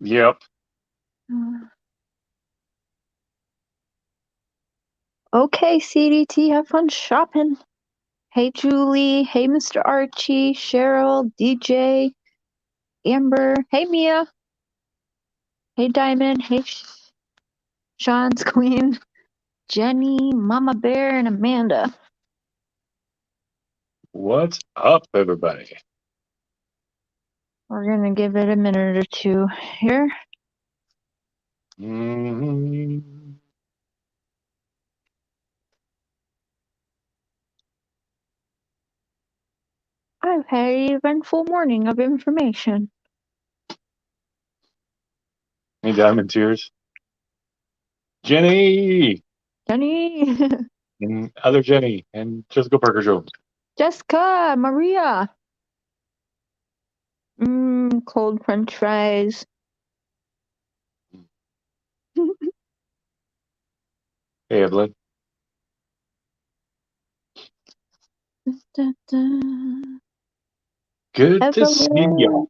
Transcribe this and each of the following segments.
Yep. Okay, CDT, have fun shopping. Hey, Julie. Hey, Mr. Archie, Cheryl, DJ, Amber. Hey, Mia. Hey, Diamond. Hey, Sean's Queen, Jenny, Mama Bear, and Amanda. What's up, everybody? We're gonna give it a minute or two here. Mm-hmm. I've had an eventful morning of information. Hey, Diamond Tears. Jenny! Jenny, And other Jenny. And Jessica Parker Jones. Jessica, Maria. Cold French fries. Hey, Evelyn. Da, da. Good to see Evelyn. y'all.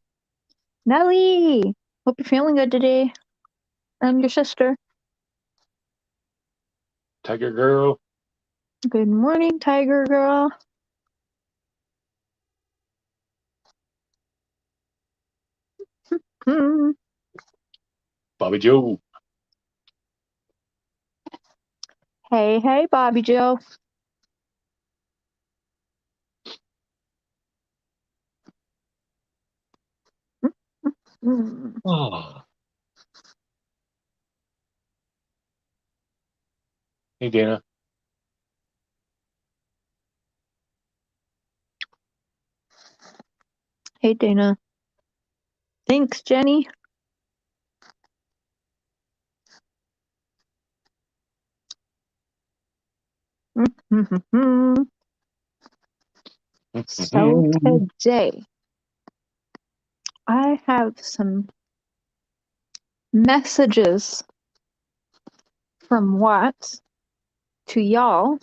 Nellie, hope you're feeling good today. I'm your sister. Tiger Girl. Good morning, Tiger Girl. Hmm. Bobby Joe. Hey, hey, Bobby Joe. Mm. Oh. Hey, Dana. Hey, Dana. Thanks, Jenny. So today, I have some messages from Watts to y'all,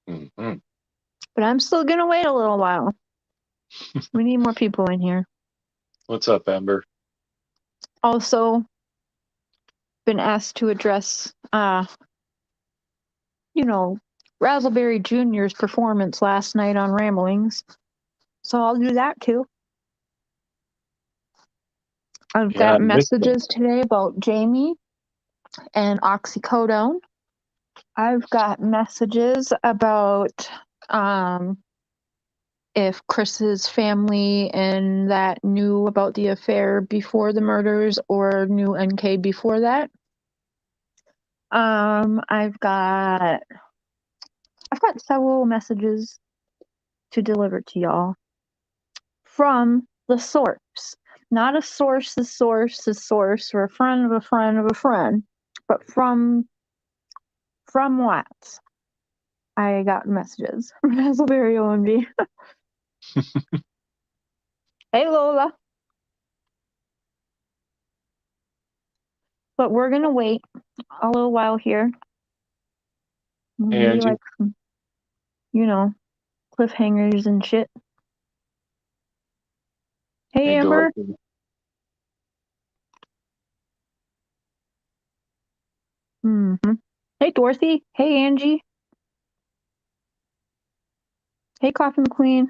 Mm-hmm. but I'm still gonna wait a little while. We need more people in here. What's up, Amber? Also, been asked to address, Razzleberry Jr.'s performance last night on Ramblings. So I'll do that too. I've Yeah, I got missed that. messages today about Jamie and oxycodone. I've got messages about if Chris's family and that knew about the affair before the murders or knew NK before that. I've got several messages to deliver to y'all from the source. Not a source, or a friend of a friend of a friend, but from Watts. I got messages from Hazelberry OMG. Hey, Lola. But we're gonna wait a little while here. Hey, Maybe Angie. like some, cliffhangers and shit. Hey, Hey, Amber. Dorothy. Mm-hmm. Hey, Dorothy. Hey, Angie. Hey, Coffee McQueen.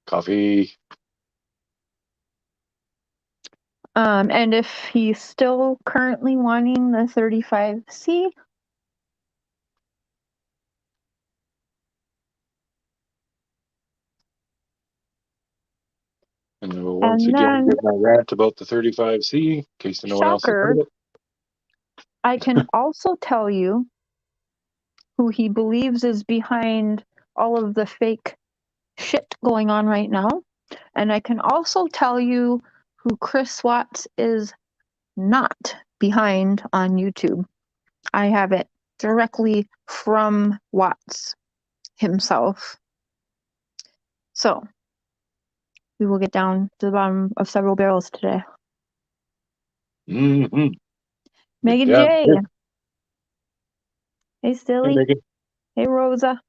Coffee. And if he's still currently wanting the 35C, And I will once and again then, give my rant about the 35C, in case no one else has shocker, heard it. I can also tell you who he believes is behind all of the fake shit going on right now. And I can also tell you who Chris Watts is not behind on YouTube. I have it directly from Watts himself. So we will get down to the bottom of several barrels today. Mm-hmm. Megan Yeah. J. Hey, Hey, Silly. Megan. Hey, Rosa.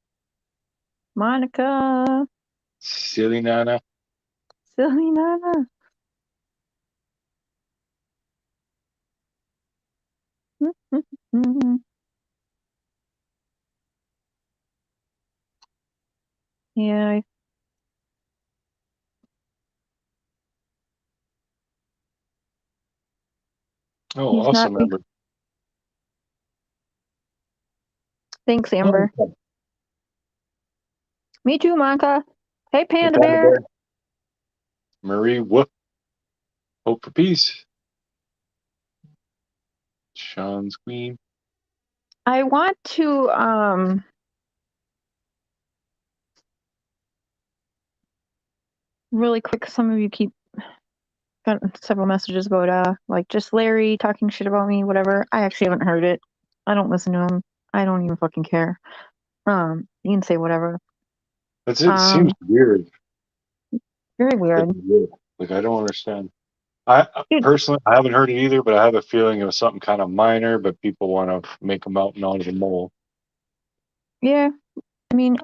Monica. Silly Nana. Silly Nana. Yeah. Oh, He's not. awesome, Amber. Thanks, Amber. Oh, Me too, Monica. Hey, hey, Panda Panda Bear. Bear. Marie, whoop. Hope for peace. Sean's queen. I want to really quick. Some of you keep got several messages about like just Larry talking shit about me, whatever. I actually haven't heard it. I don't listen to him. I don't even fucking care. You can say whatever. That's it. Seems weird. Very weird. Like, I don't understand. I Dude. personally, I haven't heard it either, but I have a feeling it was something kind of minor, but people want to make a mountain out of a mole. Yeah, I mean,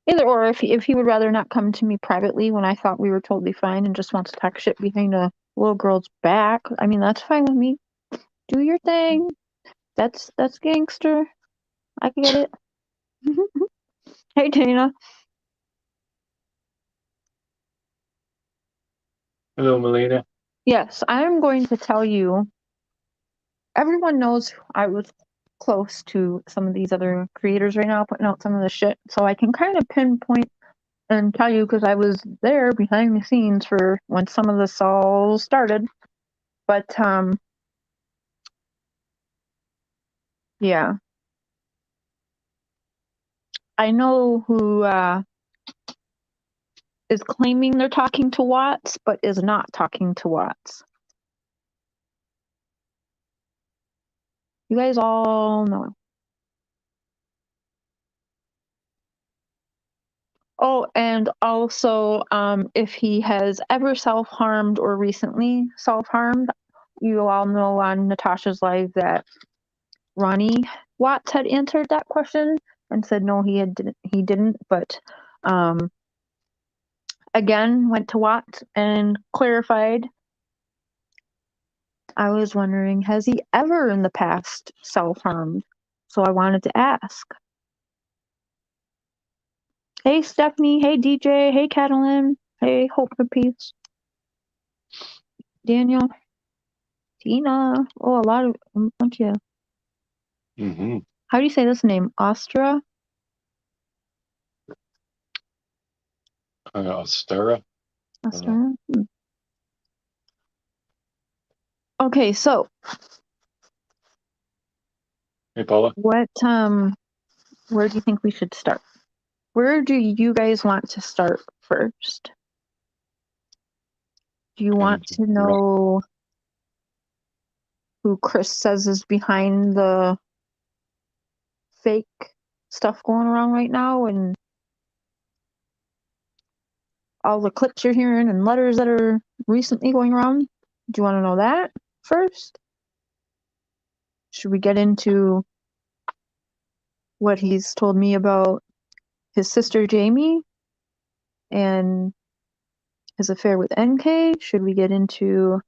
either or. If he would rather not come to me privately when I thought we were totally fine and just wants to talk shit behind a little girl's back, I mean, that's fine with me. Do your thing. That's gangster. I can get it. Hey, Dana. Hello, Melina. Yes, I'm going to tell you. Everyone knows I was close to some of these other creators right now, putting out some of the shit, so I can kind of pinpoint and tell you because I was there behind the scenes for when some of this all started. But yeah, I know who is claiming they're talking to Watts, but is not talking to Watts. You guys all know. Oh, and also, if he has ever self-harmed or recently self-harmed, you all know on Natasha's live that Ronnie Watts had answered that question and said no, he didn't. But again, went to Watts and clarified. I was wondering, has he ever in the past self-harmed? So I wanted to ask. Hey, Stephanie. Hey, DJ. Hey, Catalin. Hey, Hope for Peace. Daniel. Tina. Oh, a bunch of. Mm-hmm. How do you say this name? Ostra? Ostera. Ostra? Okay, so. Hey, Paula. What, where do you think we should start? Where do you guys want to start first? Do you want to know who Chris says is behind the fake stuff going around right now and all the clips you're hearing and letters that are recently going around? Do you want to know that first? Should we get into what he's told me about his sister Jamie and his affair with NK? Should we get into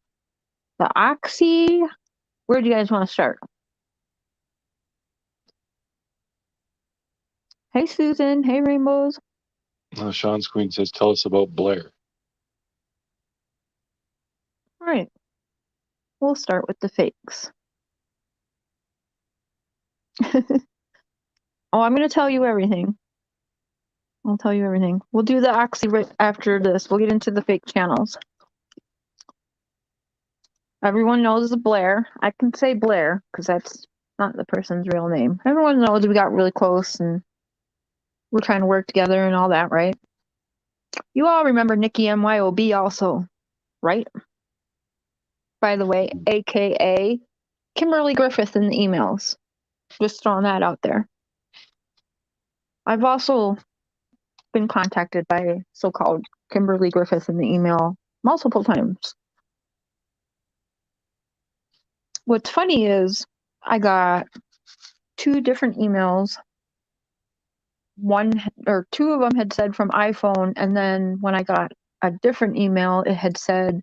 the Oxy? Where do you guys want to start? Hey, Susan. Hey, Rainbows. Sean's queen says, tell us about Blair. All right. We'll start with the fakes. Oh, I'm going to tell you everything. I'll tell you everything. We'll do the Oxy right after this. We'll get into the fake channels. Everyone knows the Blair. I can say Blair because that's not the person's real name. Everyone knows we got really close and we're trying to work together and all that, right? You all remember Nikki MYOB also, right? By the way, aka Kimberly Griffith in the emails. Just throwing that out there. I've also been contacted by so-called Kimberly Griffith in the email multiple times. What's funny is I got 2 different emails. One or 2 of them had said from iPhone, and then when I got a different email, it had said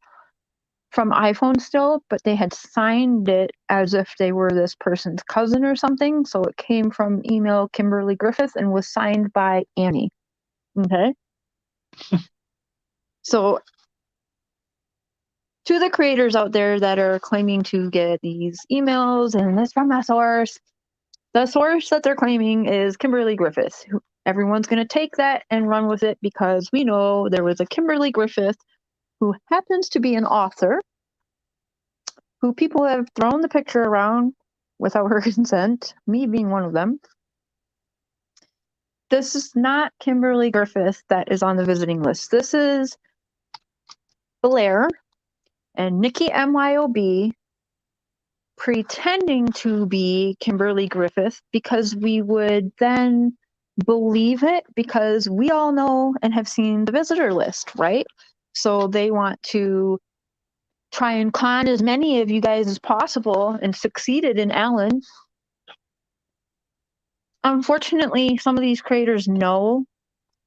from iPhone still, but they had signed it as if they were this person's cousin or something. So it came from email Kimberly Griffith and was signed by Annie. Okay. So, to the creators out there that are claiming to get these emails and this from a source, the source that they're claiming is Kimberly Griffith. Everyone's going to take that and run with it because we know there was a Kimberly Griffith who happens to be an author who people have thrown the picture around without her consent, me being one of them. This is not Kimberly Griffith that is on the visiting list. This is Blair and Nikki MYOB pretending to be Kimberly Griffith because we would then believe it because we all know and have seen the visitor list, right? So they want to try and con as many of you guys as possible and succeeded in Alan. Unfortunately, some of these creators know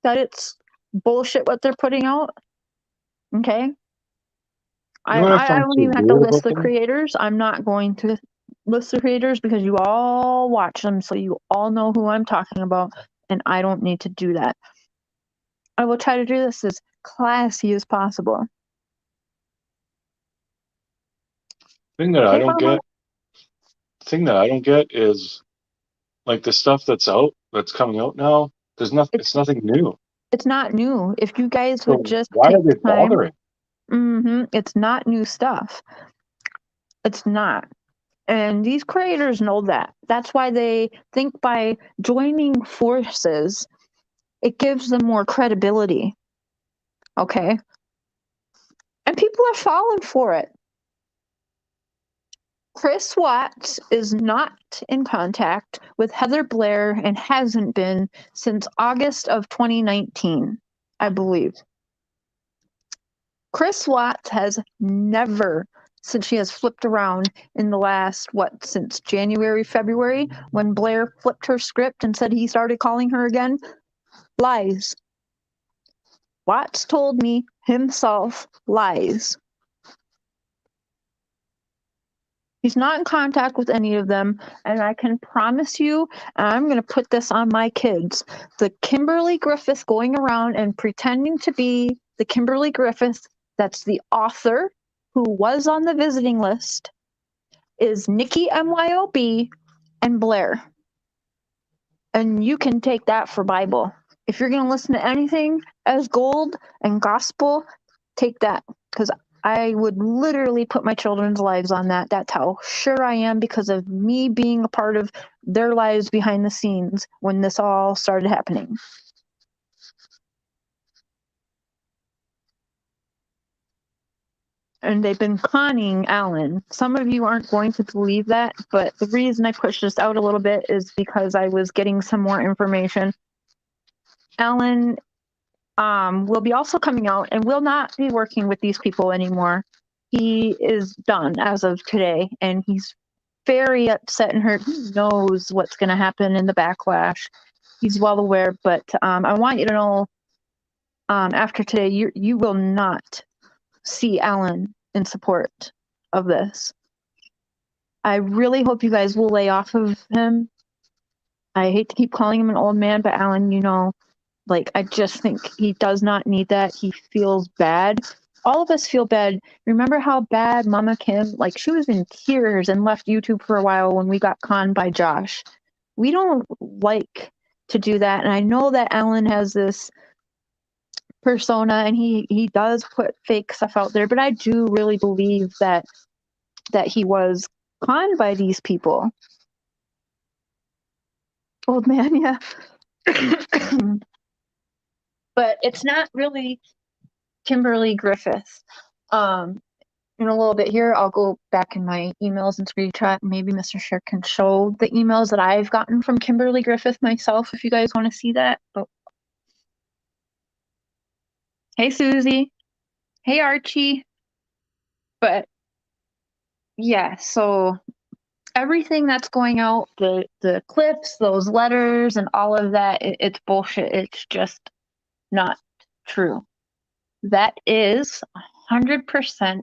that it's bullshit what they're putting out. Okay? You know what I I find don't so even have to weird list about the them? creators. I'm not going to list the creators because you all watch them, so you all know who I'm talking about, and I don't need to do that. I will try to do this as classy as possible. Thing that I Okay, don't Mama? get, thing that I don't get is like the stuff that's coming out now. It's nothing new. It's not new. If you guys would So just why take are they time, bothering? it's not new stuff. It's not. And these creators know that. That's why they think by joining forces, it gives them more credibility. Okay? And people are falling for it. Chris Watts is not in contact with Heather Blair and hasn't been since August of 2019, I believe. Chris Watts has never, since she has flipped around in the last, since January, February, when Blair flipped her script and said he started calling her again, lies. Watts told me himself lies. He's not in contact with any of them, and I can promise you, and I'm going to put this on my kids, the Kimberly Griffith going around and pretending to be the Kimberly Griffith that's the author who was on the visiting list is Nikki MYOB and Blair. And you can take that for Bible. If you're going to listen to anything as gold and gospel, take that, because I would literally put my children's lives on that. That's how sure I am because of me being a part of their lives behind the scenes when this all started happening. And they've been conning Alan. Some of you aren't going to believe that, but the reason I pushed this out a little bit is because I was getting some more information. Alan will be also coming out and will not be working with these people anymore. He is done as of today, and he's very upset and hurt. He knows what's going to happen in the backlash. He's well aware, but I want you to know after today, you will not see Alan in support of this. I really hope you guys will lay off of him. I hate to keep calling him an old man, but Alan, I just think he does not need that. He feels bad. All of us feel bad. Remember how bad Mama Kim, she was in tears and left YouTube for a while when we got conned by Josh. We don't like to do that. And I know that Alan has this persona and he does put fake stuff out there, but I do really believe that he was conned by these people. Old man, yeah. But it's not really Kimberly Griffith. In a little bit here, I'll go back in my emails and screenshot. Maybe Mr. Sher can show the emails that I've gotten from Kimberly Griffith myself if you guys want to see that. But hey, Susie. Hey, Archie. But yeah, so everything that's going out, the clips, those letters, and all of that, it's bullshit. It's just not true. That is 100%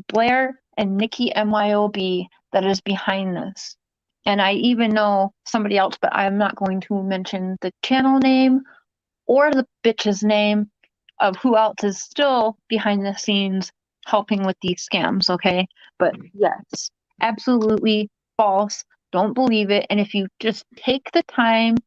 Blair and Nikki MYOB that is behind this. And I even know somebody else, but I'm not going to mention the channel name or the bitch's name of who else is still behind the scenes helping with these scams, okay? But yes, absolutely false. Don't believe it. And if you just take the time,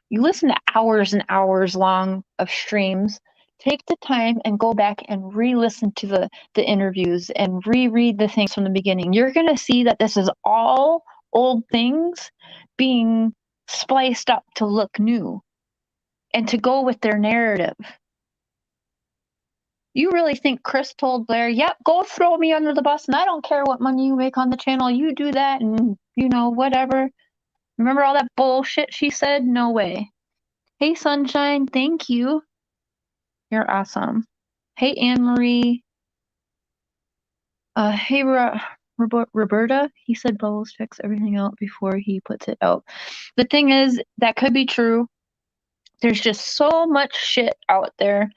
you listen to hours and hours long of streams, take the time and go back and re-listen to the interviews and reread the things from the beginning. You're going to see that this is all old things being spliced up to look new and to go with their narrative. You really think Chris told Blair, yep, go throw me under the bus and I don't care what money you make on the channel, you do that and, you know, whatever. Remember all that bullshit she said? No way. Hey, Sunshine, thank you. You're awesome. Hey, Anne-Marie. Hey, Roberta. He said Bubbles checks everything out before he puts it out. The thing is, that could be true. There's just so much shit out there.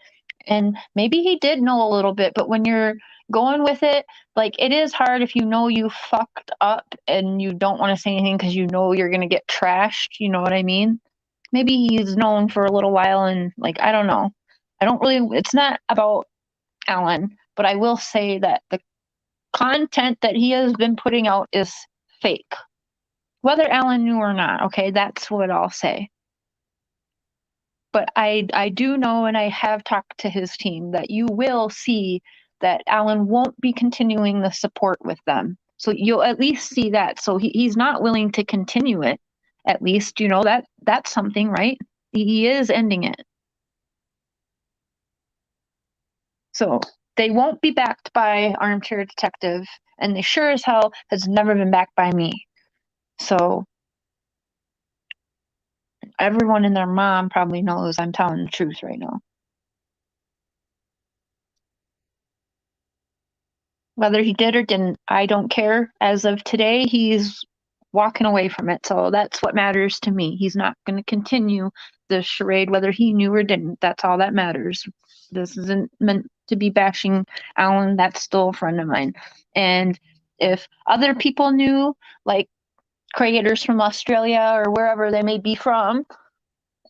And maybe he did know a little bit, but when you're going with it, like, it is hard if you know you fucked up and you don't want to say anything because you know you're going to get trashed. You know what I mean? Maybe he's known for a little while and, like, I don't know. It's not about Alan, but I will say that the content that he has been putting out is fake. Whether Alan knew or not, okay, that's what I'll say. But I do know, and I have talked to his team, that you will see that Alan won't be continuing the support with them. So you'll at least see that. So he's not willing to continue it. At least, you know, that's something, right? He is ending it. So they won't be backed by Armchair Detective, and they sure as hell has never been backed by me. So everyone and their mom probably knows I'm telling the truth right now. Whether he did or didn't, I don't care. As of today, he's walking away from it. So that's what matters to me. He's not going to continue the charade, whether he knew or didn't. That's all that matters. This isn't meant to be bashing Alan. That's still a friend of mine. And if other people knew, like creators from Australia or wherever they may be from,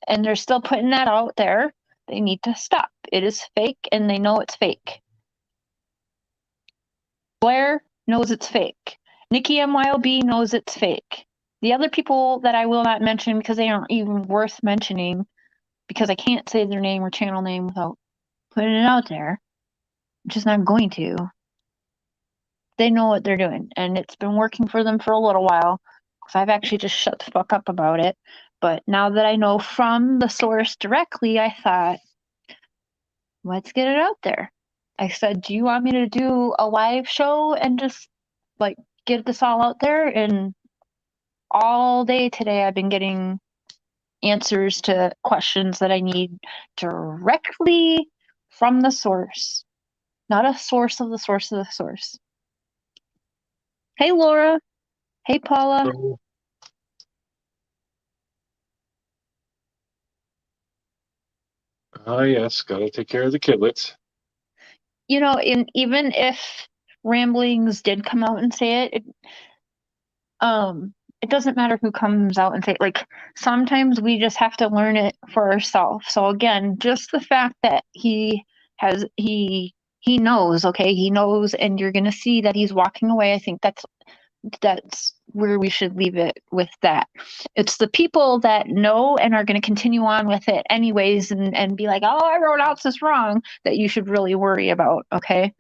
and they're still putting that out there, they need to stop. It is fake, and they know it's fake. Blair knows it's fake. Nikki MYOB knows it's fake. The other people that I will not mention because they aren't even worth mentioning, because I can't say their name or channel name without putting it out there. I'm just not going to. They know what they're doing, and it's been working for them for a little while, because I've actually just shut the fuck up about it. But now that I know from the source directly, I thought, let's get it out there. I said, do you want me to do a live show and just, like, get this all out there? And all day today I've been getting answers to questions that I need directly from the source. Not a source of the source of the source. Hey, Laura. Hey, Paula. Yes, gotta take care of the kidlets. You know, even if Ramblings did come out and say it doesn't matter who comes out and say it. Like, sometimes we just have to learn it for ourselves. So again, just the fact that he knows, okay, he knows, and you're gonna see that he's walking away. I think that's where we should leave it with that. It's the people that know and are going to continue on with it anyways and be like, oh, everyone else is wrong, that you should really worry about, okay?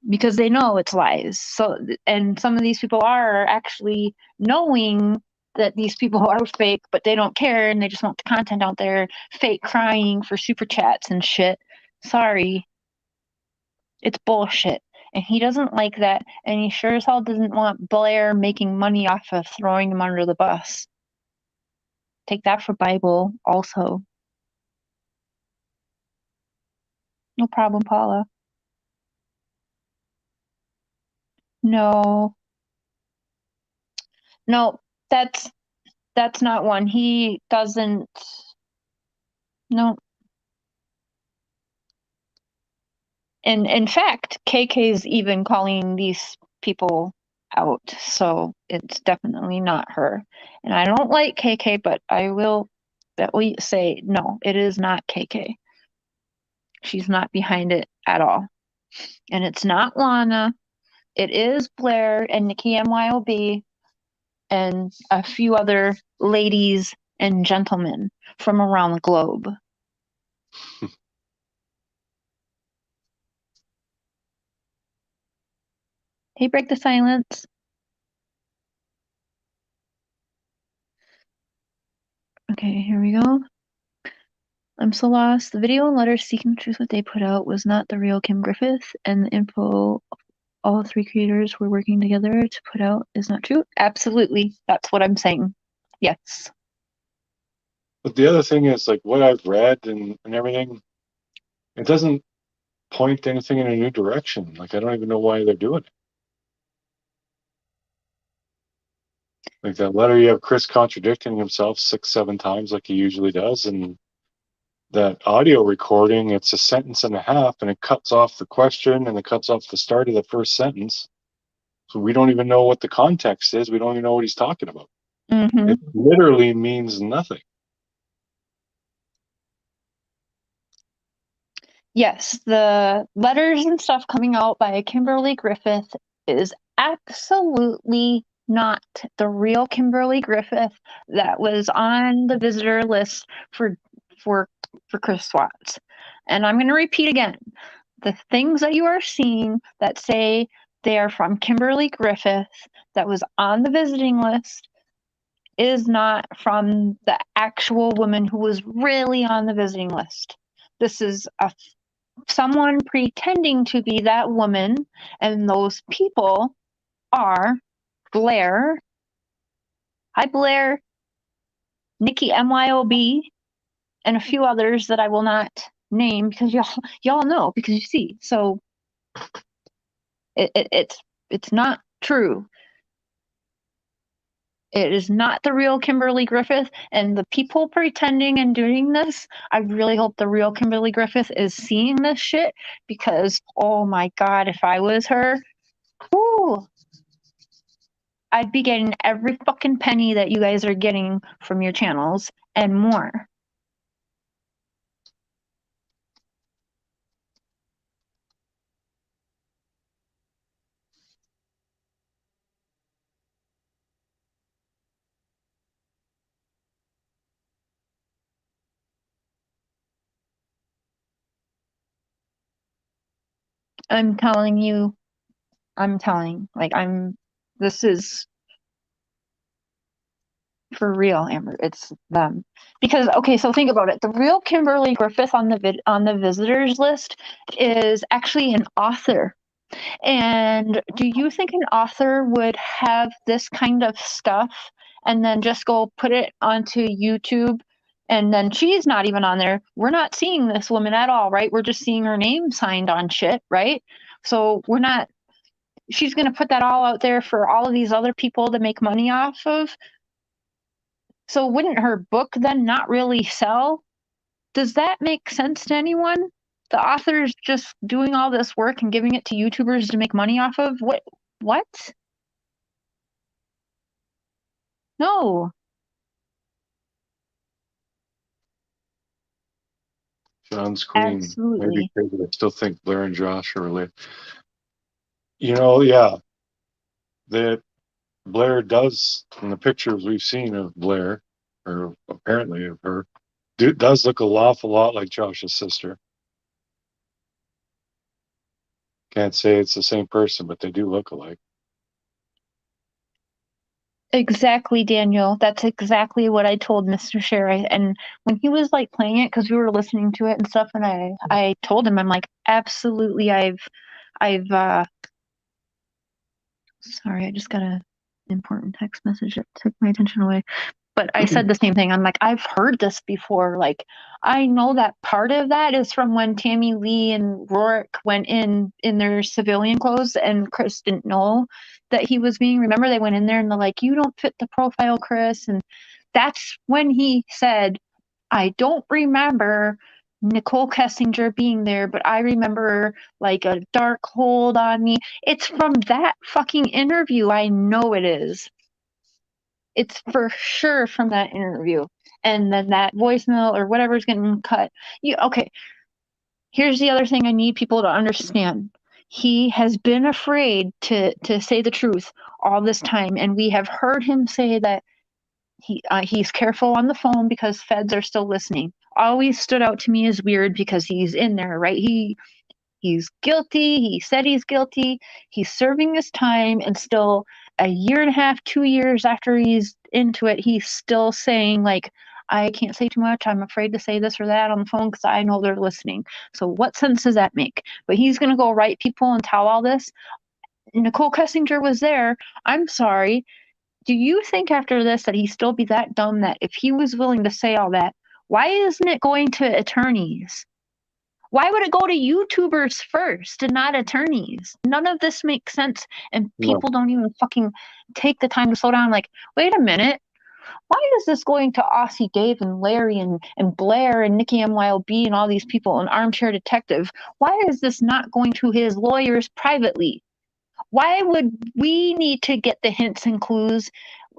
Because they know it's lies. So, and some of these people are actually knowing that these people are fake, but they don't care and they just want the content out there, fake crying for super chats and shit. Sorry. It's bullshit. And he doesn't like that, and he sure as hell doesn't want Blair making money off of throwing him under the bus. Take that for Bible, also. No problem, Paula. No. No, that's not one. He doesn't. No. And in fact, KK's even calling these people out, so it's definitely not her. And I don't like KK, but I will that we say, no, it is not KK. She's not behind it at all. And it's not Lana. It is Blair and Nikki MYOB and a few other ladies and gentlemen from around the globe. Hey, break the silence. Okay, here we go. I'm so lost. The video and letters seeking the truth what they put out was not the real Kim Griffith, and the info all three creators were working together to put out is not true. Absolutely. That's what I'm saying. Yes. But the other thing is, like, what I've read and everything, it doesn't point anything in a new direction. Like, I don't even know why they're doing it. Like that letter, you have Chris contradicting himself 6-7 times like he usually does, and that audio recording, it's a sentence and a half, and it cuts off the question and it cuts off the start of the first sentence. So we don't even know what the context is. We don't even know what he's talking about. Mm-hmm. It literally means nothing. Yes, the letters and stuff coming out by Kimberly Griffith is absolutely not the real Kimberly Griffith that was on the visitor list for Chris Watts. And I'm going to repeat again. The things that you are seeing that say they are from Kimberly Griffith that was on the visiting list is not from the actual woman who was really on the visiting list. This is someone pretending to be that woman, and those people are Blair. Hi, Blair. Nikki MYOB, and a few others that I will not name because y'all know because you see. So it's not true. It is not the real Kimberly Griffith, and the people pretending and doing this, I really hope the real Kimberly Griffith is seeing this shit because, oh my God, if I was her, whoo, I'd be getting every fucking penny that you guys are getting from your channels and more. I'm telling you, this is for real, Amber. It's them. Because, okay, so think about it. The real Kimberly Griffith on the visitors list is actually an author. And do you think an author would have this kind of stuff and then just go put it onto YouTube? And then she's not even on there. We're not seeing this woman at all, right? We're just seeing her name signed on shit, right? So she's going to put that all out there for all of these other people to make money off of. So wouldn't her book then not really sell? Does that make sense to anyone? The author's just doing all this work and giving it to YouTubers to make money off of? What? No. John's Queen. Maybe Absolutely. because I still think Blair and Josh are related. You know, yeah, that Blair does, in the pictures we've seen of Blair, or apparently of her, does look an awful lot like Josh's sister. Can't say it's the same person, but they do look alike. Exactly, Daniel. That's exactly what I told Mr. Sherry. And when he was like playing it, because we were listening to it and stuff, and I told him, I'm like, absolutely, sorry, I just got an important text message that took my attention away. But I said the same thing. I'm like, I've heard this before. Like, I know that part of that is from when Tammy Lee and Rourke went in their civilian clothes, and Chris didn't know that he was being. Remember, they went in there and they're like, "You don't fit the profile, Chris." And that's when he said, "I don't remember Nicole Kessinger being there, but I remember like a dark hold on me." It's from that fucking interview. I know it is. It's for sure from that interview. and then that voicemail or whatever is getting cut. Okay, here's the other thing I need people to understand. He has been afraid to say the truth all this time, and we have heard him say that he's careful on the phone because feds are still listening. Always stood out to me as weird because he's in there, right? He's guilty. He said he's guilty. He's serving his time, and still a year and a half, 2 years after he's into it, he's still saying, like, I can't say too much. I'm afraid to say this or that on the phone because I know they're listening. So what sense does that make? But he's going to go write people and tell all this. Nicole Kessinger was there. I'm sorry. Do you think after this that he'd still be that dumb that if he was willing to say all that, why isn't it going to attorneys? Why would it go to YouTubers first and not attorneys? None of this makes sense, and No. people don't even fucking take the time to slow down. Like, wait a minute, why is this going to Aussie Dave and Larry and Blair and Nikki MYOB and all these people, an armchair detective? Why is this not going to his lawyers privately? Why would we need to get the hints and clues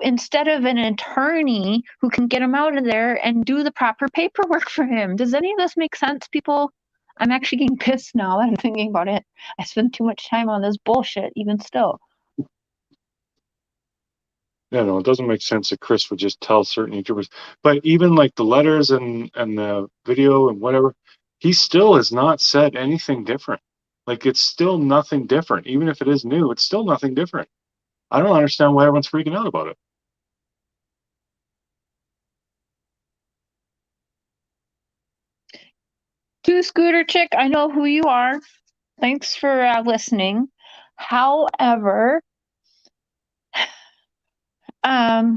instead of an attorney who can get him out of there and do the proper paperwork for him? Does any of this make sense, people? I'm actually getting pissed now that I'm thinking about it. I spend too much time on this bullshit, even still. Yeah, no, it doesn't make sense that Chris would just tell certain YouTubers. But even like the letters and the video and whatever, he still has not said anything different. Like it's still nothing different. Even if it is new, it's still nothing different. I don't understand why everyone's freaking out about it. To Scooter Chick, I know who you are. Thanks for listening. However, I'll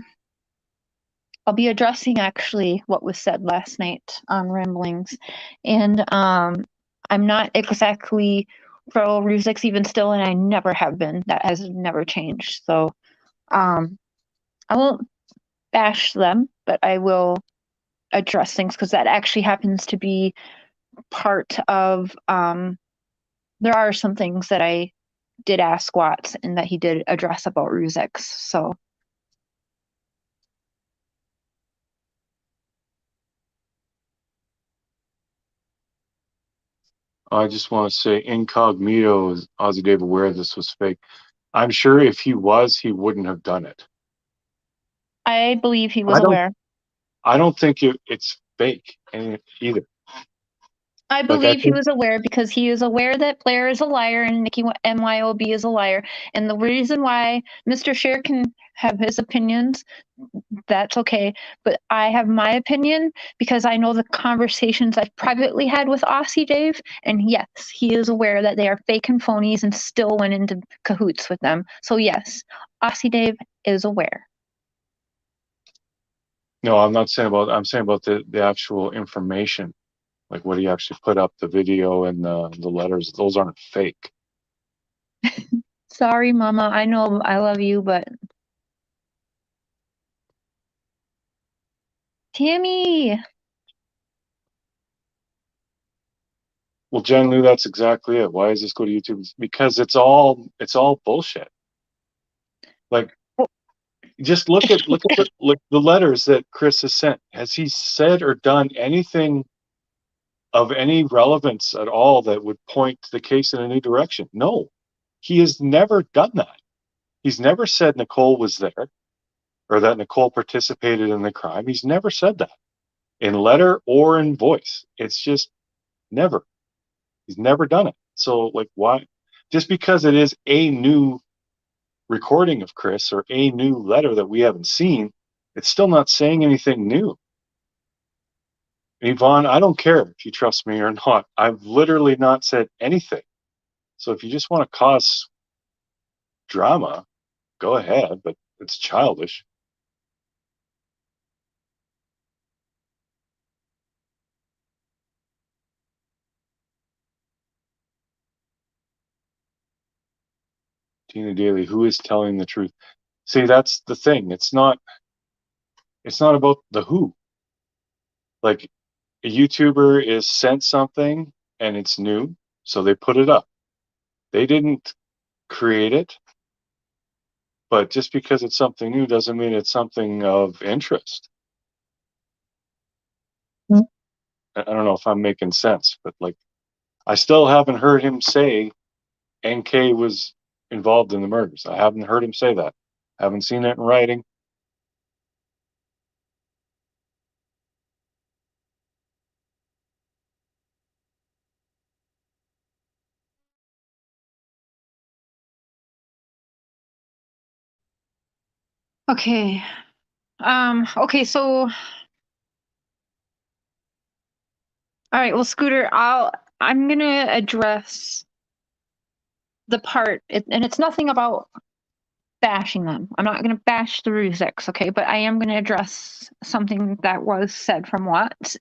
be addressing actually what was said last night on Ramblings, and I'm not exactly pro rzuceks even still, and I never have been. That has never changed. So I won't bash them, but I will address things because that actually happens to be part of. There are some things that I did ask Watts and that he did address about rzuceks. So. I just want to say incognito is Ozzy Dave aware this was fake. I'm sure if he was, he wouldn't have done it. I believe he was I don't aware. I don't think it's fake either. I Like I believe he think was aware because he is aware that Blair is a liar and Nikki MYOB is a liar. And the reason why Mr. Scheer can have his opinions, that's okay. But I have my opinion because I know the conversations I've privately had with Aussie Dave. And yes, he is aware that they are fake and phonies and still went into cahoots with them. So yes, Aussie Dave is aware. no, I'm saying about the actual information. Like what he actually put up, the video and the letters, those aren't fake. Sorry, Mama. I know I love you, but Tammy. Well, Jen Lou, that's exactly it. Why does this go to YouTube? Because it's all bullshit. Like just look at the letters that Chris has sent. Has he said or done anything of any relevance at all that would point the case in a new direction? No. He has never done that. He's never said Nicole was there or that Nicole participated in the crime. He's never said that in letter or in voice. It's just never. He's never done it. So, like, why? Just because it is a new recording of Chris or a new letter that we haven't seen, it's still not saying anything new. Yvonne, I don't care if you trust me or not. I've literally not said anything. So if you just want to cause drama, go ahead, but it's childish. Tina Daly, who is telling the truth? See, that's the thing. It's not about the who. Like a YouTuber is sent something and it's new, so they put it up. They didn't create it, but just because it's something new doesn't mean it's something of interest. I don't know if I'm making sense, but like, I still haven't heard him say NK was involved in the murders. I haven't heard him say that. Haven't seen it in writing. Okay. Okay, so all right, well, Scooter, I'm gonna address the part, and it's nothing about bashing them. I'm not gonna bash the rzuceks, okay? But I am gonna address something that was said from Watts.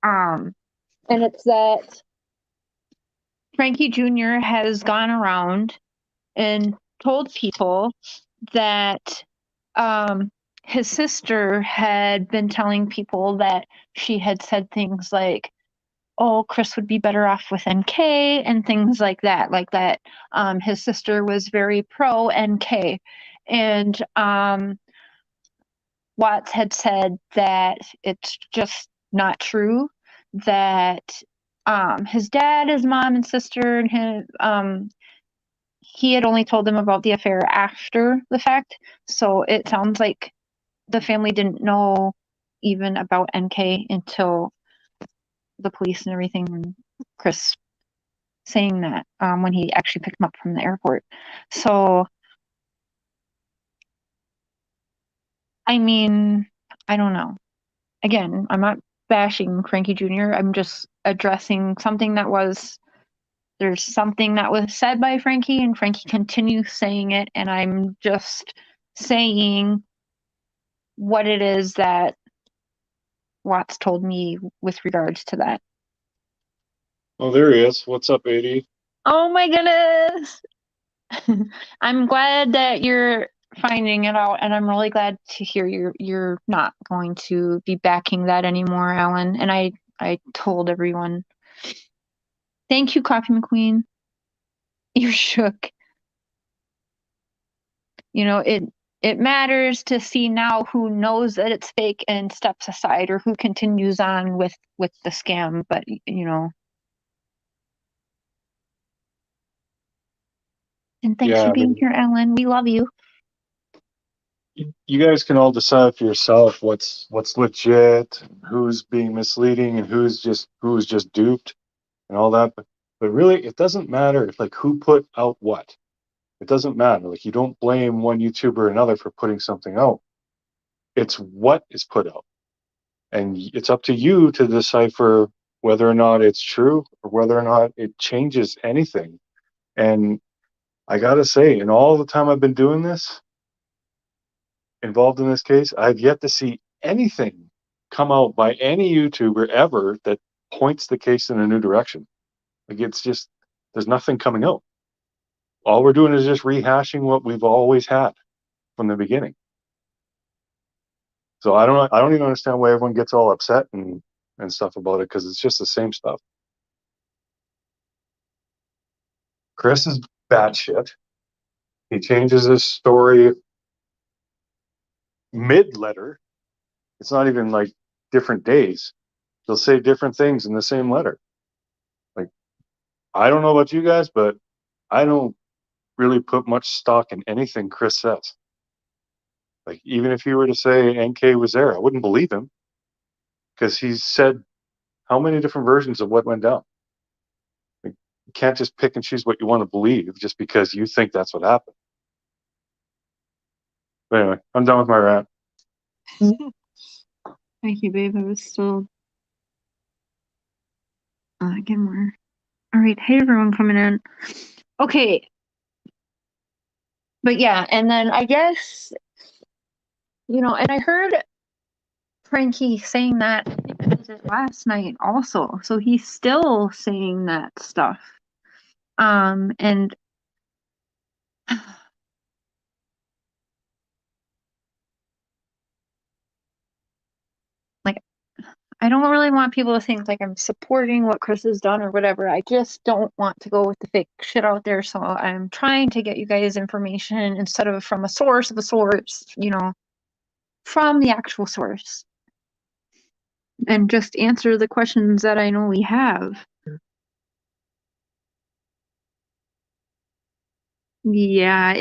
And it's that Frankie Jr. has gone around and told people that his sister had been telling people that she had said things like, oh, Chris would be better off with NK and things like that. Like that his sister was very pro NK. And Watts had said that it's just not true, that his dad, his mom, and sister, and he had only told them about the affair after the fact. So it sounds like the family didn't know even about NK until the police and everything, and Chris saying that when he actually picked him up from the airport. So, I mean, I don't know. Again, I'm not bashing Frankie Jr. I'm just addressing something that was, there's something that was said by Frankie, and Frankie continues saying it, and I'm just saying what it is that Watts told me with regards to that. Oh, there he is. What's up, AD? Oh my goodness! I'm glad that you're finding it out, and I'm really glad to hear you're not going to be backing that anymore, Alan. And I told everyone. Thank you, Coffee McQueen. You're shook. You know, it matters to see now who knows that it's fake and steps aside, or who continues on with the scam. But you know, and thanks Yeah, for I being mean, here, Ellen. We love you. you guys can all decide for yourself what's legit, who's being misleading, and who's just duped and all that. But really, it doesn't matter if like who put out what. It doesn't matter. Like you don't blame one YouTuber or another for putting something out. It's what is put out, and it's up to you to decipher whether or not it's true or whether or not it changes anything. And I gotta say, in all the time I've been doing this, involved in this case, I've yet to see anything come out by any YouTuber ever that points the case in a new direction. Like it's just, there's nothing coming out. All we're doing is just rehashing what we've always had from the beginning. So I don't even understand why everyone gets all upset and stuff about it, because it's just the same stuff. Chris is batshit. He changes his story mid letter. It's not even like different days. They'll say different things in the same letter. Like, I don't know about you guys, but I don't really put much stock in anything Chris says. Like, even if he were to say NK was there, I wouldn't believe him, because he's said how many different versions of what went down. Like, you can't just pick and choose what you want to believe just because you think that's what happened. But anyway, I'm done with my rant. Thank you, babe. I was still get more. All right, hey everyone coming in. Okay, but yeah, and then I guess you know, and I heard Frankie saying that was it last night also. So he's still saying that stuff. And like I don't really want people to think like I'm supporting what Chris has done or whatever. I just don't want to go with the fake shit out there. So I'm trying to get you guys information instead of from a source of a source, you know, from the actual source. and just answer the questions that I know we have. Yeah,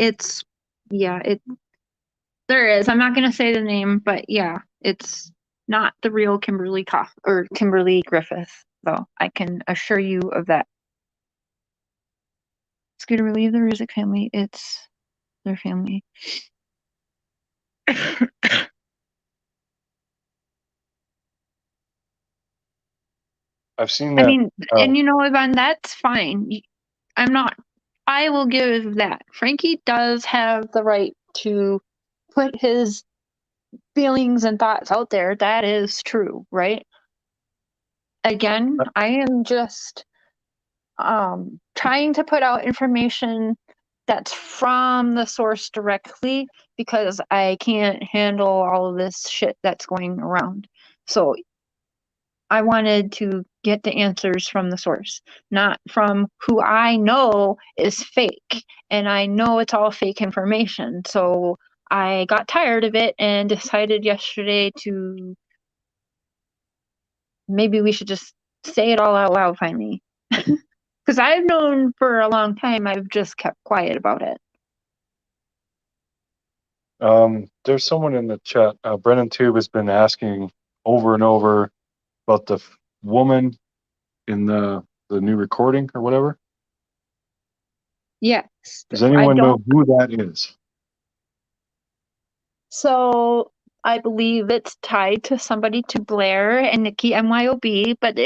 there is. I'm not gonna say the name, but yeah, it's not the real Kimberly or Kimberly Griffith, though. I can assure you of that. It's good to relieve the Rzuceks family. It's their family. I've seen I that. mean, and you know, Ivan, that's fine. I'm not, I will give that. Frankie does have the right to put his feelings and thoughts out there. That is true, right? Again, I am just trying to put out information that's from the source directly because I can't handle all of this shit that's going around. So I wanted to get the answers from the source, not from who I know is fake. And I know it's all fake information. So I got tired of it and decided yesterday to maybe we should just say it all out loud finally. Because I've known for a long time, I've just kept quiet about it. There's someone in the chat. Brennan Tube has been asking over and over about the woman in the new recording or whatever. Yes. Does anyone know who that is? So I believe it's tied to somebody to Blair and Nikki MYOB, but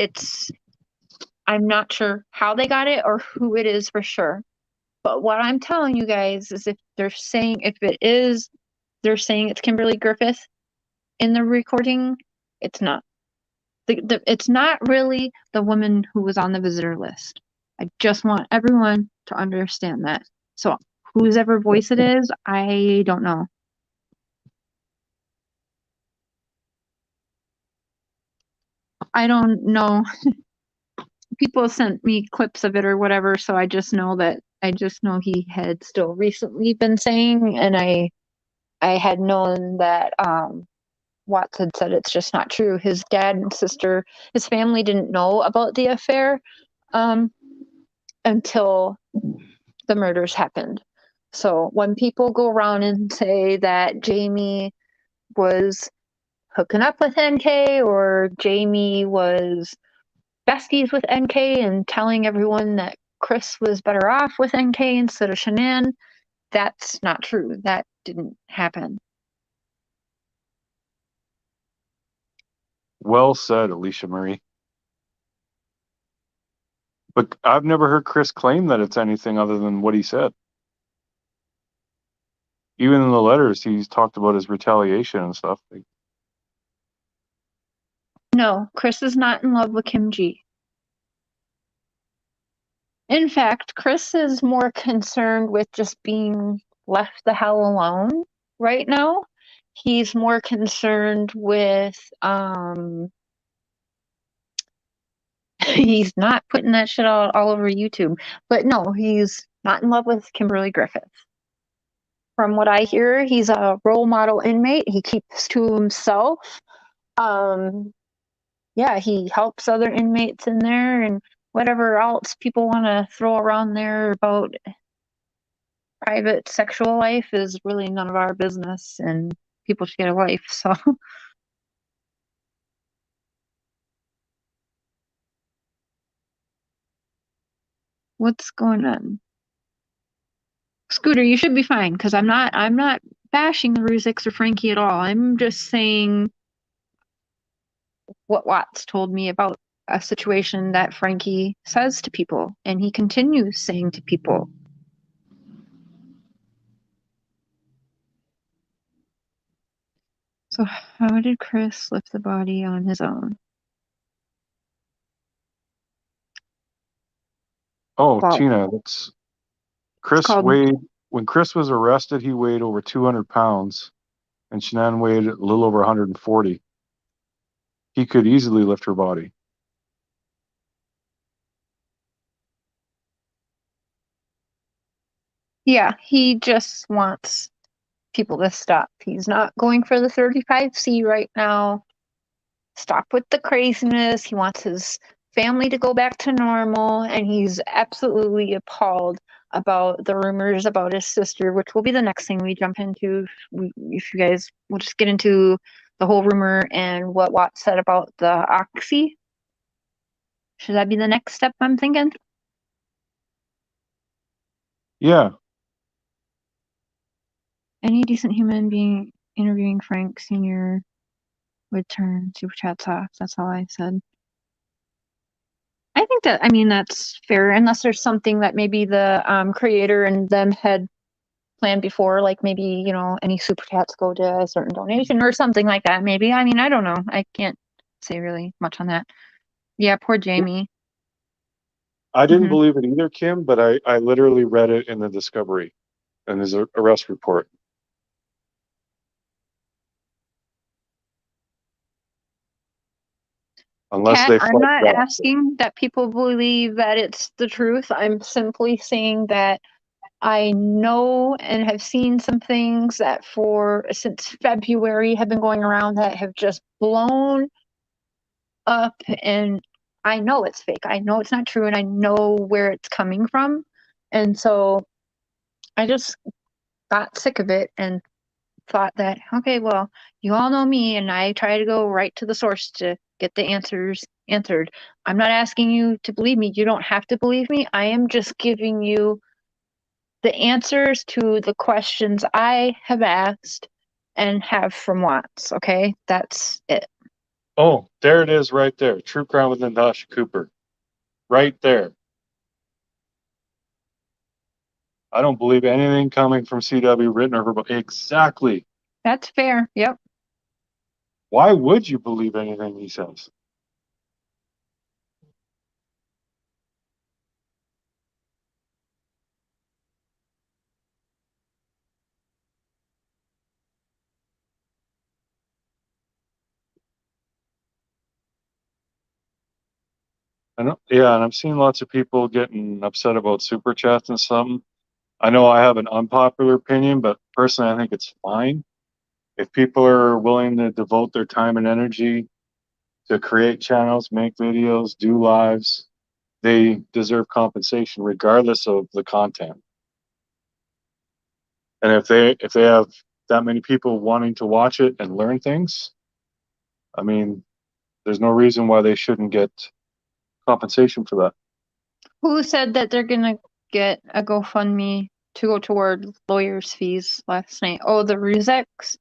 I'm not sure how they got it or who it is for sure. But what I'm telling you guys is they're saying it's Kimberly Griffith in the recording, it's not. It's not really the woman who was on the visitor list. I just want everyone to understand that. So whose ever voice it is, I don't know. I don't know. People sent me clips of it or whatever, so I just know he had still recently been saying, and I had known that Watts had said it's just not true. His dad and sister, his family didn't know about the affair until the murders happened. So when people go around and say that Jamie was hooking up with NK or Jamie was besties with NK and telling everyone that Chris was better off with NK instead of Shanann, that's not true. That didn't happen. Well said, Alicia Marie. But I've never heard Chris claim that it's anything other than what he said. Even in the letters, he's talked about his retaliation and stuff. No, Chris is not in love with Kim G. In fact, Chris is more concerned with just being left the hell alone right now. He's more concerned with he's not putting that shit all over YouTube. But no, he's not in love with Kimberly Griffith. From what I hear, he's a role model inmate. He keeps to himself. Yeah, he helps other inmates in there and whatever else people want to throw around there about private sexual life is really none of our business, and people should get a life. So what's going on? Scooter, you should be fine because I'm not bashing the Rzuceks or Frankie at all. I'm just saying what Watts told me about a situation that Frankie says to people, and he continues saying to people. So how did Chris lift the body on his own? Oh, Well, Tina, that's Chris called weighed, when Chris was arrested, he weighed over 200 pounds, and Shanann weighed a little over 140. He could easily lift her body. yeah, he just wants people to stop. He's not going for the 35C right now. stop with the craziness. He wants his family to go back to normal, and he's absolutely appalled about the rumors about his sister, which will be the next thing we jump into. If you guys, we'll just get into the whole rumor and what Watt said about the oxy. Should that be the next step, I'm thinking? Yeah. Any decent human being interviewing Frank Sr. would turn super chats off. That's all I said. I think that, I mean, that's fair, unless there's something that maybe the creator and them had planned before, like maybe, you know, any super chats go to a certain donation or something like that, maybe. I mean, I don't know. I can't say really much on that. Yeah, poor Jamie. I didn't believe it either, Kim, but I literally read it in the Discovery and his arrest report. Unless Kat, they I'm fight not back. asking that people believe that it's the truth. I'm simply saying that I know and have seen some things that since February have been going around that have just blown up, and I know it's fake. I know it's not true, and I know where it's coming from. And so I just got sick of it and thought that, okay, well, you all know me, and I try to go right to the source to get the answers answered. I'm not asking you to believe me. You don't have to believe me. I am just giving you the answers to the questions I have asked and have from Watts. Okay, that's it. Oh, there it is right there. True Crime with Natasha Cooper. Right there. I don't believe anything coming from CW, written or verbal. Exactly. That's fair. Yep. Why would you believe anything he says? Yeah, and I'm seeing lots of people getting upset about super chats and some. I know I have an unpopular opinion, but personally, I think it's fine. If people are willing to devote their time and energy to create channels, make videos, do lives, they deserve compensation regardless of the content. And if they have that many people wanting to watch it and learn things, I mean, there's no reason why they shouldn't get compensation for that. Who said that they're gonna get a GoFundMe to go toward lawyers' fees last night? Oh, the rzuceks.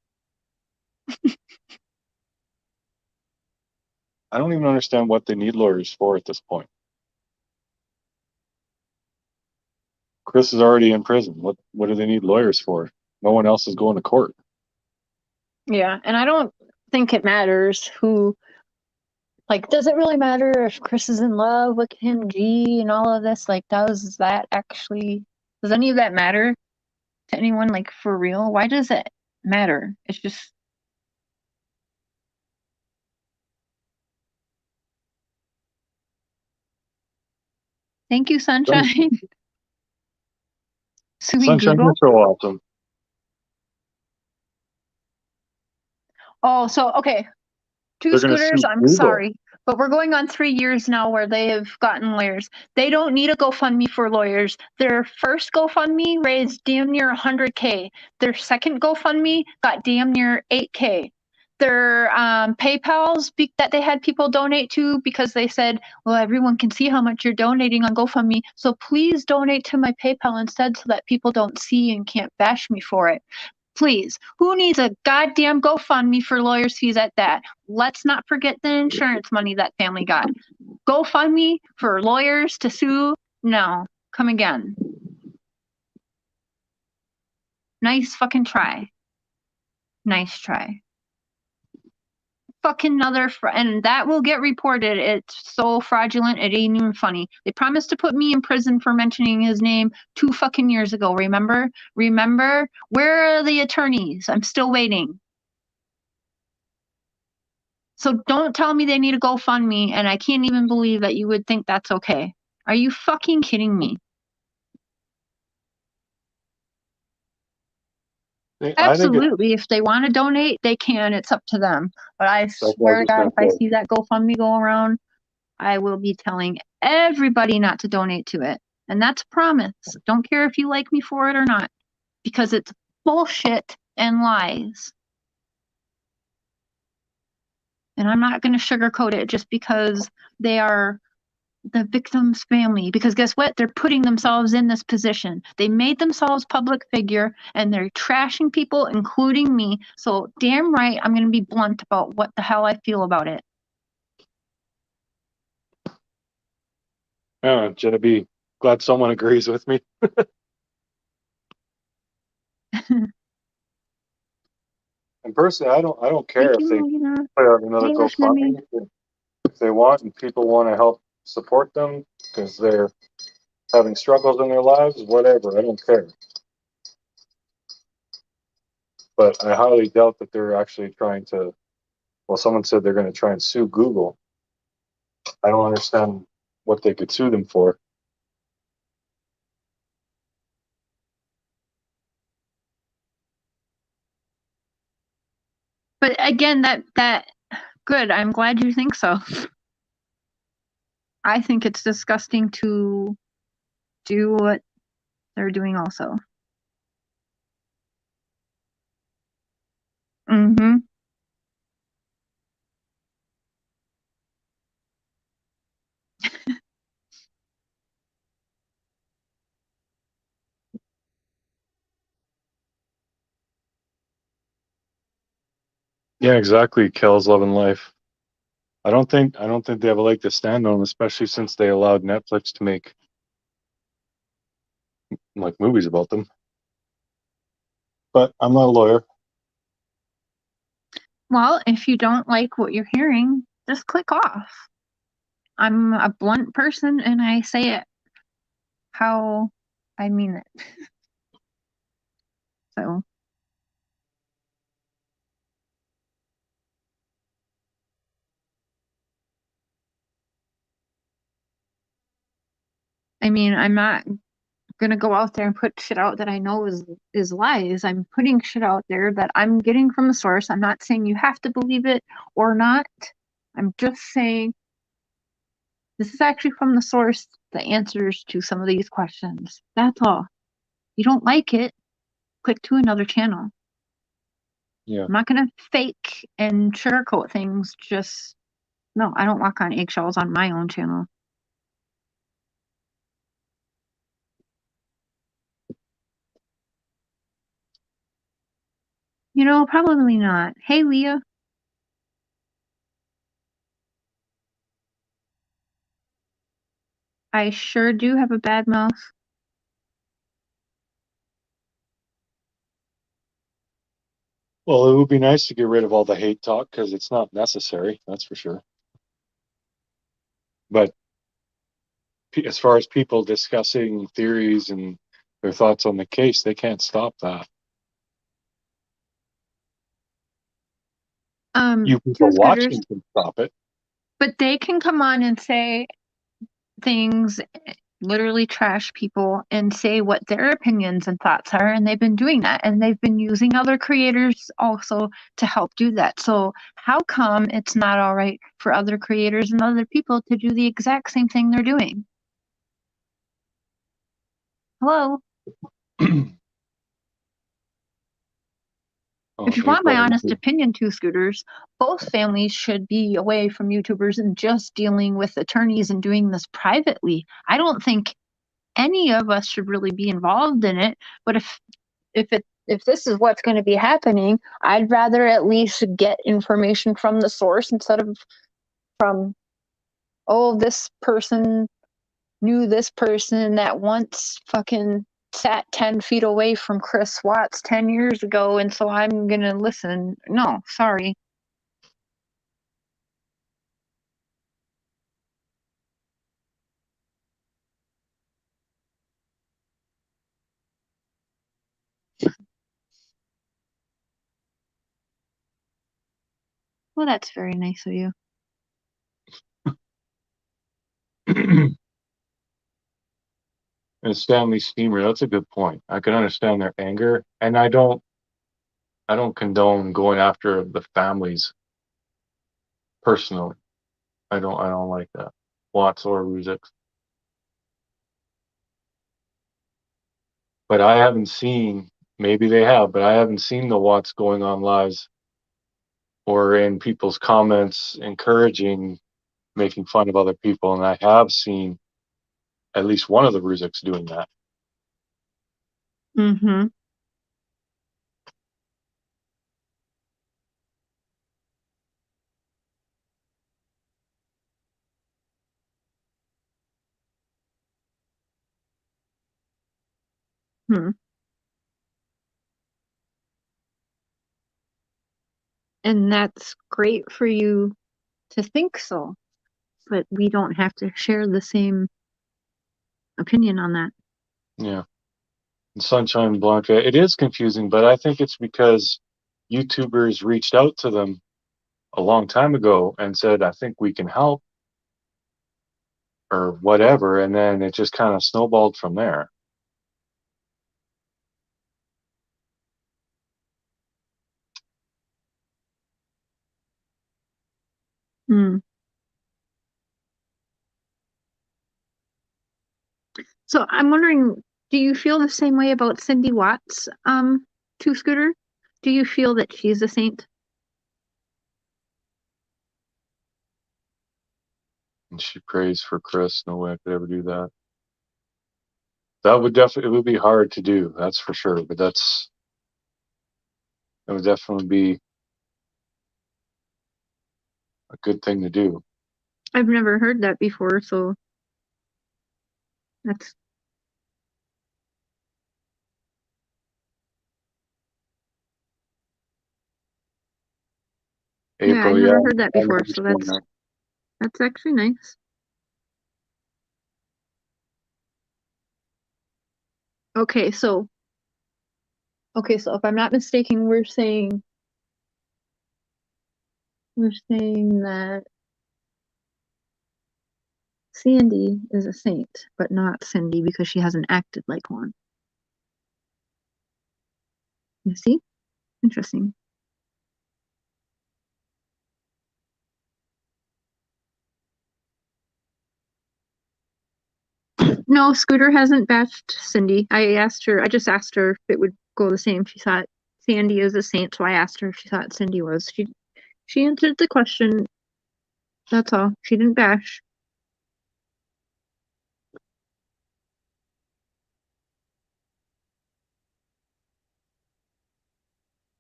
I don't even understand what they need lawyers for at this point. Chris is already in prison. What do they need lawyers for? No one else is going to court. Yeah, and I don't think it matters who. Like, does it really matter if Chris is in love with Kim G and all of this? Like, does any of that matter to anyone? Like, for real? Why does it matter? It's just. Thank you, Sunshine. Sweet Sunshine, you're Google. so awesome. Oh, so, okay. Two They're going to Scooters, sue I'm Google. sorry, but we're going on 3 years now where they have gotten lawyers. They don't need a GoFundMe for lawyers. Their first GoFundMe raised damn near 100K. Their second GoFundMe got damn near 8K. Their PayPals that they had people donate to, because they said, well, everyone can see how much you're donating on GoFundMe, so please donate to my PayPal instead so that people don't see and can't bash me for it. Please, who needs a goddamn GoFundMe for lawyers' fees at that? Let's not forget the insurance money that family got. GoFundMe for lawyers to sue? No. Come again. Nice fucking try. Nice try. Fucking and that will get reported. It's so fraudulent, it ain't even funny. They promised to put me in prison for mentioning his name 2 fucking years ago, remember? Remember? Where are the attorneys? I'm still waiting. So don't tell me they need a GoFundMe, and I can't even believe that you would think that's okay. Are you fucking kidding me? I think it's Absolutely. If they want to donate, they can. It's up to them. But I like I was swear to just God, gonna if I say. see that GoFundMe go around, I will be telling everybody not to donate to it. And that's a promise. Don't care if you like me for it or not, because it's bullshit and lies. And I'm not going to sugarcoat it just because they are the victim's family, because guess what? They're putting themselves in this position. They made themselves public figure and they're trashing people, including me. So damn right, I'm going to be blunt about what the hell I feel about it. Yeah, Jenna, be glad someone agrees with me. And personally, I don't care Thank if you, they Melina. put out another Hey, Ashley. GoFundMe if they want, and people want to help support them because they're having struggles in their lives. Whatever, I don't care. But I highly doubt that they're actually trying to. Well, someone said they're going to try and sue Google. I don't understand what they could sue them for. But again, that good. I'm glad you think so. I think it's disgusting to do what they're doing also. Mm-hmm. Yeah, exactly. Kel's loving life. I don't think they have a leg to stand on, especially since they allowed Netflix to make like movies about them. But I'm not a lawyer. Well, if you don't like what you're hearing, just click off. I'm a blunt person and I say it how I mean it. So, I mean, I'm not gonna go out there and put shit out that I know is lies. I'm putting shit out there that I'm getting from the source. I'm not saying you have to believe it or not. I'm just saying this is actually from the source, the answers to some of these questions. That's all. You don't like it, click to another channel. Yeah. I'm not gonna fake and sugarcoat things. Just no, I don't walk on eggshells on my own channel. You know, probably not. Hey, Leah. I sure do have a bad mouth. Well, it would be nice to get rid of all the hate talk because it's not necessary. That's for sure. But as far as people discussing theories and their thoughts on the case, they can't stop that. You Two people scooters, watching can stop it. but they can come on and say things, literally trash people, and say what their opinions and thoughts are. And they've been doing that, and they've been using other creators also to help do that. So how come it's not all right for other creators and other people to do the exact same thing they're doing? Hello. If Oh, you they want my probably honest do. opinion, two scooters, both families should be away from YouTubers and just dealing with attorneys and doing this privately. I don't think any of us should really be involved in it. But if this is what's going to be happening, I'd rather at least get information from the source instead of from, oh, this person knew this person that once fucking sat 10 feet away from Chris Watts 10 years ago, and so I'm gonna listen. No, sorry. Well, that's very nice of you. And Stanley Steamer, that's a good point. I can understand their anger, and I don't. I don't condone going after the families personally. I don't like that. Watts or rzuceks. But I haven't seen, maybe they have, but I haven't seen the Watts going on lives or in people's comments encouraging making fun of other people. And I have seen at least one of the rzuceks doing that. Mm-hmm. Hmm. And that's great for you to think so, but we don't have to share the same opinion on that. Yeah. And Sunshine Blanca, it is confusing, but I think it's because YouTubers reached out to them a long time ago and said, I think we can help or whatever. And then it just kind of snowballed from there. Hmm. So I'm wondering, do you feel the same way about Cindy Watts, to Scooter? Do you feel that she's a saint? And she prays for Chris. No way I could ever do that. That would definitely, it would be hard to do. That's for sure. But that would definitely be a good thing to do. I've never heard that before, so that's yeah, I've April, yeah. never heard that I before, so understand that. that's actually nice. Okay, so if I'm not mistaken, we're saying that Sandy is a saint, but not Cindy because she hasn't acted like one. You see? Interesting. No, Scooter hasn't bashed Cindy. I just asked her if it would go the same. She thought Sandy is a saint, so I asked her if she thought Cindy was. She answered the question. That's all. She didn't bash.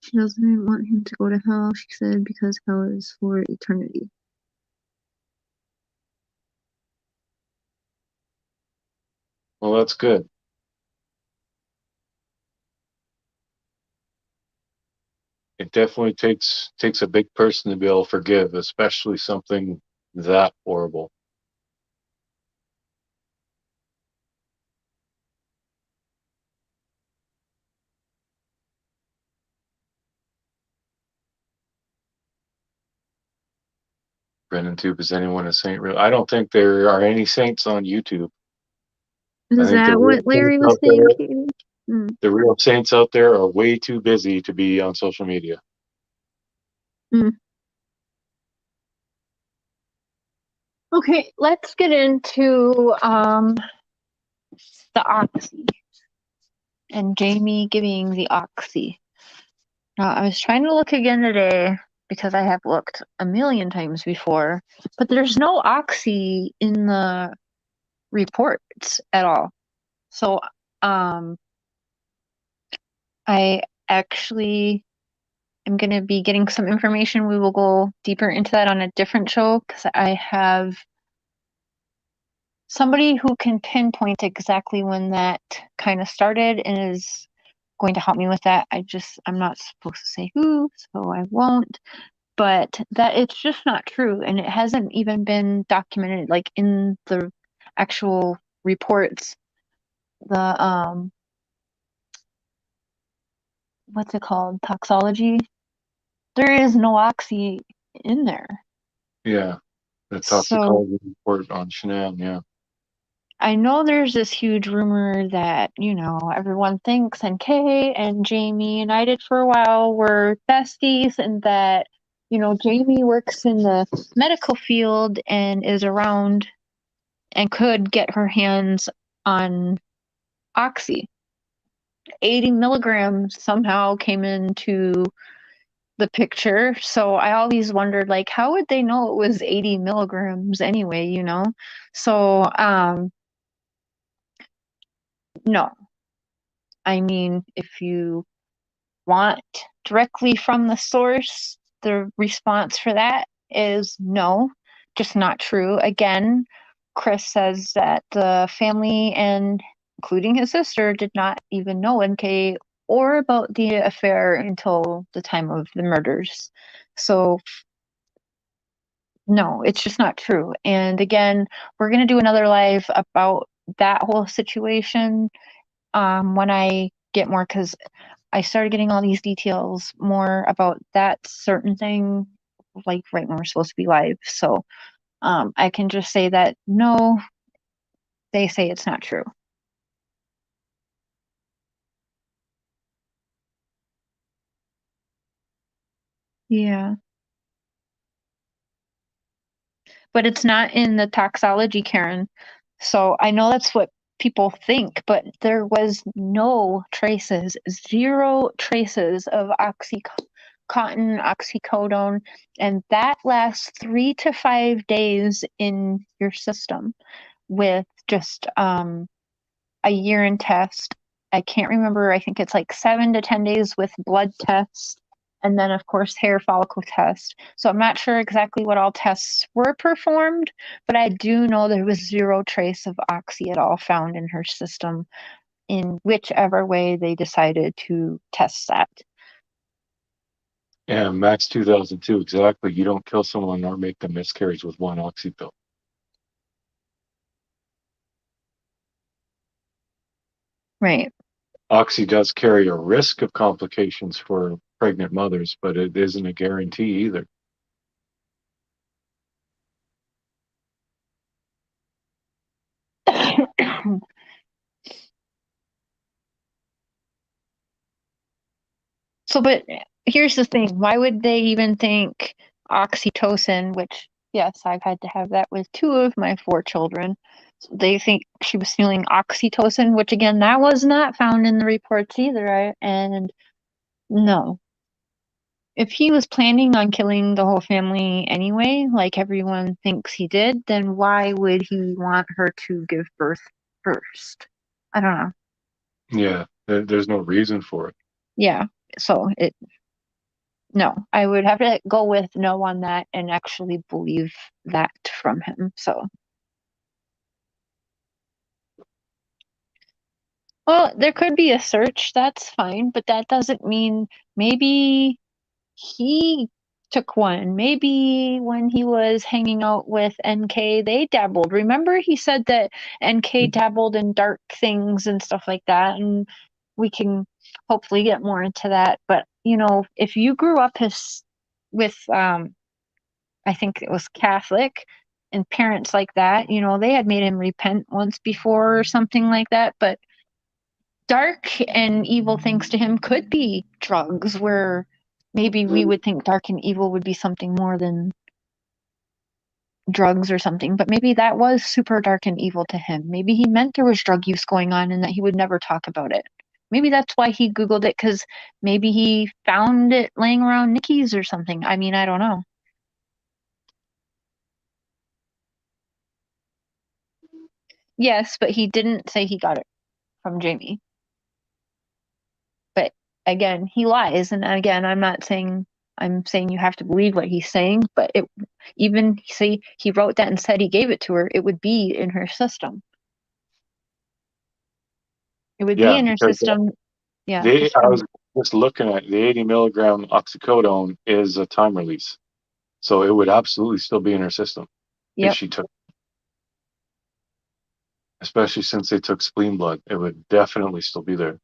She doesn't want him to go to hell, she said, because hell is for eternity. Well, that's good. It definitely takes a big person to be able to forgive, especially something that horrible. Brendan Tube, is anyone a saint? Really? I don't think there are any saints on YouTube. I Is think that what Larry was saying, Katie? Hmm. the real saints out there are way too busy to be on social media. Hmm. Okay, let's get into the oxy and Jamie giving the oxy. Now, I was trying to look again today because I have looked a million times before, but there's no oxy in the reports at all. So, I actually am going to be getting some information. We will go deeper into that on a different show because I have somebody who can pinpoint exactly when that kind of started and is going to help me with that. I'm not supposed to say who, so I won't. But that it's just not true, and it hasn't even been documented like in the actual reports. The what's it called? Toxology. There is no oxy in there. Yeah, the So toxicology report on Shanann. Yeah, I know there's this huge rumor that, everyone thinks NK and Jamie and I did for a while were besties, and that, Jamie works in the medical field and is around and could get her hands on oxy. 80 milligrams somehow came into the picture. So I always wondered, like, how would they know it was 80 milligrams anyway? So, no. I mean, if you want directly from the source, the response for that is no, just not true. Again, Chris says that the family and including his sister did not even know NK or about the affair until the time of the murders. So no, it's just not true. And again, we're going to do another live about that whole situation when I get more, because I started getting all these details more about that certain thing, like right when we're supposed to be live. So I can just say that no, they say it's not true. Yeah. But it's not in the toxology, Karen. So I know that's what people think, but there was no traces, zero traces of oxycontin, oxycodone, and that lasts 3 to 5 days in your system with just a urine test. I can't remember. I think it's like 7 to 10 days with blood tests. And then, of course, hair follicle test. So I'm not sure exactly what all tests were performed, but I do know there was zero trace of oxy at all found in her system in whichever way they decided to test that. Yeah, Max 2002, exactly. You don't kill someone or make them miscarriage with one oxy pill. Right. Oxy does carry a risk of complications for pregnant mothers, but it isn't a guarantee either. So, but here's the thing. Why would they even think oxytocin, which, yes, I've had to have that with 2 of my 4 children. So they think she was feeling oxytocin, which again, that was not found in the reports either. And no. If he was planning on killing the whole family anyway, like everyone thinks he did, then why would he want her to give birth first? I don't know. Yeah, there's no reason for it. Yeah. So no, I would have to go with no on that and actually believe that from him. So, well, there could be a search, that's fine, but that doesn't mean maybe he took one. Maybe when he was hanging out with NK, they dabbled. Remember, he said that NK dabbled in dark things and stuff like that, and we can hopefully get more into that. But, if you grew up with I think it was Catholic, and parents like that, they had made him repent once before or something like that. But dark and evil things to him could be drugs, where maybe we would think dark and evil would be something more than drugs or something. But maybe that was super dark and evil to him. Maybe he meant there was drug use going on and that he would never talk about it. Maybe that's why he Googled it, because maybe he found it laying around Nikki's or something. I mean, I don't know. Yes, but he didn't say he got it from Jamie. But again, he lies. And again, I'm saying you have to believe what he's saying, but even say he wrote that and said he gave it to her, it would be in her system. It would be Yeah, in her because system. Yeah, just I from was just looking at the 80 milligram oxycodone is a time release. So it would absolutely still be in her system if yep. she took, especially since they took spleen blood, it would definitely still be there.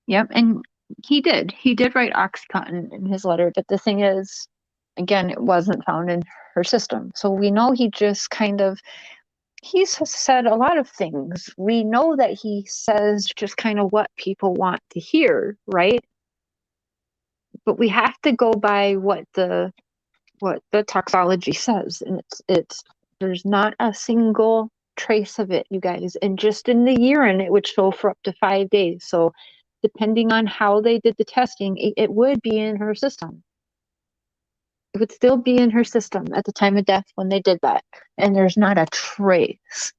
Yep. And He did write oxycontin in his letter, but the thing is, again, it wasn't found in her system. So we know he just kind of, he's said a lot of things. We know that he says just kind of what people want to hear, right? But we have to go by what the toxology says, and it's there's not a single trace of it, you guys. And just in the urine, it would show for up to 5 days. So depending on how they did the testing, it would be in her system. It would still be in her system at the time of death when they did that. And there's not a trace.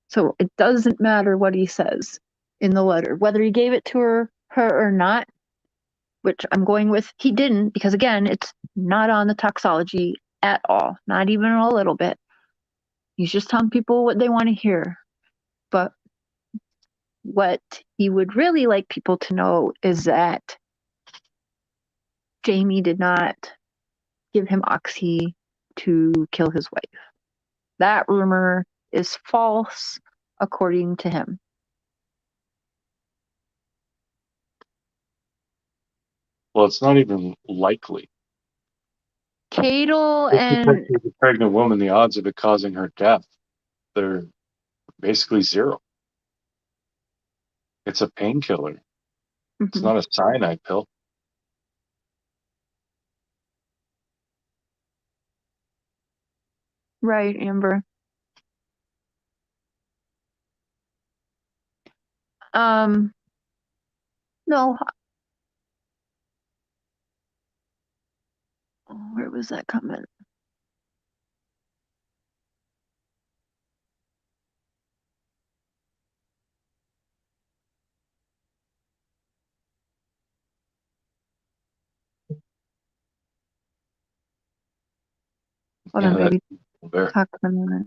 So it doesn't matter what he says in the letter, whether he gave it to her or not, which I'm going with he didn't, because again, it's not on the toxology at all, not even a little bit. He's just telling people what they want to hear. But what he would really like people to know is that Jamie did not give him oxy to kill his wife. That rumor is false, according to him. Well, it's not even likely. Cadel If and a pregnant woman, the odds of it causing her death, they're basically zero. It's a painkiller. It's not a cyanide pill. right, Amber. No. Where was that comment? Hold on, baby. Talk for a minute.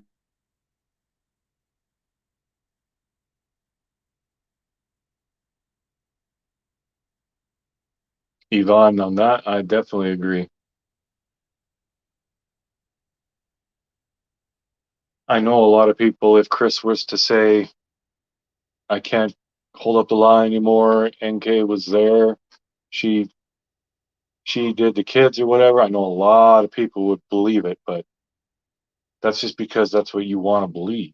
Yvonne, on that, I definitely agree. I know a lot of people, if Chris was to say, I can't hold up the lie anymore, NK was there, she did the kids or whatever, I know a lot of people would believe it, but that's just because that's what you want to believe.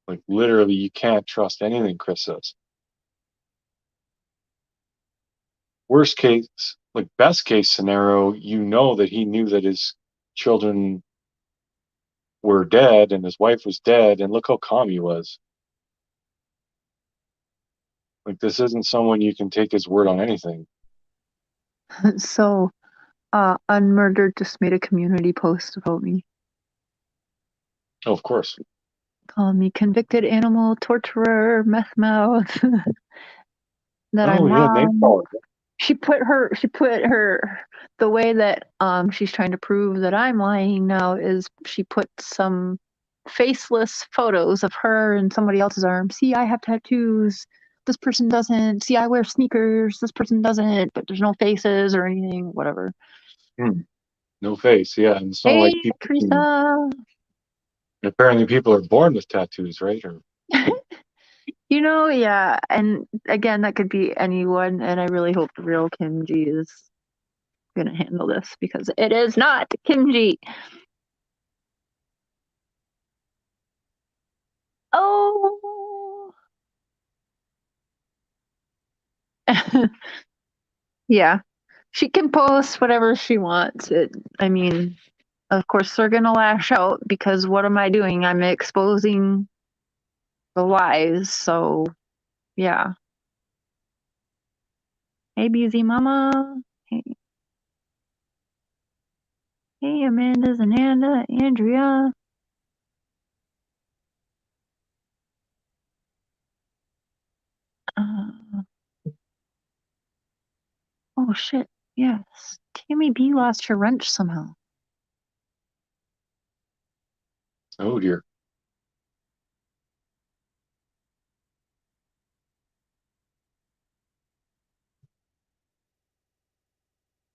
Like, literally, you can't trust anything Chris says. Worst case, like best case scenario, you know that he knew that his children were dead and his wife was dead, and look how calm he was. Like, this isn't someone you can take his word on anything. So, Unmurdered just made a community post about me. Oh, of course. Calling me convicted animal torturer, meth mouth. That Oh, I'm yeah, name wrong. calling. She put her the way that she's trying to prove that I'm lying now is she put some faceless photos of her and somebody else's arm. See, I have tattoos. This person doesn't. See, I wear sneakers. This person doesn't, but there's no faces or anything, whatever. No face, yeah. And it's not Hey, like people can, Teresa. apparently people are born with tattoos, right? Or Yeah, and again, that could be anyone, and I really hope the real Kimji is gonna handle this because it is not Kimji. Oh, yeah. She can post whatever she wants. I mean, of course they're gonna lash out because what am I doing? I'm exposing the lies. So yeah. Hey, Busy Mama. Hey, hey, Amanda, Zananda, Andrea. Uh, oh shit. Yes. Tammy B lost her wrench somehow. oh dear.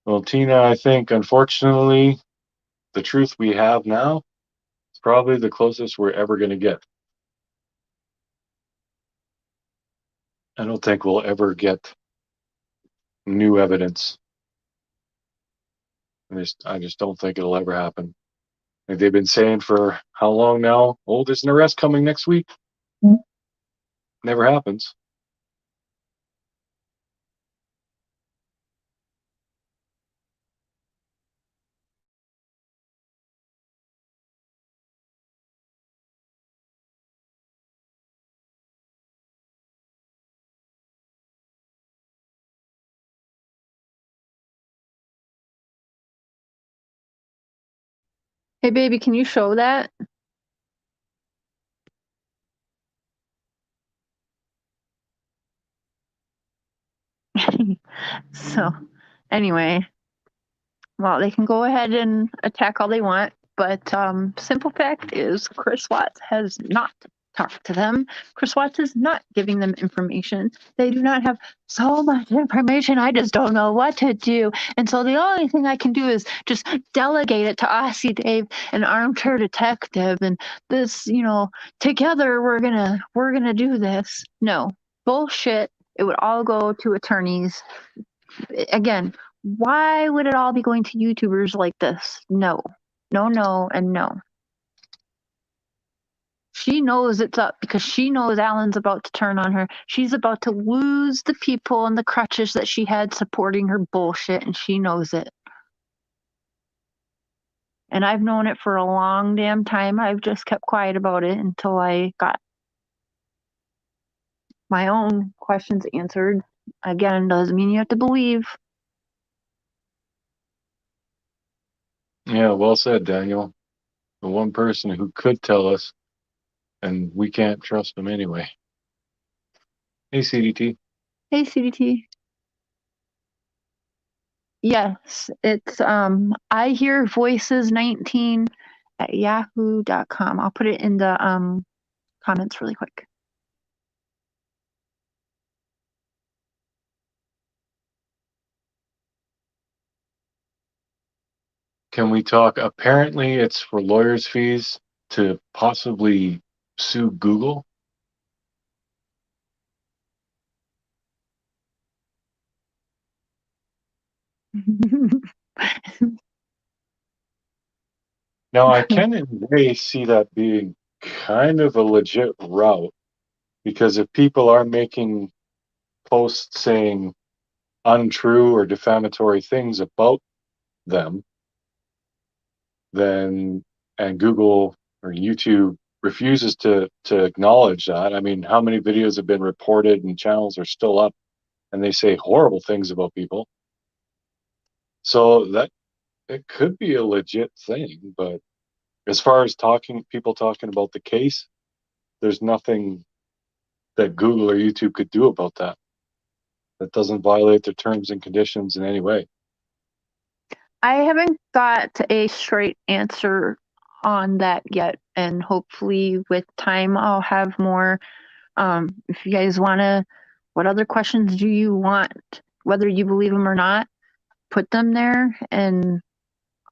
Well, Tina, I think unfortunately the truth we have now is probably the closest we're ever going to get. I don't think we'll ever get new evidence. I just don't think it'll ever happen. Like they've been saying for how long now? Oh, there's an arrest coming next week. Never happens. Hey, baby, can you show that? So, anyway, well, they can go ahead and attack all they want, but simple fact is Chris Watts has not talked to them. Chris Watts is not giving them information. They do not have so much information. I just don't know what to do. And so the only thing I can do is just delegate it to Aussie Dave, an armchair detective, and this, together we're gonna do this. No. Bullshit. It would all go to attorneys. Again, why would it all be going to YouTubers like this? No, and no. She knows it's up because she knows Alan's about to turn on her. She's about to lose the people and the crutches that she had supporting her bullshit, and she knows it. And I've known it for a long damn time. I've just kept quiet about it until I got my own questions answered. Again, doesn't mean you have to believe. Yeah, well said, Daniel. The one person who could tell us, and we can't trust them anyway. Hey, CDT. Hey, CDT. Yes, it's I hear voices 19 at yahoo.com. I'll put it in the comments really quick. Can we talk? Apparently, it's for lawyers' fees to possibly sue Google. Now, I can in a way see that being kind of a legit route, because if people are making posts saying untrue or defamatory things about them, then and Google or YouTube refuses to acknowledge that. I mean, how many videos have been reported and channels are still up and they say horrible things about people? So that it could be a legit thing, but as far as people talking about the case, there's nothing that Google or YouTube could do about that. That doesn't violate their terms and conditions in any way. I haven't got a straight answer on that yet, and hopefully with time I'll have more. If you guys want to, what other questions do you want? Whether you believe them or not, put them there and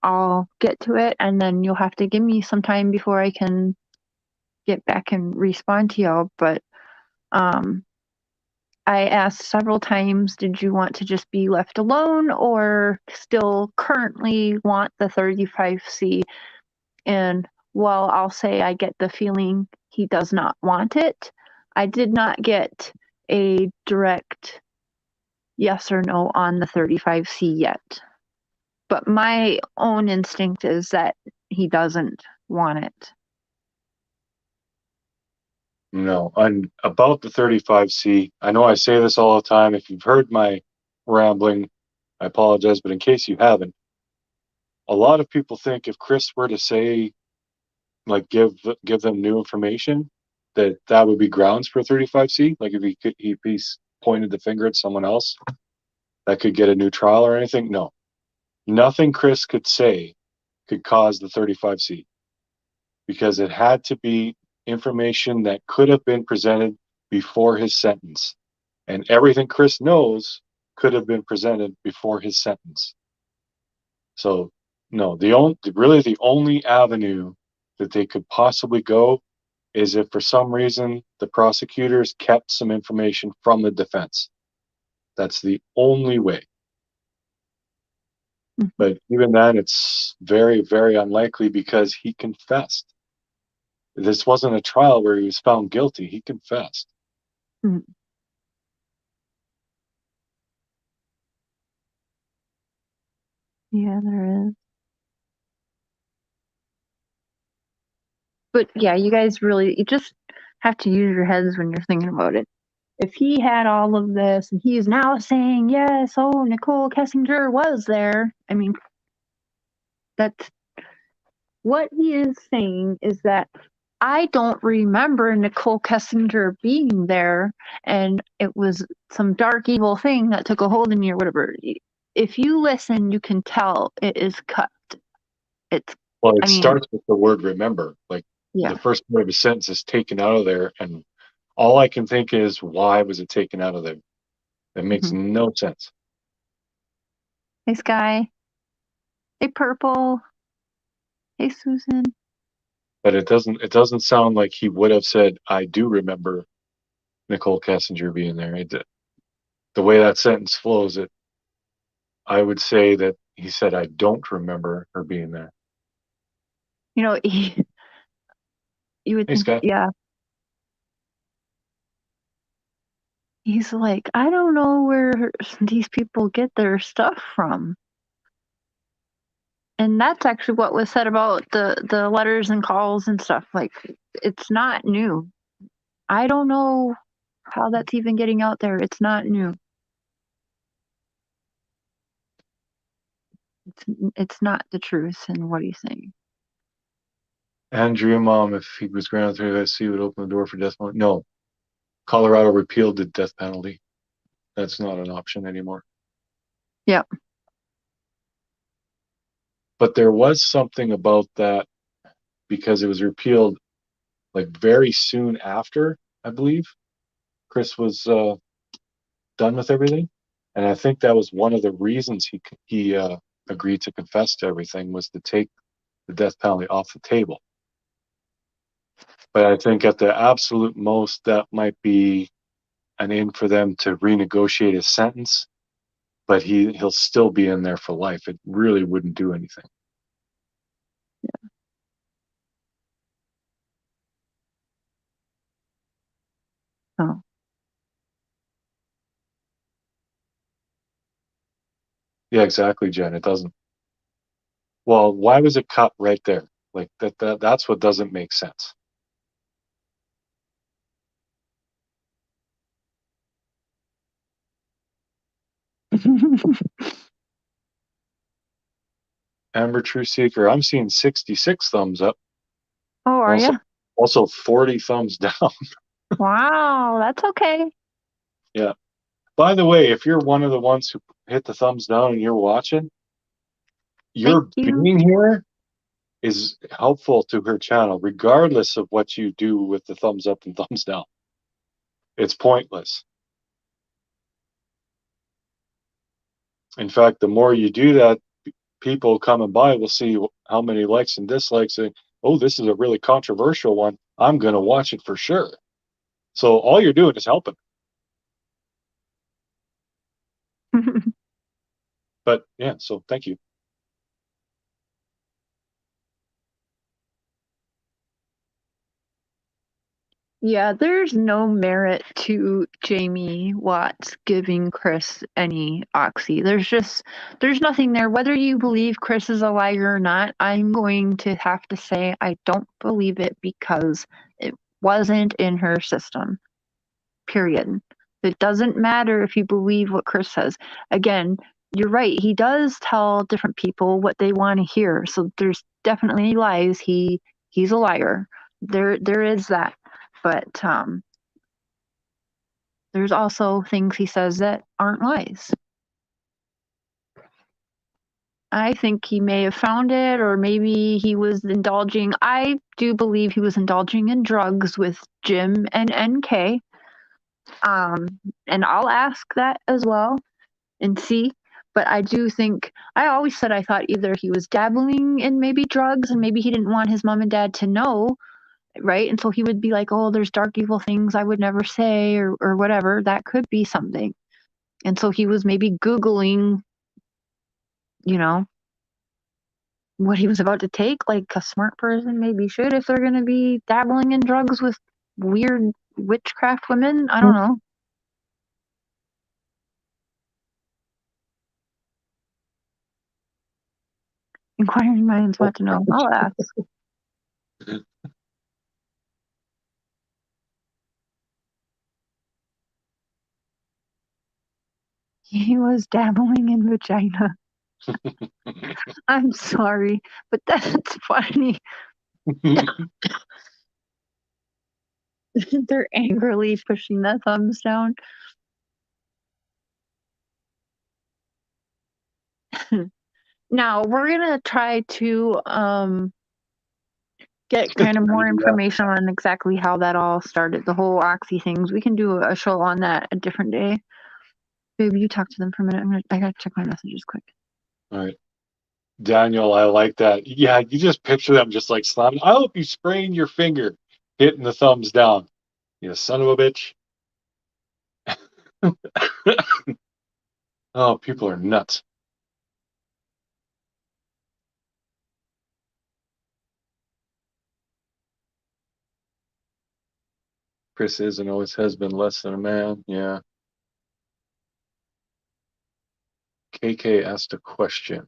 I'll get to it, and then you'll have to give me some time before I can get back and respond to y'all. But I asked several times, did you want to just be left alone or still currently want the 35C? And while I'll say I get the feeling he does not want it, I did not get a direct yes or no on the 35C yet. But my own instinct is that he doesn't want it. No, and about the 35C, I know I say this all the time. If you've heard my rambling, I apologize, but in case you haven't, a lot of people think if Chris were to say, like, give them new information, that would be grounds for 35C. Like if he's pointed the finger at someone else, that could get a new trial or anything. No, nothing Chris could say could cause the 35C, because it had to be information that could have been presented before his sentence. And everything Chris knows could have been presented before his sentence. So no, the only avenue that they could possibly go is if for some reason the prosecutors kept some information from the defense. That's the only way. But even then, it's very, very unlikely because he confessed. This wasn't a trial where he was found guilty. He confessed. Mm. Yeah, there is. But yeah, you guys really, you just have to use your heads when you're thinking about it. If he had all of this and he is now saying, yes, oh, Nicole Kessinger was there, I mean, that's what he is saying is that I don't remember Nicole Kessinger being there and it was some dark evil thing that took a hold of me or whatever. If you listen, you can tell it is cut. It's, Well, it I mean, starts with the word remember. Like yeah. the first part of a sentence is taken out of there, and all I can think is, why was it taken out of there? It makes no sense. Hey, Sky. Hey, Purple. Hey, Susan. But it doesn't sound like he would have said, I do remember Nicole Kessinger being there. The way that sentence flows, I would say that he said, I don't remember her being there. You know, you would Hey, think, Scott. yeah. He's like, I don't know where these people get their stuff from. And that's actually what was said about the letters and calls and stuff. Like, it's not new. I don't know how that's even getting out there. It's not new. It's not the truth. And what are you saying? Andrew, mom, if he was granted through SC, would open the door for death penalty. No, Colorado repealed the death penalty. That's not an option anymore. Yeah. But there was something about that because it was repealed like very soon after, I believe, Chris was done with everything. And I think that was one of the reasons he agreed to confess to everything, was to take the death penalty off the table. But I think at the absolute most, that might be an in for them to renegotiate his sentence, but he'll still be in there for life. It really wouldn't do anything. Yeah. Oh. Yeah, exactly, Jen. It doesn't. Well, why was it cut right there? Like that's what doesn't make sense. Amber True Seeker, I'm seeing 66 thumbs up. Oh, are you? Also 40 thumbs down. Wow, that's okay. Yeah. By the way, if you're one of the ones who hit the thumbs down and you're watching, your Thank you. being here is helpful to her channel, regardless of what you do with the thumbs up and thumbs down. It's pointless. In fact, the more you do that, people coming by will see how many likes and dislikes, and oh, this is a really controversial one. I'm going to watch it for sure. So all you're doing is helping. But yeah, so thank you. Yeah, there's no merit to Jamie Watts giving Chris any oxy. There's nothing there. Whether you believe Chris is a liar or not, I'm going to have to say I don't believe it because it wasn't in her system. Period. It doesn't matter if you believe what Chris says. Again, you're right. He does tell different people what they want to hear. So there's definitely lies. He's a liar. There is that. But there's also things he says that aren't lies. I think he may have found it, or maybe he was indulging. I do believe he was indulging in drugs with Jim and NK. And I'll ask that as well and see. But I do think, I always said I thought either he was dabbling in maybe drugs and maybe he didn't want his mom and dad to know. right? And so he would be like, oh, there's dark, evil things I would never say, or whatever. That could be something. And so he was maybe Googling, you know, what he was about to take, like a smart person maybe should if they're going to be dabbling in drugs with weird witchcraft women. I don't know. Inquiring minds want to know. I'll ask. He was dabbling in vagina. I'm sorry, but that's funny. They're angrily pushing their thumbs down. Now we're gonna try to get kind of more information on exactly how that all started, the whole oxy things. We can do a show on that a different day. Baby, you talk to them for a minute. I gotta check my messages quick. All right. Daniel, I like that. Yeah, you just picture them just like slamming. I hope you sprain your finger hitting the thumbs down. You son of a bitch. Oh, people are nuts. Chris is and always has been less than a man. Yeah. KK asked a question.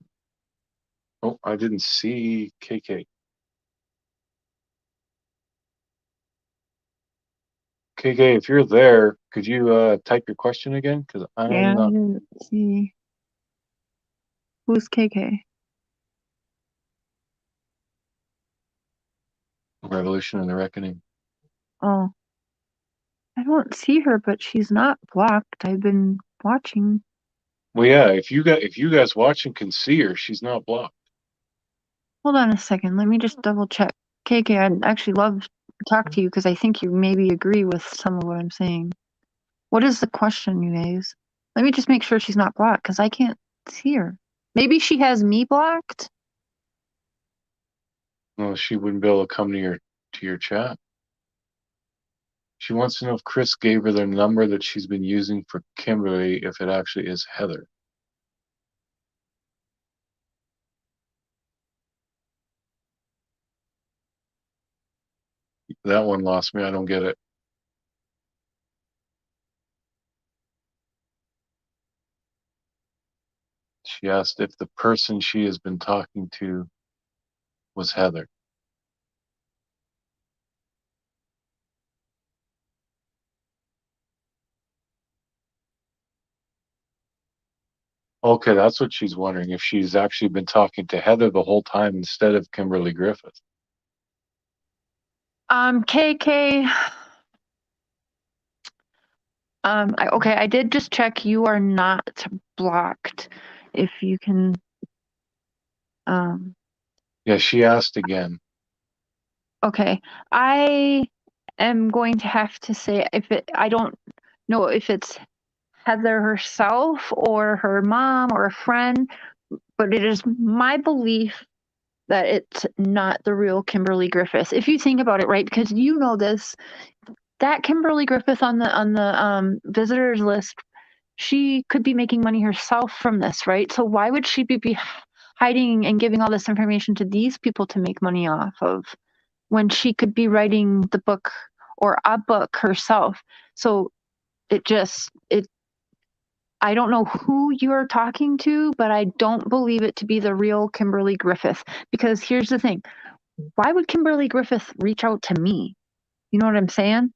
Oh, I didn't see KK. KK, if you're there, could you type your question again? Because I'm not. Let's see. Who's KK? Revolution and the Reckoning. Oh, I don't see her, but she's not blocked. I've been watching. Well, yeah, if you guys watching can see her, she's not blocked. Hold on a second. Let me just double check. KK, I'd actually love to talk to you because I think you maybe agree with some of what I'm saying. What is the question, you guys? Let me just make sure she's not blocked because I can't see her. Maybe she has me blocked? Well, she wouldn't be able to come to your chat. She wants to know if Chris gave her the number that she's been using for Kimberly, if it actually is Heather. That one lost me. I don't get it. She asked if the person she has been talking to was Heather. Okay, that's what she's wondering, if she's actually been talking to Heather the whole time instead of Kimberly Griffith. KK. I did just check. You are not blocked. If you can. Yeah, she asked again. Okay, I am going to have to say I don't know if it's Heather herself or her mom or a friend, but it is my belief that it's not the real Kimberly Griffith. If you think about it, right? Because you know this, that Kimberly Griffith on the visitors list, she could be making money herself from this, right? So why would she be hiding and giving all this information to these people to make money off of when she could be writing the book or a book herself? So it I don't know who you're talking to, but I don't believe it to be the real Kimberly Griffith. Because here's the thing, why would Kimberly Griffith reach out to me? You know what I'm saying?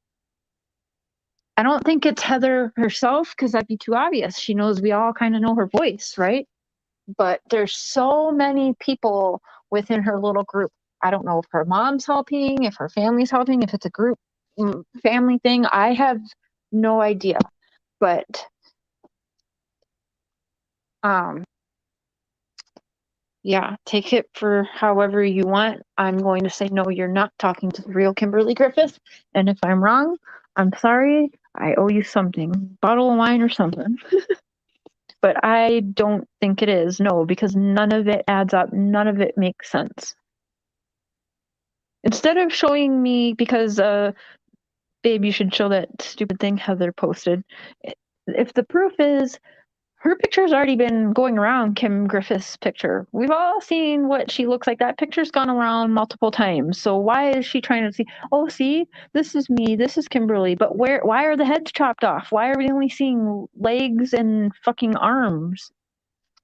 I don't think it's Heather herself because that'd be too obvious. She knows we all kind of know her voice, right? But there's so many people within her little group. I don't know if her mom's helping, if her family's helping, if it's a group family thing. I have no idea. But um yeah, take it for however you want. I'm going to say, no, you're not talking to the real Kimberly Griffith. And if I'm wrong, I'm sorry. I owe you something, bottle of wine or something. But I don't think it is, no, because none of it adds up. None of it makes sense. Instead of showing me, because babe, you should show that stupid thing Heather posted. If the proof is her picture's already been going around, Kim Griffith's picture. We've all seen what she looks like. That picture's gone around multiple times. So why is she trying to see, oh, see, this is me, this is Kimberly, but why are the heads chopped off? Why are we only seeing legs and fucking arms?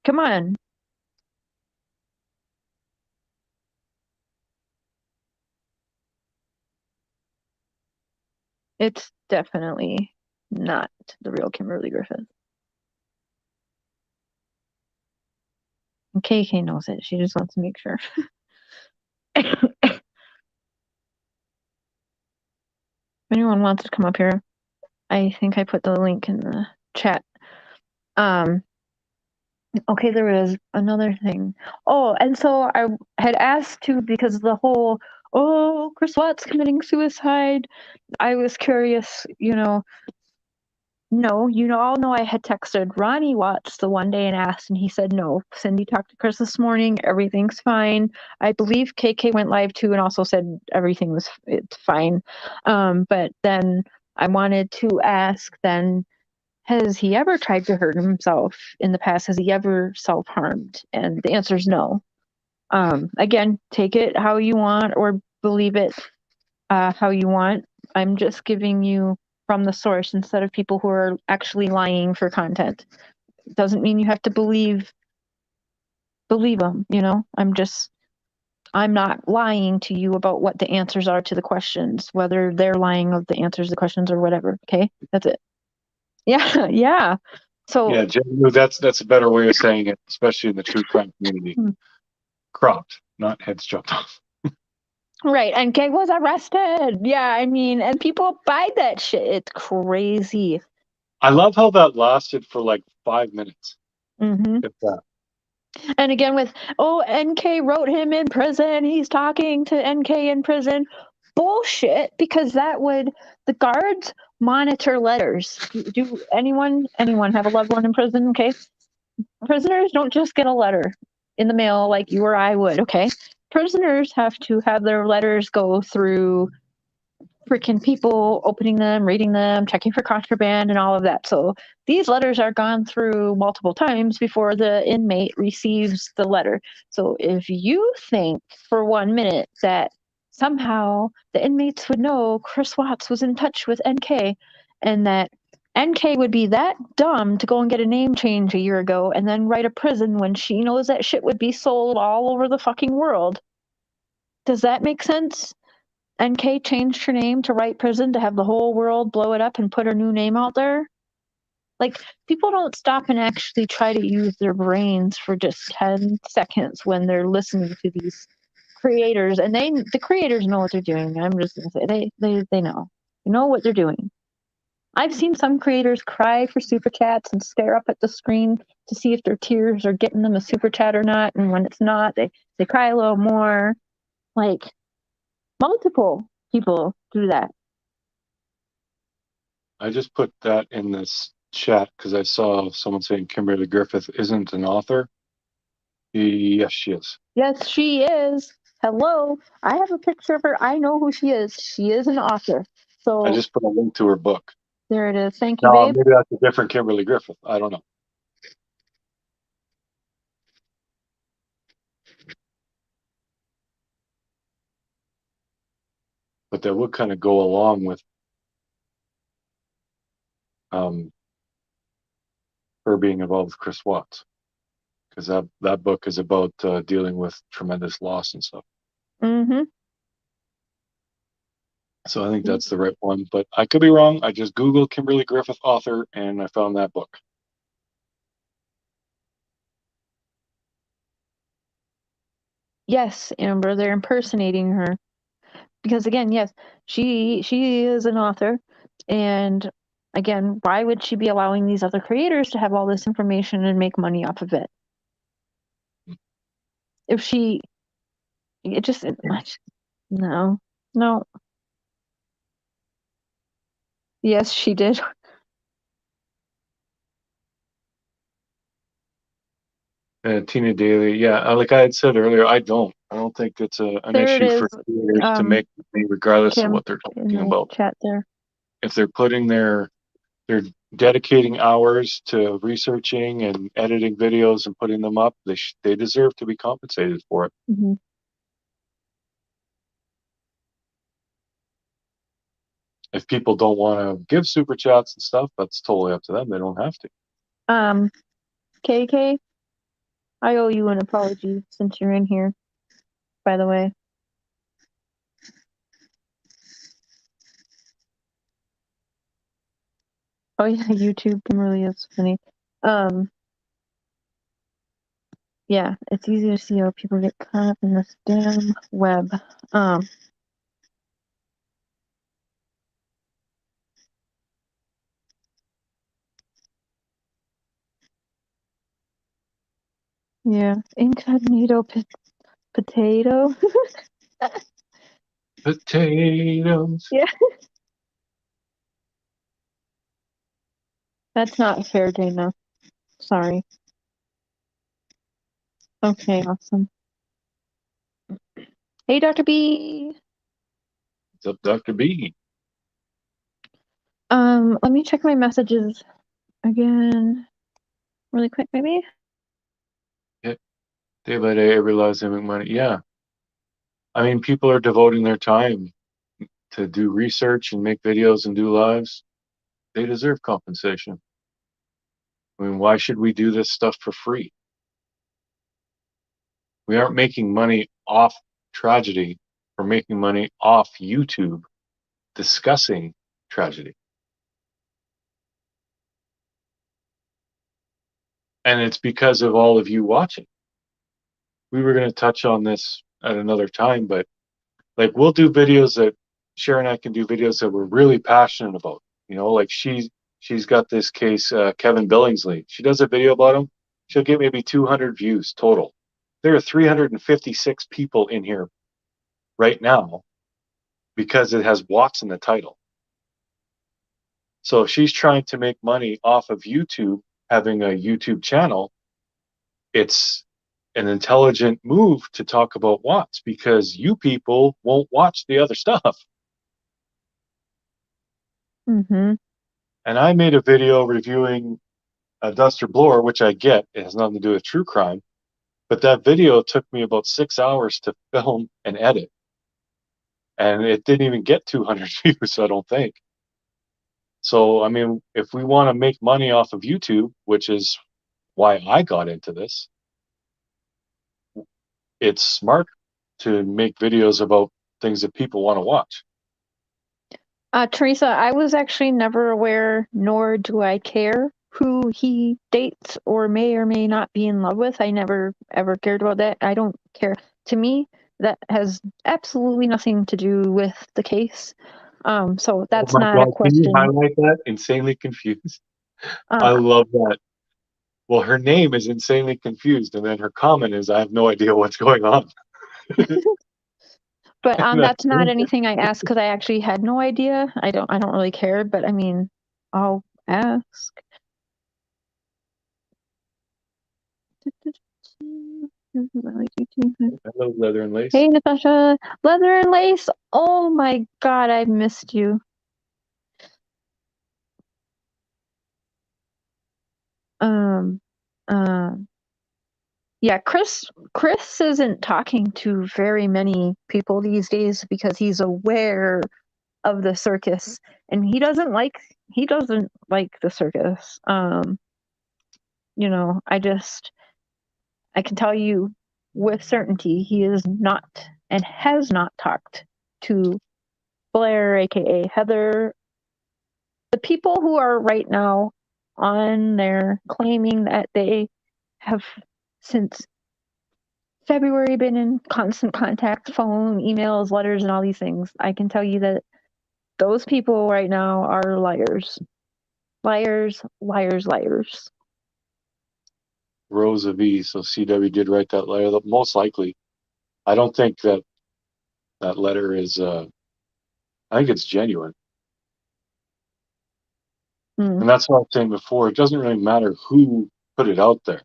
Come on. It's definitely not the real Kimberly Griffith. And KK knows it. She just wants to make sure. If anyone wants to come up here, I think I put the link in the chat. Okay, there was another thing. Oh, and so I had asked to, because the whole, oh, Chris Watts committing suicide. I was curious, no, all know I had texted Ronnie Watts the one day and asked, and he said no. Cindy talked to Chris this morning. Everything's fine. I believe KK went live too and also said it's fine. But then I wanted to ask then, has he ever tried to hurt himself in the past? Has he ever self-harmed? And the answer is no. Again, take it how you want or believe it how you want. I'm just giving you from the source instead of people who are actually lying for content. It doesn't mean you have to believe them, I'm not lying to you about what the answers are to the questions, whether they're lying of the answers to the questions or whatever. Okay, that's it. Yeah, yeah. So Yeah, generally, that's a better way of saying it, especially in the true crime community. Cropped, not heads chopped off. right, and Kay was arrested. Yeah, I mean, and people buy that shit. It's crazy. I love how that lasted for like 5 minutes. Mm-hmm. If that. And again with, oh, NK wrote him in prison. He's talking to NK in prison. Bullshit, because the guards monitor letters. Do anyone have a loved one in prison? Okay. Prisoners don't just get a letter in the mail like you or I would, okay? Prisoners have to have their letters go through freaking people opening them, reading them, checking for contraband and all of that. So these letters are gone through multiple times before the inmate receives the letter. So if you think for 1 minute that somehow the inmates would know Chris Watts was in touch with NK and that NK would be that dumb to go and get a name change a year ago and then write a prison when she knows that shit would be sold all over the fucking world. Does that make sense? NK changed her name to Right Prison to have the whole world blow it up and put her new name out there. Like, people don't stop and actually try to use their brains for just 10 seconds when they're listening to these creators. And the creators know what they're doing. I'm just going to say, they know. They know what they're doing. I've seen some creators cry for super chats and stare up at the screen to see if their tears are getting them a super chat or not. And when it's not, they cry a little more. Like, multiple people do that. I just put that in this chat because I saw someone saying Kimberly Griffith isn't an author. Yes, she is. Yes, she is. Hello. I have a picture of her. I know who she is. She is an author. So I just put a link to her book. there it is. Thank you, Now, babe. maybe that's a different Kimberly Griffith. I don't know. But that would kind of go along with her being involved with Chris Watts, because that book is about dealing with tremendous loss and stuff. Mm-hmm. So I think that's the right one, but I could be wrong. I just Googled Kimberly Griffith author and I found that book. Yes, Amber, they're impersonating her. Because again, yes, she is an author. And again, why would she be allowing these other creators to have all this information and make money off of it? If she no. Yes, she did. Tina Daly, yeah, like I had said earlier, I don't think it's an There it issue for is. creators to make money regardless of Kim, what they're in talking the about. chat there. If they're putting they're dedicating hours to researching and editing videos and putting them up, they deserve to be compensated for it. Mm-hmm. If people don't want to give super chats and stuff, that's totally up to them. They don't have to. KK, I owe you an apology since you're in here, by the way. Oh yeah, YouTube really is funny. Yeah, it's easy to see how people get caught up in this damn web. Yeah, incognito potato. Potatoes. Yeah, that's not fair, Dana. Sorry. Okay, awesome. Hey, Dr. B. What's up, Dr. B? Let me check my messages again really quick, maybe. Yeah. Day by day, I realize they make money. Yeah. I mean, people are devoting their time to do research and make videos and do lives. They deserve compensation. I mean, why should we do this stuff for free? We aren't making money off tragedy. We're making money off YouTube discussing tragedy. And it's because of all of you watching. We were going to touch on this at another time, but like we'll do videos that Sharon and I can do videos that we're really passionate about. You know, like she's got this case, Kevin Billingsley. She does a video about him. She'll get maybe 200 views total. There are 356 people in here right now because it has Watts in the title. So if she's trying to make money off of YouTube, having a YouTube channel, it's an intelligent move to talk about Watts because you people won't watch the other stuff. Mm-hmm. And I made a video reviewing a duster blower, which I get. It has nothing to do with true crime. But that video took me about 6 hours to film and edit. And it didn't even get 200 views, I don't think. So, I mean, if we want to make money off of YouTube, which is why I got into this, it's smart to make videos about things that people want to watch. Teresa, I was actually never aware, nor do I care who he dates or may not be in love with. I never ever cared about that. I don't care. To me, that has absolutely nothing to do with the case. So Oh that's my not a God, can you question. highlight that? Insanely confused. I Uh, love that. Well, her name is Insanely Confused, and then her comment is, I have no idea what's going on. but That's that's not anything I asked because I actually had no idea. I don't really care. But I mean, I'll ask. hello, Leather and Lace. Hey, Natasha. Leather and Lace. Oh my God, I missed you. Um, yeah, Chris isn't talking to very many people these days because he's aware of the circus and he doesn't like the circus. You know, I can tell you with certainty he is not and has not talked to Blair, aka Heather. The people who are right now on there claiming that they have since February been in constant contact, phone, emails, letters, and all these things. I can tell you that those people right now are liars. Liars, liars, liars. Rosa V. So CW did write that letter. Most likely. I don't think that letter is, I think it's genuine. Hmm. And that's what I was saying before. It doesn't really matter who put it out there.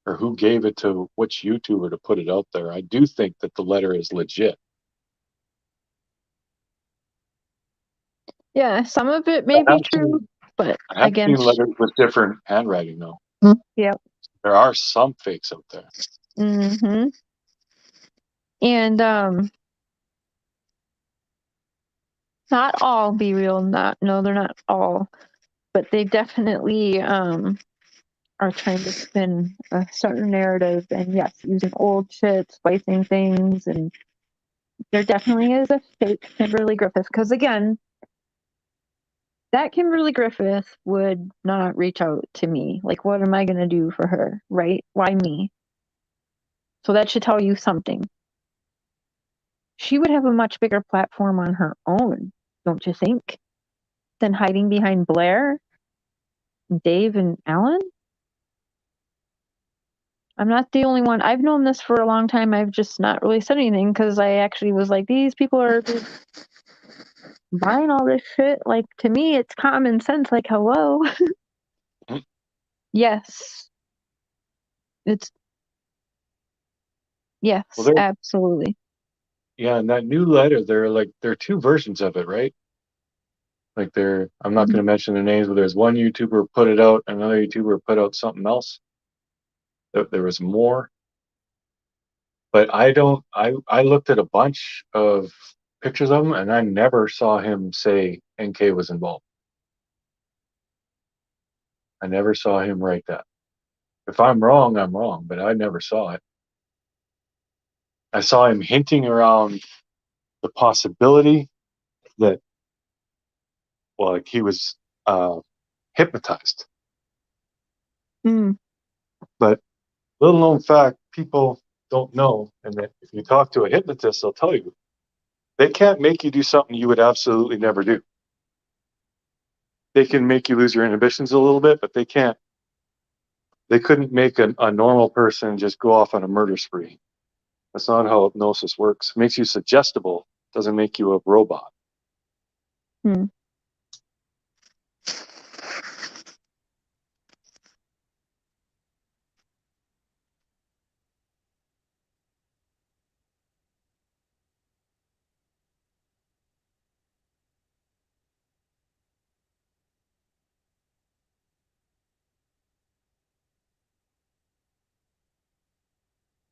or who gave it to which YouTuber to put it out there. I do think that the letter is legit. Yeah, some of it may be true, but I have again, seen letters with different handwriting though. yeah. There are some fakes out there. Mm-hmm. And not all be real. No, they're not all, but they definitely are trying to spin a certain narrative. And yes, using old shit, splicing things, and there definitely is a fake Kimberly Griffith. Because again, that Kimberly Griffith would not reach out to me. Like, what am I gonna do for her, right? Why me? So that should tell you something. She would have a much bigger platform on her own, don't you think, than hiding behind Blair, Dave, and Alan? I'm not the only one. I've known this for a long time. I've just not really said anything because I actually was like, these people are just buying all this shit. Like, to me, it's common sense. Like, hello. Yes. It's, yes, Well, absolutely. yeah, and that new letter, there are two versions of it, right? Like I'm not going to mention their names, but there's one YouTuber put it out, another YouTuber put out something else. There was more, but I looked at a bunch of pictures of him, and I never saw him say NK was involved. I never saw him write that. If I'm wrong, I'm wrong, but I never saw it. I saw him hinting around the possibility that, well, like he was hypnotized. Mm. But little known fact, people don't know, and that if you talk to a hypnotist, they'll tell you they can't make you do something you would absolutely never do. They can make you lose your inhibitions a little bit, but they can't. They couldn't make a normal person just go off on a murder spree. That's not how hypnosis works. It makes you suggestible, doesn't make you a robot. Hmm.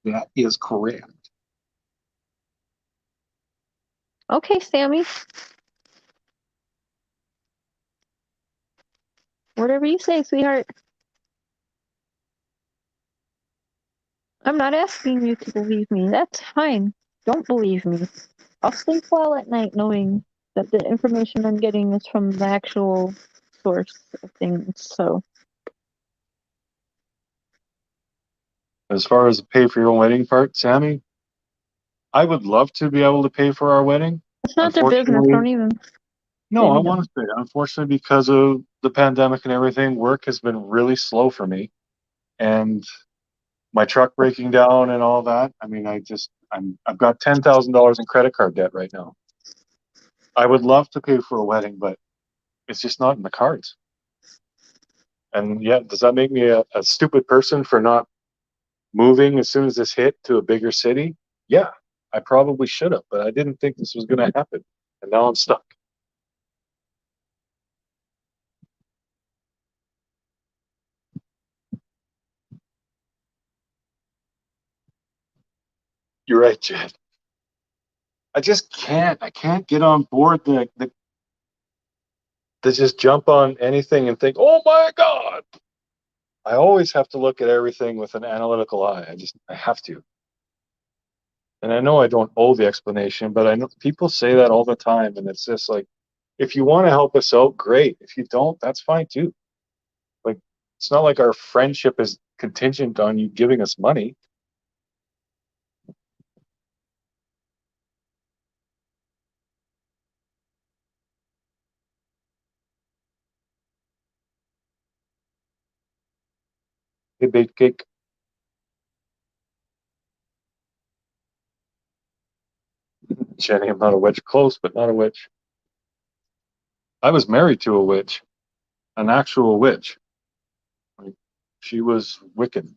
That is correct. Okay, Sammy. Whatever you say, sweetheart. I'm not asking you to believe me. That's fine. Don't believe me. I'll sleep well at night knowing that the information I'm getting is from the actual source of things. So, As far as the pay for your wedding part, Sammy, I would love to be able to pay for our wedding. it's not their business. Unfortunately, Don't even no, say I me want no. to say, unfortunately, because of the pandemic and everything, work has been really slow for me. And my truck breaking down and all that. I mean, I've got $10,000 in credit card debt right now. I would love to pay for a wedding, but it's just not in the cards. And yeah, does that make me a stupid person for not moving as soon as this hit to a bigger city? Yeah, I probably should have, but I didn't think this was going to happen. And now I'm stuck. You're right, Jed. I just can't. I can't get on board to just jump on anything and think, oh my God. I always have to look at everything with an analytical eye. I have to. And I know I don't owe the explanation, but I know people say that all the time. And it's just like, if you want to help us out, great. If you don't, that's fine too. Like, it's not like our friendship is contingent on you giving us money. Hey, big cake. Jenny, I'm not a witch. Close, but not a witch. I was married to a witch, an actual witch. Like, she was wicked.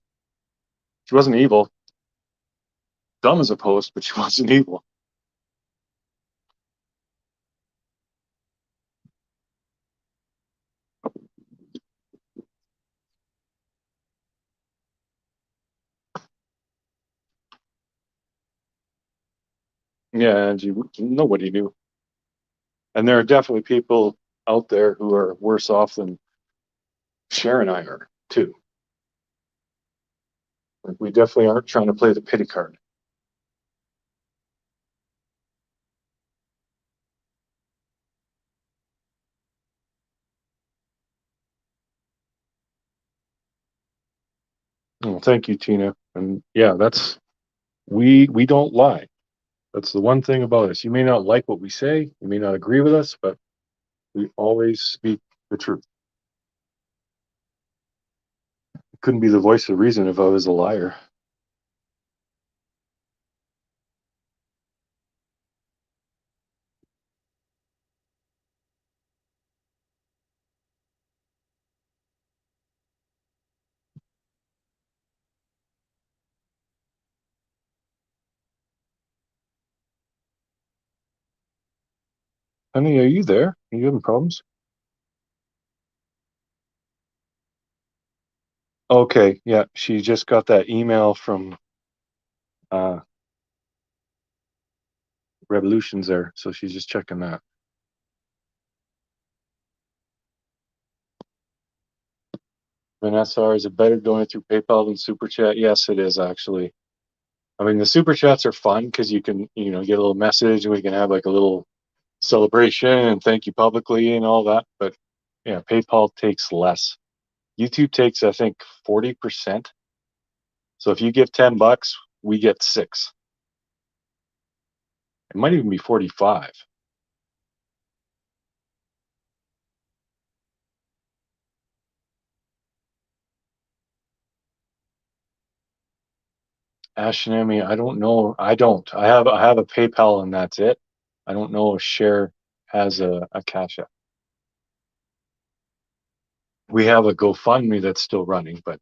She wasn't evil. Dumb as a post, but she wasn't evil. Yeah, Angie, nobody knew. And there are definitely people out there who are worse off than Cher and I are, too. Like, we definitely aren't trying to play the pity card. Well, thank you, Tina. And yeah, we don't lie. That's the one thing about us. You may not like what we say, you may not agree with us, but we always speak the truth. Couldn't be the voice of reason if I was a liar. Honey, are you there? Are you having problems? Okay, yeah, she just got that email from Revolutions there, so she's just checking that. Vanessa, is it better doing it through PayPal than Super Chat? Yes, it is actually. I mean, the Super Chats are fun because you can, get a little message and we can have like a little celebration and thank you publicly and all that. But yeah, PayPal takes less. YouTube takes, I think, 40%. So if you give $10, we get 6. It might even be 45. Ashnami, I don't know. I don't. I have a PayPal and that's it. I don't know if Share has a Cash App. We have a GoFundMe that's still running, but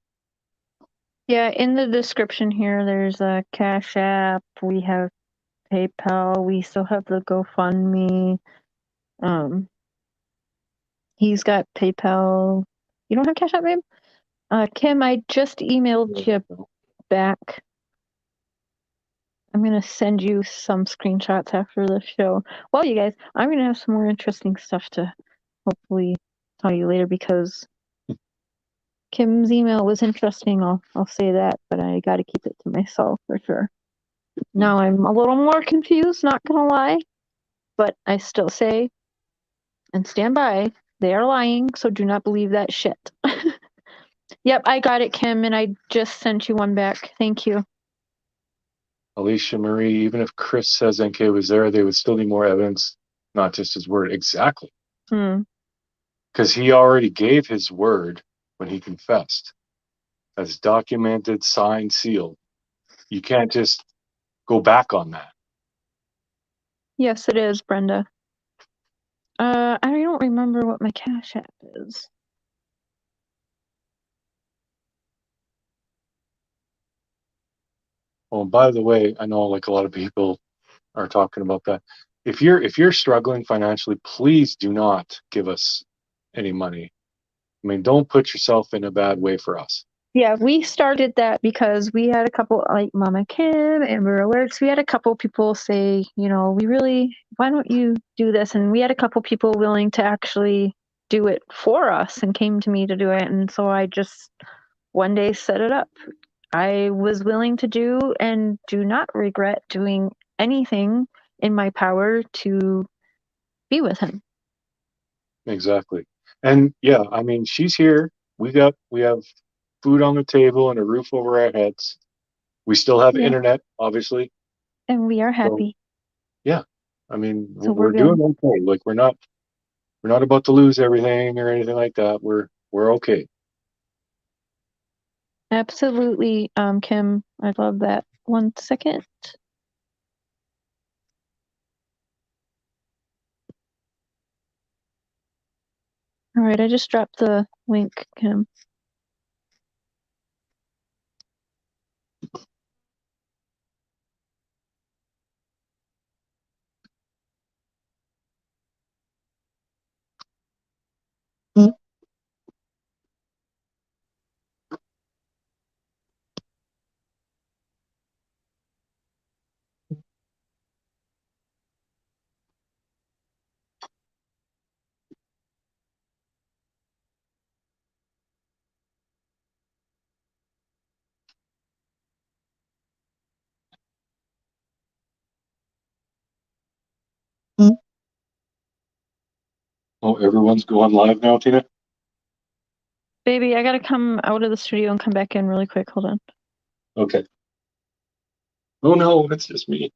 Yeah, in the description here, there's a Cash App. We have PayPal. We still have the GoFundMe. He's got PayPal. You don't have Cash App, babe? Kim, I just emailed you back. I'm going to send you some screenshots after the show. Well, you guys, I'm going to have some more interesting stuff to hopefully tell you later because Kim's email was interesting. I'll say that, but I got to keep it to myself for sure. Now I'm a little more confused, not going to lie, but I still say and stand by, they are lying, so do not believe that shit. Yep, I got it, Kim, and I just sent you one back. Thank you. Alicia Marie, even if Chris says NK was there, they would still need more evidence, not just his word. Exactly. Because he already gave his word when he confessed. That's documented, signed, sealed. You can't just go back on that. Yes, it is, Brenda. I don't remember what my Cash App is. Oh, by the way, I know like a lot of people are talking about that. If you're struggling financially, please do not give us any money. I mean, don't put yourself in a bad way for us. Yeah, we started that because we had a couple, like Mama Kim, Amber Alerts, we had a couple people say, why don't you do this? And we had a couple people willing to actually do it for us and came to me to do it. And so I just one day set it up. I was willing to do and do not regret doing anything in my power to be with him. Exactly. And yeah, I mean, she's here. We have food on the table and a roof over our heads. We still have internet, obviously. And we are happy. So, yeah. I mean, So we're doing okay. Like we're not about to lose everything or anything like that. We're okay. Absolutely, Kim. I love that. 1 second. All right, I just dropped the link, Kim. Oh, everyone's going live now, Tina? Baby, I gotta come out of the studio and come back in really quick. Hold on. Okay. Oh no, it's just me.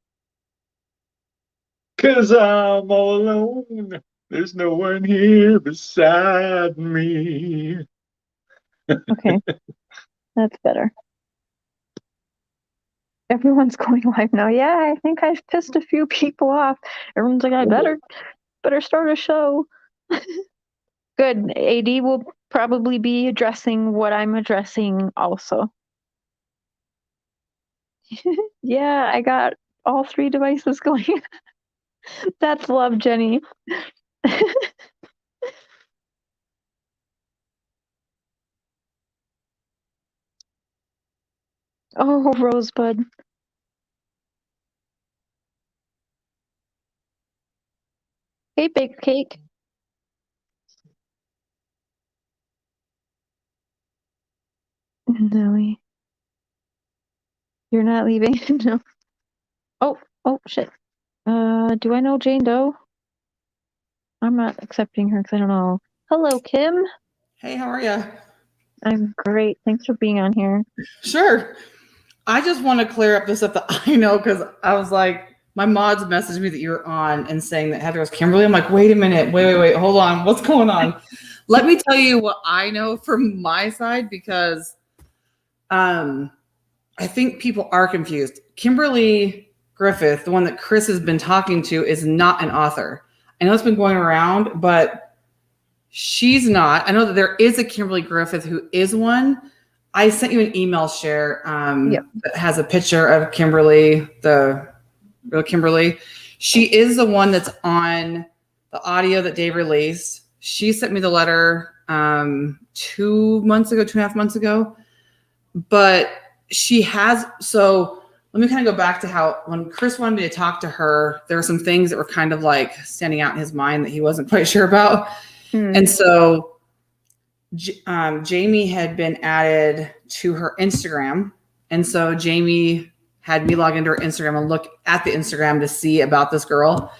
'Cause I'm all alone. There's no one here beside me. Okay, that's better. Everyone's going live now. Yeah, I think I've pissed a few people off. Everyone's like, I better start a show. Good. AD will probably be addressing what I'm addressing also. Yeah, I got all 3 devices going. That's love, Jenny. Oh, Rosebud. Hey, Bake Cake. No, you're not leaving. No. Oh, shit. Do I know Jane Doe? I'm not accepting her because I don't know. Hello, Kim. Hey, how are you? I'm great. Thanks for being on here. Sure. I just want to clear up the stuff that I know because I was like, my mods messaged me that you're on and saying that Heather was Kimberly. I'm like, wait a minute. Wait. Hold on. What's going on? Let me tell you what I know from my side because I think people are confused. Kimberly Griffith, the one that Chris has been talking to, is not an author. I know it's been going around, but she's not. I know that there is a Kimberly Griffith who is one. I sent you an email share that has a picture of Kimberly, the real Kimberly. She is the one that's on the audio that Dave released. She sent me the letter 2.5 months ago. But she has, so let me kind of go back to how when Chris wanted me to talk to her, there were some things that were kind of like standing out in his mind that he wasn't quite sure about. And so Jamie had been added to her Instagram. And so Jamie had me log into her Instagram and look at the Instagram to see about this girl.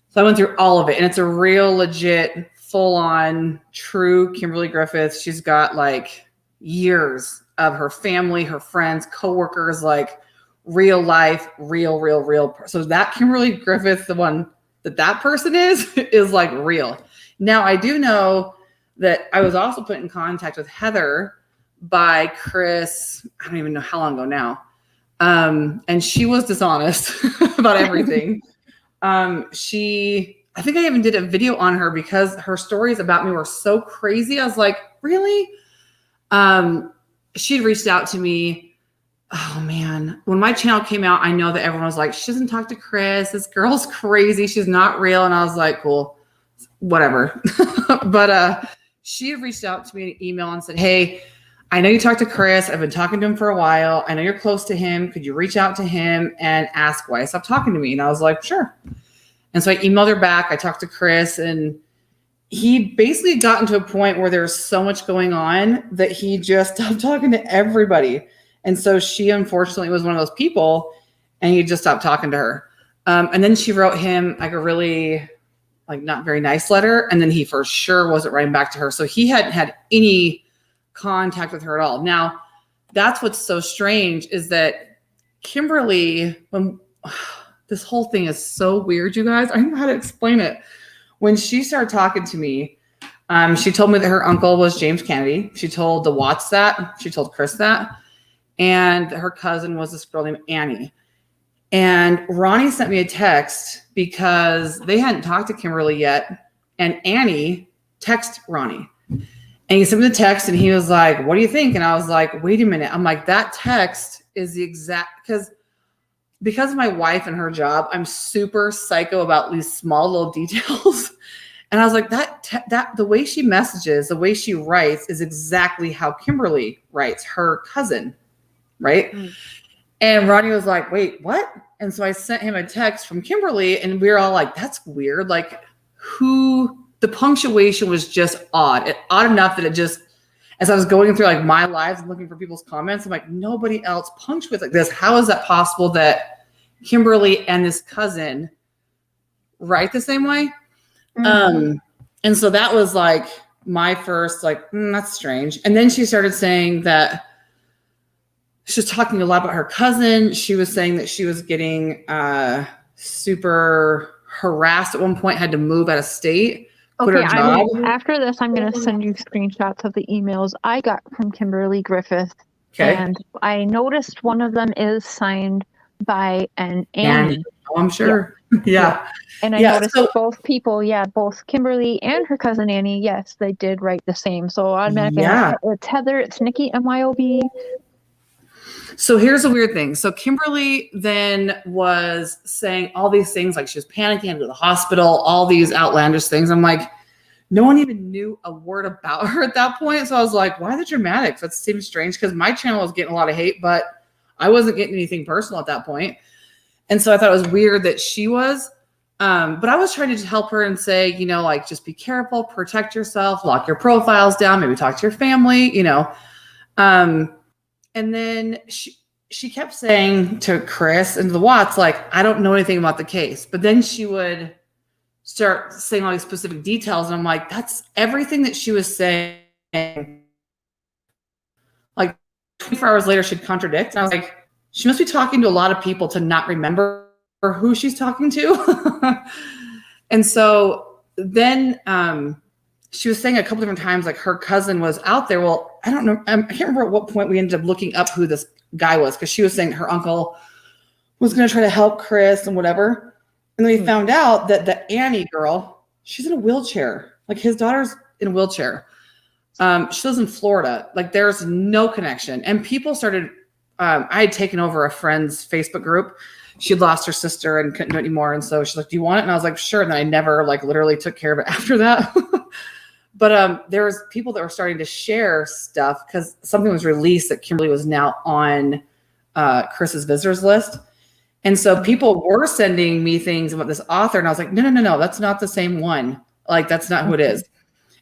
So I went through all of it, and it's a real legit, full-on, true Kimberly Griffith. She's got like years of her family, her friends, coworkers, like real life, real. So that Kimberly Griffith, the one that person is like real. Now I do know that I was also put in contact with Heather by Chris. I don't even know how long ago now. And she was dishonest about everything. I think I even did a video on her because her stories about me were so crazy. I was like, really? She'd reached out to me. Oh man, when my channel came out, I know that everyone was like, she doesn't talk to Chris. This girl's crazy. She's not real. And I was like, cool, whatever. But she had reached out to me in an email and said, hey, I know you talked to Chris. I've been talking to him for a while. I know you're close to him. Could you reach out to him and ask why he stopped talking to me? And I was like, sure. And so I emailed her back. I talked to Chris, and he basically gotten to a point where there's so much going on that he just stopped talking to everybody. And so she unfortunately was one of those people, and he just stopped talking to her. And then she wrote him like a really like not very nice letter. And then he for sure wasn't writing back to her. So he hadn't had any contact with her at all. Now that's what's so strange is that Kimberly, when this whole thing is so weird, you guys, I don't know how to explain it. When she started talking to me, she told me that her uncle was James Kennedy. She told the Watts that. She told Chris that. And her cousin was this girl named Annie. And Ronnie sent me a text because they hadn't talked to Kimberly yet. And Annie texted Ronnie. And he sent me the text and he was like, what do you think? And I was like, wait a minute. I'm like, that text is the exact, because of my wife and her job, I'm super psycho about these small little details. And I was like, that the way she messages, the way she writes is exactly how Kimberly writes, her cousin, right? And Ronnie was like, wait, what? And so I sent him a text from Kimberly, and we were all like, that's weird. Like, the punctuation was just odd. Odd enough that it just, as I was going through like my lives and looking for people's comments, I'm like, nobody else punctuates like this. How is that possible that Kimberly and this cousin write the same way? And so that was like my first, like, that's strange. And then she started saying that she was talking a lot about her cousin. She was saying that she was getting super harassed at one point, had to move out of state, quit Okay, her job. after this, I'm going to send you screenshots of the emails I got from Kimberly Griffith. Okay. And I noticed one of them is signed by an Annie. Oh, I'm sure. Yeah. And I noticed both people, both Kimberly and her cousin Annie, yes, they did write the same. So automatically, it's Heather, it's Nikki, MYOB. So here's the weird thing. So Kimberly then was saying all these things, like she was panicking, had to go to the hospital, all these outlandish things. I'm like, no one even knew a word about her at that point. So I was like, why the dramatics? That seems strange because my channel was getting a lot of hate, but I wasn't getting anything personal at that point. And so I thought it was weird that she was. But I was trying to help her and say, you know, like, just be careful, protect yourself, lock your profiles down, maybe talk to your family, you know. And then she kept saying to Chris and to the Watts, like, I don't know anything about the case. But then she would start saying all these specific details. And I'm like, that's everything that she was saying. Like 24 hours later, she'd contradict. And I was like, she must be talking to a lot of people to not remember who she's talking to. And so then she was saying a couple different times, like her cousin was out there. Well, I don't know. I can't remember at what point we ended up looking up who this guy was, because she was saying her uncle was going to try to help Chris and whatever. And then we found out that the Annie girl, she's in a wheelchair. Like his daughter's in a wheelchair. She lives in Florida. Like there's no connection. And people started, I had taken over a friend's Facebook group. She'd lost her sister and couldn't do it anymore. And so she's like, do you want it? And I was like, sure. And then I never like literally took care of it after that. But there was people that were starting to share stuff because something was released that Kimberly was now on Chris's visitors list. And so people were sending me things about this author. And I was like, no, that's not the same one. Like, that's not who it is.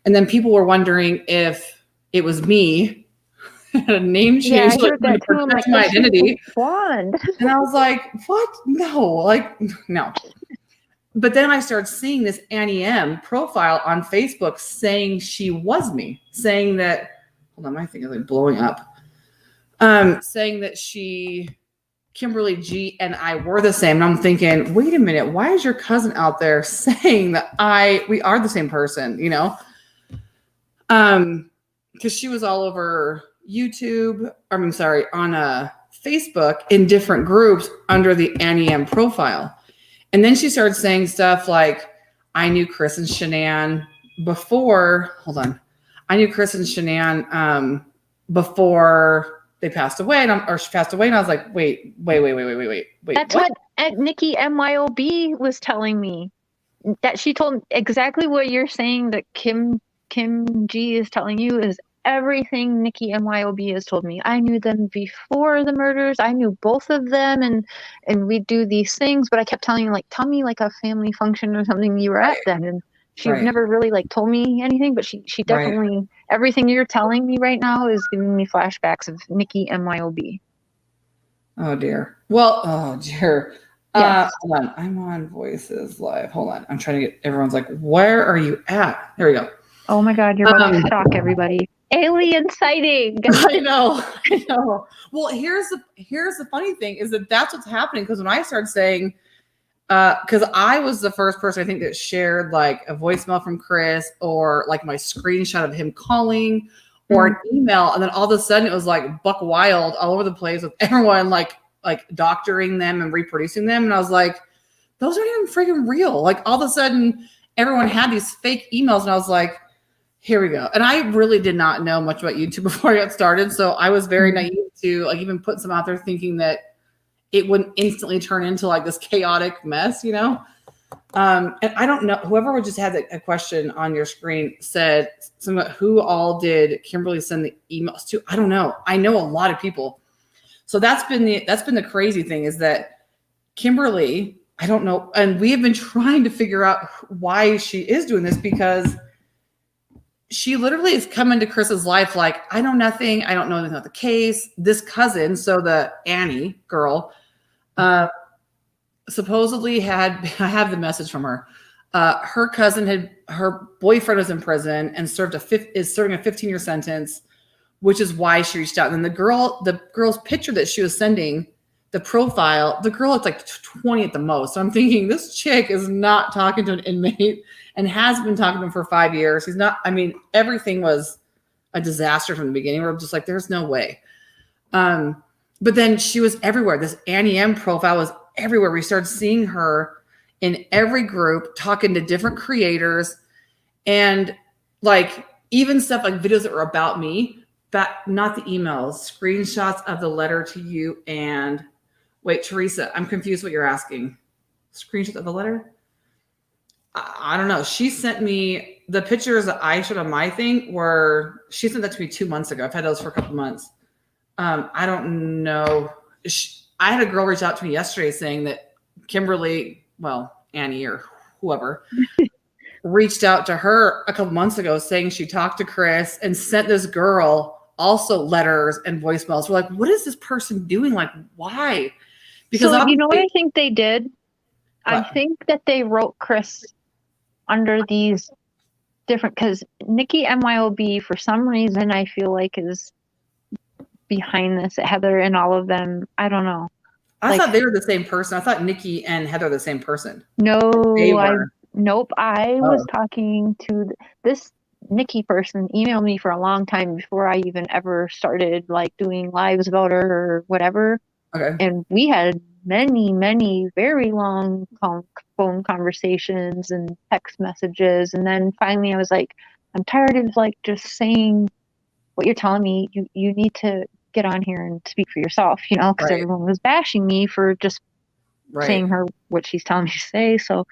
And then people were wondering if it was me. Had a name change. Yeah, I heard that too. I'm like, my identity. Blonde. And I was like, what? No, like, no. But then I started seeing this Annie M profile on Facebook saying she was me, saying that, hold on, my thing is like blowing up. Saying that Kimberly G and I were the same. And I'm thinking, wait a minute, why is your cousin out there saying that we are the same person, you know? Because she was all over YouTube, on Facebook in different groups under the Annie M profile. And then she started saying stuff like, I knew Chris and Shanann before, I knew Chris and Shanann before they passed away, or she passed away. And I was like, wait. That's what Nikki MYOB was telling me. That she told exactly what you're saying that Kim G is telling you is everything Nikki MYOB has told me. I knew them before the murders. I knew both of them, and we do these things. But I kept telling her, like, tell me like a family function or something you were at then. And she never really like told me anything. But she definitely everything you're telling me right now is giving me flashbacks of Nikki MYOB. Oh dear. Well, oh dear. Yes. Hold on. I'm on Voices Live. Hold on. I'm trying to get everyone's like, where are you at? There we go. Oh my God, you're about to shock everybody. Alien sighting. I know. Well, here's the funny thing is that's what's happening. Because when I started saying, because I was the first person I think that shared like a voicemail from Chris or like my screenshot of him calling or an email, and then all of a sudden it was like buck wild all over the place with everyone like doctoring them and reproducing them, and I was like, those aren't even freaking real. Like all of a sudden everyone had these fake emails, and I was like, here we go. And I really did not know much about YouTube before I got started. So I was very naive to like even put some out there thinking that it wouldn't instantly turn into like this chaotic mess, you know? And I don't know, whoever would just had a question on your screen said something about who all did Kimberly send the emails to. I don't know. I know a lot of people. So that's been the crazy thing is that Kimberly, I don't know. And we have been trying to figure out why she is doing this because she literally has come into Chris's life like, I know nothing. I don't know anything about the case. This cousin, so the Annie girl, supposedly I have the message from her, Her cousin her boyfriend was in prison and is serving a 15-year sentence, which is why she reached out. And the girl's picture that she was sending, the profile, the girl looked like 20 at the most. So I'm thinking this chick is not talking to an inmate and has been talking to him for 5 years. He's not, I mean, everything was a disaster from the beginning. We're just like, there's no way. But then she was everywhere. This Annie M profile was everywhere. We started seeing her in every group, talking to different creators, and like even stuff like videos that were about me, but not the emails, screenshots of the letter to you. And wait, Teresa, I'm confused what you're asking. Screenshot of the letter? I don't know. She sent me the pictures that I showed on my thing she sent that to me 2 months ago. I've had those for a couple months. I don't know. I had a girl reach out to me yesterday saying that Kimberly, well, Annie or whoever, reached out to her a couple months ago saying she talked to Chris and sent this girl also letters and voicemails. We're like, what is this person doing? Like, why? Because so you know what I think they did? What? I think that they wrote Chris under these different, because Nikki MYOB, for some reason, I feel like is behind this. Heather and all of them. I don't know. I thought they were the same person. I thought Nikki and Heather were the same person. No, Nope. I was talking to this Nikki person. Emailed me for a long time before I even ever started like doing lives about her or whatever. Okay. And we had many very long phone conversations and text messages. And then finally I was like, I'm tired of like just saying what you're telling me. You need to get on here and speak for yourself, you know, because everyone was bashing me for just saying her what she's telling me to say. So,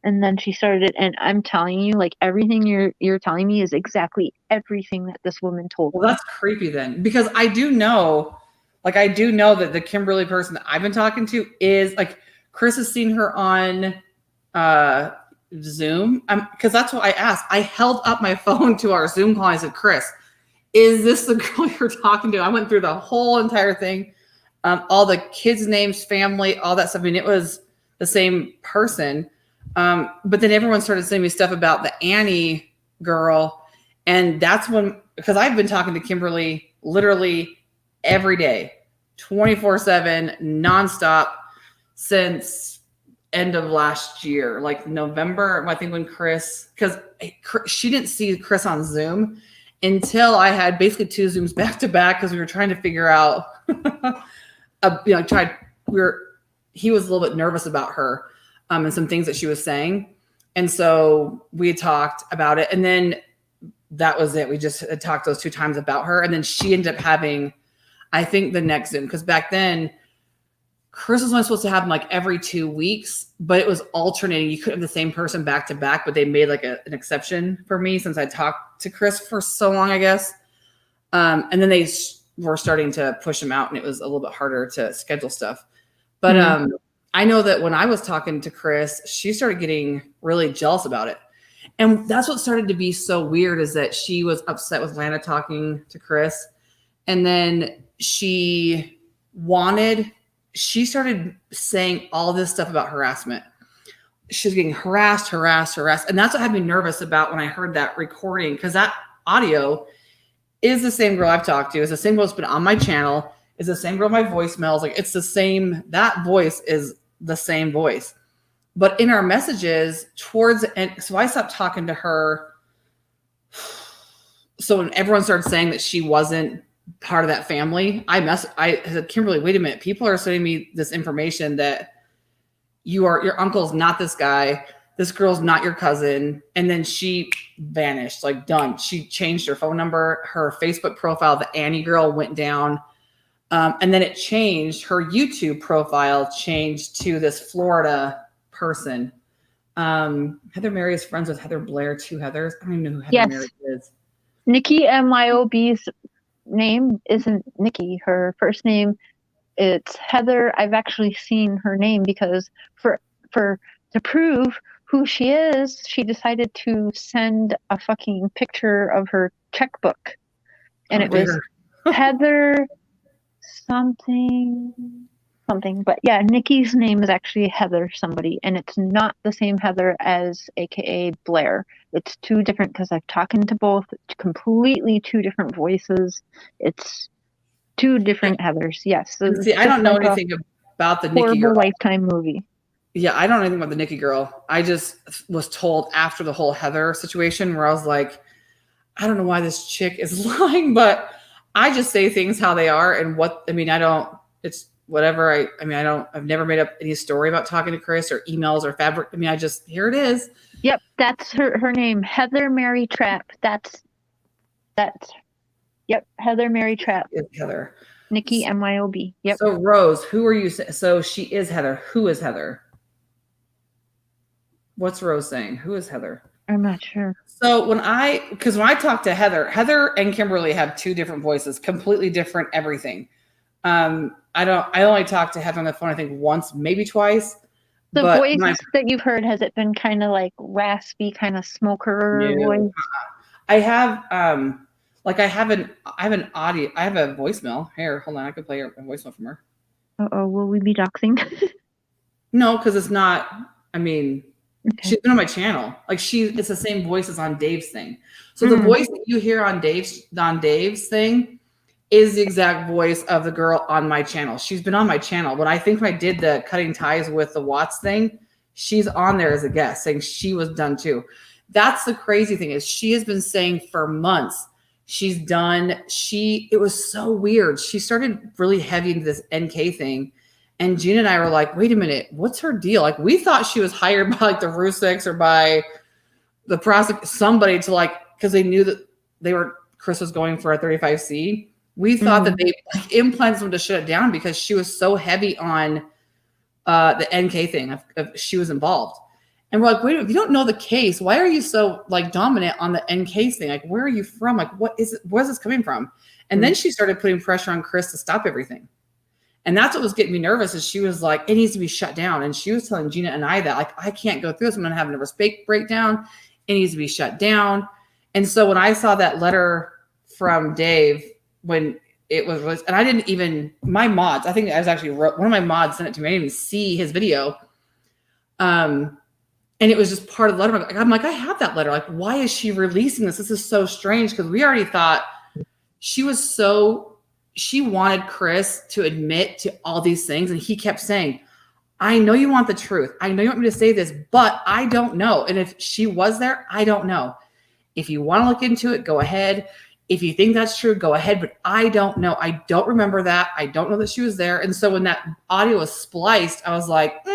and then she started it, and I'm telling you, like, everything you're telling me is exactly everything that this woman told me. Well, that's creepy then, because I do know that the Kimberly person that I've been talking to is like, Chris has seen her on Zoom. Because that's what I asked. I held up my phone to our Zoom call. I said, Chris, is this the girl you're talking to? I went through the whole entire thing, all the kids' names, family, all that stuff. I mean, it was the same person. But then everyone started sending me stuff about the Annie girl. And that's when, because I've been talking to Kimberly literally every day, 24/7, nonstop since end of last year, like November, I think, when because she didn't see Chris on Zoom until I had basically 2 Zooms back to back, because we were trying to figure out, he was a little bit nervous about her and some things that she was saying. And so we had talked about it, and then that was it. We just had talked those 2 times about her. And then she ended up having, I think, the next Zoom, because back then Chris was only supposed to have them like every 2 weeks, but it was alternating. You couldn't have the same person back to back, but they made like an exception for me since I talked to Chris for so long, I guess. And then they were starting to push him out, and it was a little bit harder to schedule stuff. But I know that when I was talking to Chris, she started getting really jealous about it. And that's what started to be so weird, is that she was upset with Lana talking to Chris. And then she started saying all this stuff about harassment. She was getting harassed. And that's what had me nervous about when I heard that recording, because that audio is the same girl I've talked to. It's the same girl that's been on my channel. It's the same girl my voicemails. Like, it's the same. That voice is the same voice. But in our messages towards the end, so I stopped talking to her. So when everyone started saying that she wasn't part of that family, I said, Kimberly, wait a minute. People are sending me this information that your uncle's not this guy. This girl's not your cousin. And then she vanished, like, done. She changed her phone number. Her Facebook profile, the Annie girl, went down. And then it changed. Her YouTube profile changed to this Florida person. Heather Mary is friends with Heather Blair, 2 Heathers. I don't even know who Heather Mary is. Nikki MYOB's name isn't Nikki. Her first name, it's Heather. I've actually seen her name, because to prove who she is, she decided to send a fucking picture of her checkbook, and it was Heather something. something. But yeah, Nikki's name is actually Heather somebody, and it's not the same Heather as AKA Blair. It's two different, because I've talked to both, completely two different voices. It's two different Heathers. Yes. So See, I don't know anything about the Nikki horrible girl. Lifetime movie. Yeah, I don't know anything about the Nikki girl. I just was told after the whole Heather situation where I was like, I don't know why this chick is lying, but I just say things how they are. And it's whatever. I've never made up any story about talking to Chris or emails or fabric. Here it is. Yep. That's her name. Heather Mary Trapp. Yep. Heather Mary Trapp. It's Heather. Nikki MYOB. Yep. So Rose, who are you? So she is Heather. Who is Heather? What's Rose saying? Who is Heather? I'm not sure. So when I talk to Heather and Kimberly have two different voices, completely different everything. I only talked to Heather on the phone, I think once, maybe twice. The voice that you've heard, has it been kind of like raspy, kind of smoker voice? I have an audio. I have a voicemail. Here, hold on. I can play a voicemail from her. Will we be doxing? No, because it's not. Okay. She's been on my channel. It's the same voice as on Dave's thing. So the voice that you hear on Dave's thing is the exact voice of the girl on my channel. She's been on my channel. When I did the cutting ties with the Watts thing, she's on there as a guest saying she was done too. That's the crazy thing, is she has been saying for months she's done. It was so weird. She started really heavy into this NK thing. And Gina and I were like, wait a minute, what's her deal? We thought she was hired by the rzuceks or by the somebody to because they knew that Chris was going for a 35C. We thought that they implanted them to shut it down because she was so heavy on the NK thing. She was involved. And we're like, wait a minute, if you don't know the case, why are you so dominant on the NK thing? Where are you from? What is it? Where's this coming from? And then she started putting pressure on Chris to stop everything. And that's what was getting me nervous, is she was like, it needs to be shut down. And she was telling Gina and I that I can't go through this. I'm going to have a nervous breakdown. It needs to be shut down. And so when I saw that letter from Dave, when it was released, and I didn't even, my mods, I think I was actually one of my mods sent it to me. I didn't even see his video. And it was just part of the letter. I'm like, I have that letter. Why is she releasing this? This is so strange, because we already thought she wanted Chris to admit to all these things. And he kept saying, I know you want the truth. I know you want me to say this, but I don't know. And if she was there, I don't know. If you want to look into it, go ahead. If you think that's true, go ahead. But I don't know. I don't remember that. I don't know that she was there. And so when that audio was spliced, I was like,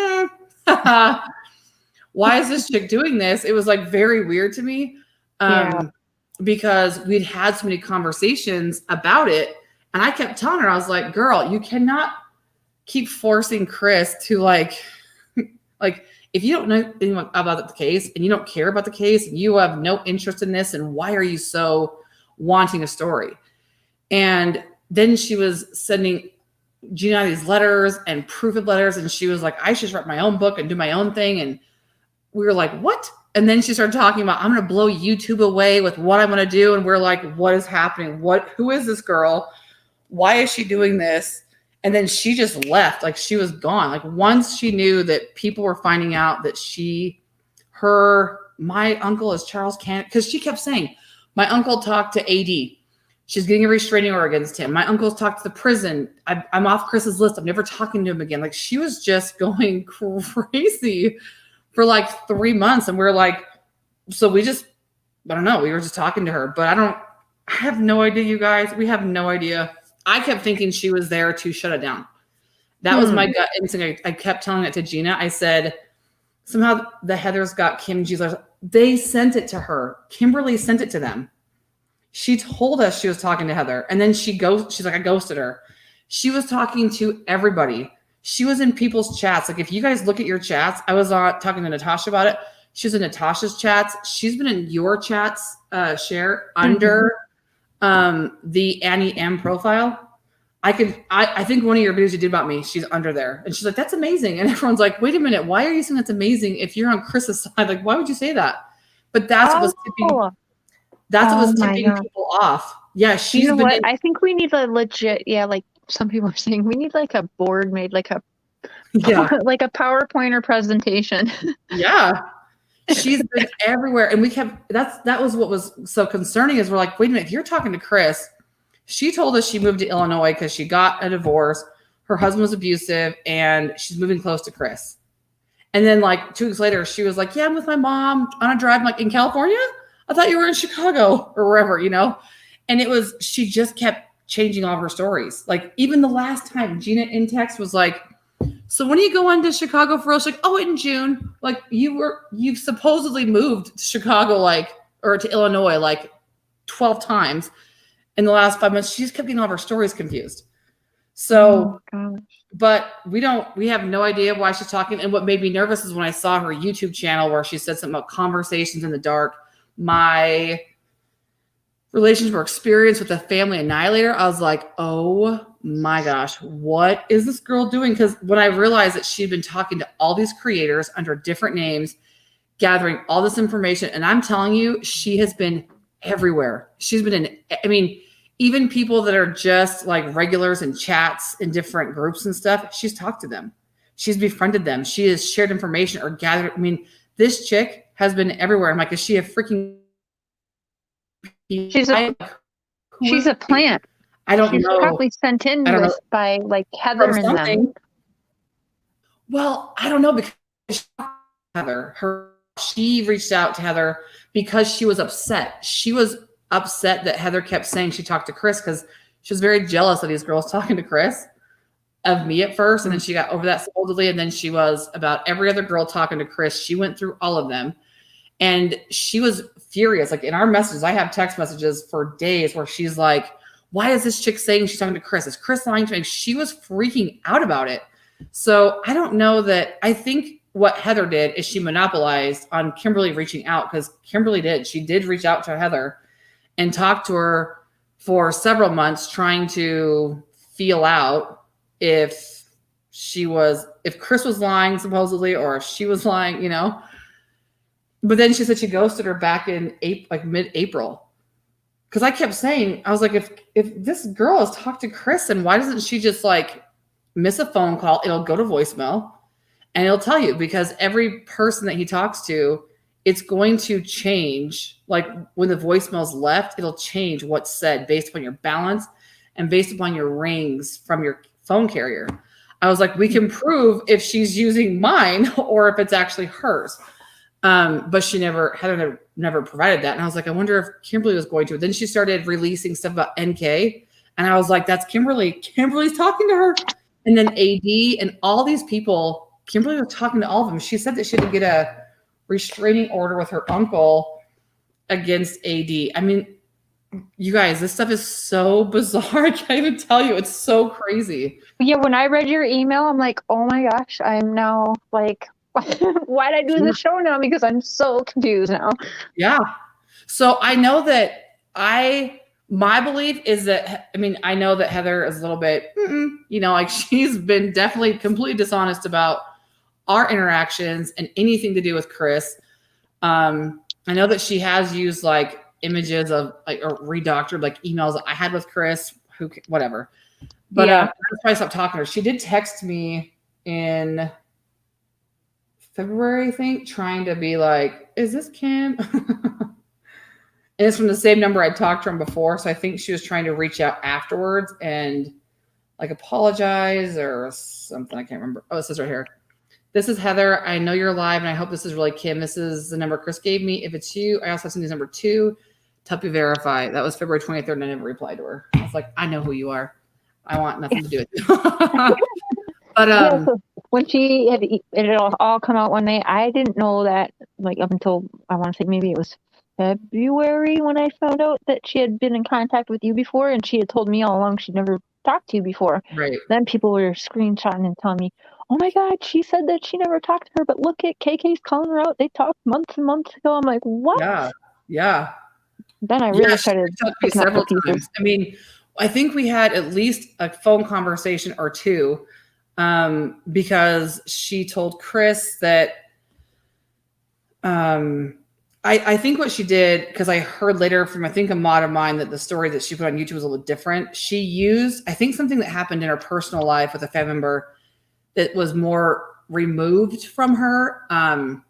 why is this chick doing this? It was very weird to me. Because we'd had so many conversations about it. And I kept telling her, I was like, girl, you cannot keep forcing Chris to if you don't know anything about the case and you don't care about the case and you have no interest in this, and why are you so wanting a story? And then she was sending Gina these letters and proof of letters. And she was like, I should write my own book and do my own thing. And we were like, what? And then she started talking about, I'm going to blow YouTube away with what I'm going to do. And we're like, what is happening? Who is this girl? Why is she doing this? And then she just left. She was gone. Once she knew that people were finding out that my uncle is Charles Cannon, because she kept saying, my uncle talked to AD. She's getting a restraining order against him. My uncle's talked to the prison. I'm off Chris's list. I'm never talking to him again. She was just going crazy for 3 months. And we're so we just, I don't know. We were just talking to her, but I have no idea, you guys. We have no idea. I kept thinking she was there to shut it down. That was my gut instinct. I kept telling it to Gina. I said, somehow the Heathers got Kim G's letters. They sent it to her. Kimberly sent it to them. She told us she was talking to Heather. And then she's like, I ghosted her. She was talking to everybody. She was in people's chats. If you guys look at your chats, I was talking to Natasha about it. She was in Natasha's chats. She's been in your chats, Share, under the Annie M profile. I think one of your videos you did about me, she's under there. And she's like, that's amazing. And everyone's like, wait a minute, why are you saying that's amazing if you're on Chris's side? Why would you say that? But that's what was tipping people off. Yeah, she's you know what? I think we need a legit, some people are saying we need like a board made like a Yeah. like a PowerPoint or presentation. Yeah. She's been everywhere. And that was what was so concerning is we're like, wait a minute, if you're talking to Chris, she told us she moved to Illinois because she got a divorce. Her husband was abusive and she's moving close to Chris. And then like 2 weeks later, she was like, yeah, I'm with my mom on a drive. I'm like, in California? I thought you were in Chicago or wherever, you know? And she just kept changing all of her stories. Like even the last time Gina in text was like, so when are you going to Chicago for real? She's like, oh, in June. Like you've supposedly moved to Chicago, or to Illinois, 12 times in the last 5 months. She just kept getting all of her stories confused. So, but we have no idea why she's talking. And what made me nervous is when I saw her YouTube channel where she said something about conversations in the dark, my relationship or experience with the family annihilator. I was like, oh my gosh, what is this girl doing? Because when I realized that she'd been talking to all these creators under different names, gathering all this information, and I'm telling you, she has been everywhere. She's been even people that are just like regulars in chats in different groups and stuff, she's talked to them. She's befriended them. She has shared information or gathered. This chick has been everywhere. I'm like, is she a freaking... She's a plant. I don't know. She's probably sent in by like Heather and them. Well, I don't know, because she reached out to Heather because she was upset. She was upset that Heather kept saying she talked to Chris because she was very jealous of these girls talking to Chris, of me at first. And then she got over that supposedly. And then she was about every other girl talking to Chris. She went through all of them. And she was furious. Like in our messages, I have text messages for days where she's like, why is this chick saying she's talking to Chris? Is Chris lying to me? She was freaking out about it. So I don't know that. I think what Heather did is she monopolized on Kimberly reaching out, because Kimberly did. She did reach out to Heather and talk to her for several months, trying to feel out if Chris was lying supposedly, or if she was lying, you know. But then she said she ghosted her back in mid-April. Because I kept saying, I was like, if this girl has talked to Chris, then why doesn't she just miss a phone call? It'll go to voicemail and it'll tell you, because every person that he talks to, it's going to change. Like when the voicemail's left, it'll change what's said based upon your balance and based upon your rings from your phone carrier. I was like, we can prove if she's using mine or if it's actually hers. But Heather never provided that. And I was like, I wonder if Kimberly was going to. Then she started releasing stuff about NK. And I was like, that's Kimberly. Kimberly's talking to her. And then AD and all these people, Kimberly was talking to all of them. She said that she had to get a restraining order with her uncle against AD. You guys, this stuff is so bizarre. I can't even tell you. It's so crazy. Yeah, when I read your email, I'm like, oh my gosh, I'm now like, why did I do the show now? Because I'm so confused now. Yeah. So I know that my belief is that, I know that Heather is a little bit, she's been definitely completely dishonest about our interactions and anything to do with Chris. I know that she has used images of or redoctored emails that I had with Chris, whatever. But that's why I stopped talking to her. She did text me in February, I think, trying to be like, is this Kim? And it's from the same number I talked to him before. So I think she was trying to reach out afterwards and apologize or something. I can't remember. Oh, it says right here. This is Heather. I know you're live and I hope this is really Kim. This is the number Chris gave me. If it's you, I also have somebody's number 2 to help you verify. That was February 23rd and I never replied to her. I was like, I know who you are. I want nothing to do with you. But so when she had it all come out one night, I didn't know that up until I want to say maybe it was February when I found out that she had been in contact with you before, and she had told me all along she'd never talked to you before. Right. Then people were screenshotting and telling me, oh my God, she said that she never talked to her, but look at KK's calling her out. They talked months and months ago. I'm like, what? Yeah. Then I really started picking up the pieces. Times. I think we had at least a phone conversation or two, because she told Chris that I think what she did, because I heard later from, I think, a mod of mine, that the story that she put on YouTube was a little different. She used, I think, something that happened in her personal life with a family member that was more removed from her,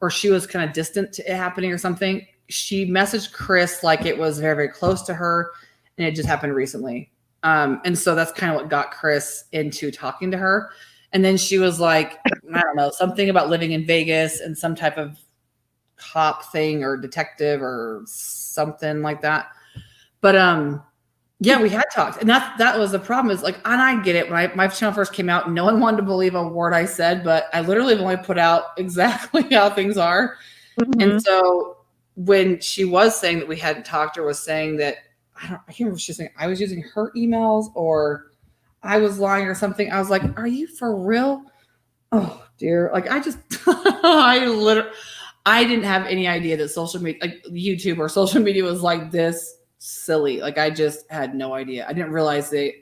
or she was kind of distant to it happening or something. She messaged Chris like it was very, very close to her, and it just happened recently. And so that's kind of what got Chris into talking to her. And then she was like, I don't know, something about living in Vegas and some type of cop thing or detective or something like that. But yeah, we had talked, and that was the problem. Is like, and I get it. When my channel first came out, no one wanted to believe a word I said, but I literally have only put out exactly how things are. And so when she was saying that we hadn't talked, or was saying that, I can't remember if she was saying I was using her emails or I was lying or something. I was like, are you for real? Oh dear. Like I just, I didn't have any idea that social media, like YouTube or social media, was like this silly. Like I just had no idea. I didn't realize the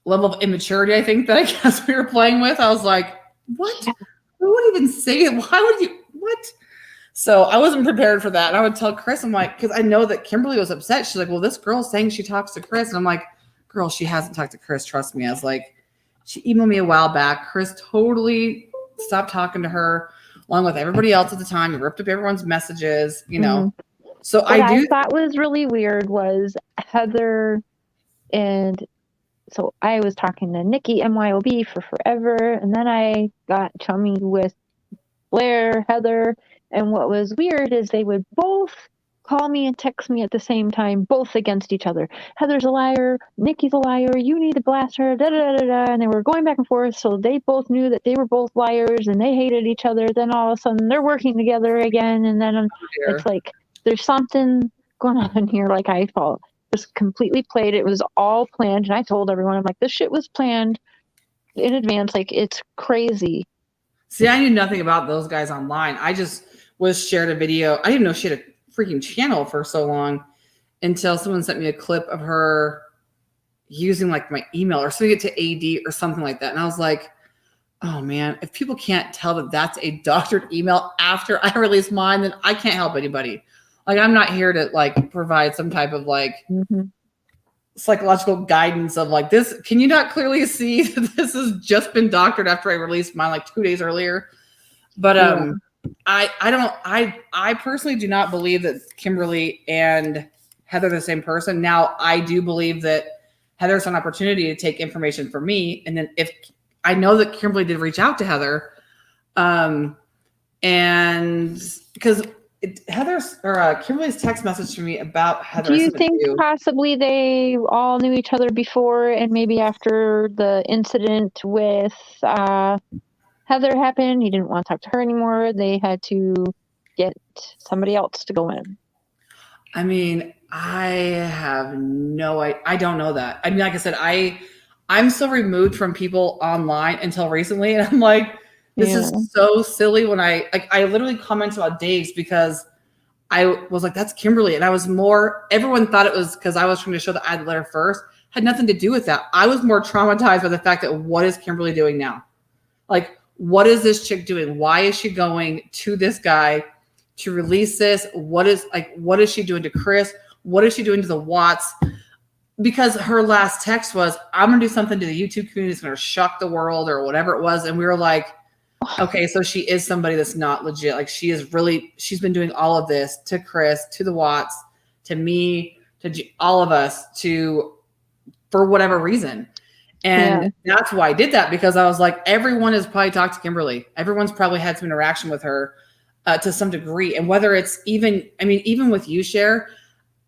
level of immaturity, I think, that I guess we were playing with. I was like, what? Who would even say it? Why would you? What? So I wasn't prepared for that. And I would tell Chris, I'm like, because I know that Kimberly was upset. She's like, well, this girl's saying she talks to Chris. And I'm like, girl, she hasn't talked to Chris. Trust me. I was like, she emailed me a while back. Chris totally stopped talking to her, along with everybody else at the time. He ripped up everyone's messages, you know. So What I thought was really weird was Heather, and so I was talking to Nikki MYOB for forever, and then I got chummy with Blair, Heather, and what was weird is they would both call me and text me at the same time, both against each other. Heather's a liar, Nikki's a liar, you need to blast her, da da da da, and they were going back and forth, so they both knew that they were both liars and they hated each other. Then all of a sudden they're working together again, and then it's like there's something going on here. Like I felt just completely played. It was all planned, and I told everyone, I'm like, this shit was planned in advance. Like it's crazy. See, I knew nothing about those guys online. I just was shared a video. I didn't know she had a freaking channel for so long until someone sent me a clip of her using like my email or sending it to AD or something like that. And I was like, oh man, if people can't tell that that's a doctored email after I release mine, then I can't help anybody. Like I'm not here to like provide some type of like psychological guidance of like this. Can you not clearly see that this has just been doctored after I released mine like 2 days earlier? But I personally do not believe that Kimberly and Heather are the same person. Now I do believe that Heather's an opportunity to take information from me. And then if I know that Kimberly did reach out to Heather, and because Heather's or Kimberly's text message to me about Heather. Do you think possibly they all knew each other before, and maybe after the incident with Heather happened, he didn't want to talk to her anymore. They had to get somebody else to go in. I mean, I have no idea. I don't know that. I mean, like I said, I'm so removed from people online until recently, and I'm like, this is so silly. When I literally commented about Dave's because I was like, that's Kimberly. And I was more, everyone thought it was because I was trying to show that I'd let her first. Had nothing to do with that. I was more traumatized by the fact that what is Kimberly doing now? Like, what is this chick doing? Why is she going to this guy to release this? What is she doing to Chris? What is she doing to the Watts? Because her last text was, I'm going to do something to the YouTube community that's going to shock the world or whatever it was. And we were like, okay, so she is somebody that's not legit. Like she's been doing all of this to Chris, to the Watts, to me, to all of us, for whatever reason. And that's why I did that, because I was like, everyone has probably talked to Kimberly. Everyone's probably had some interaction with her to some degree. And whether it's even with you, Cher,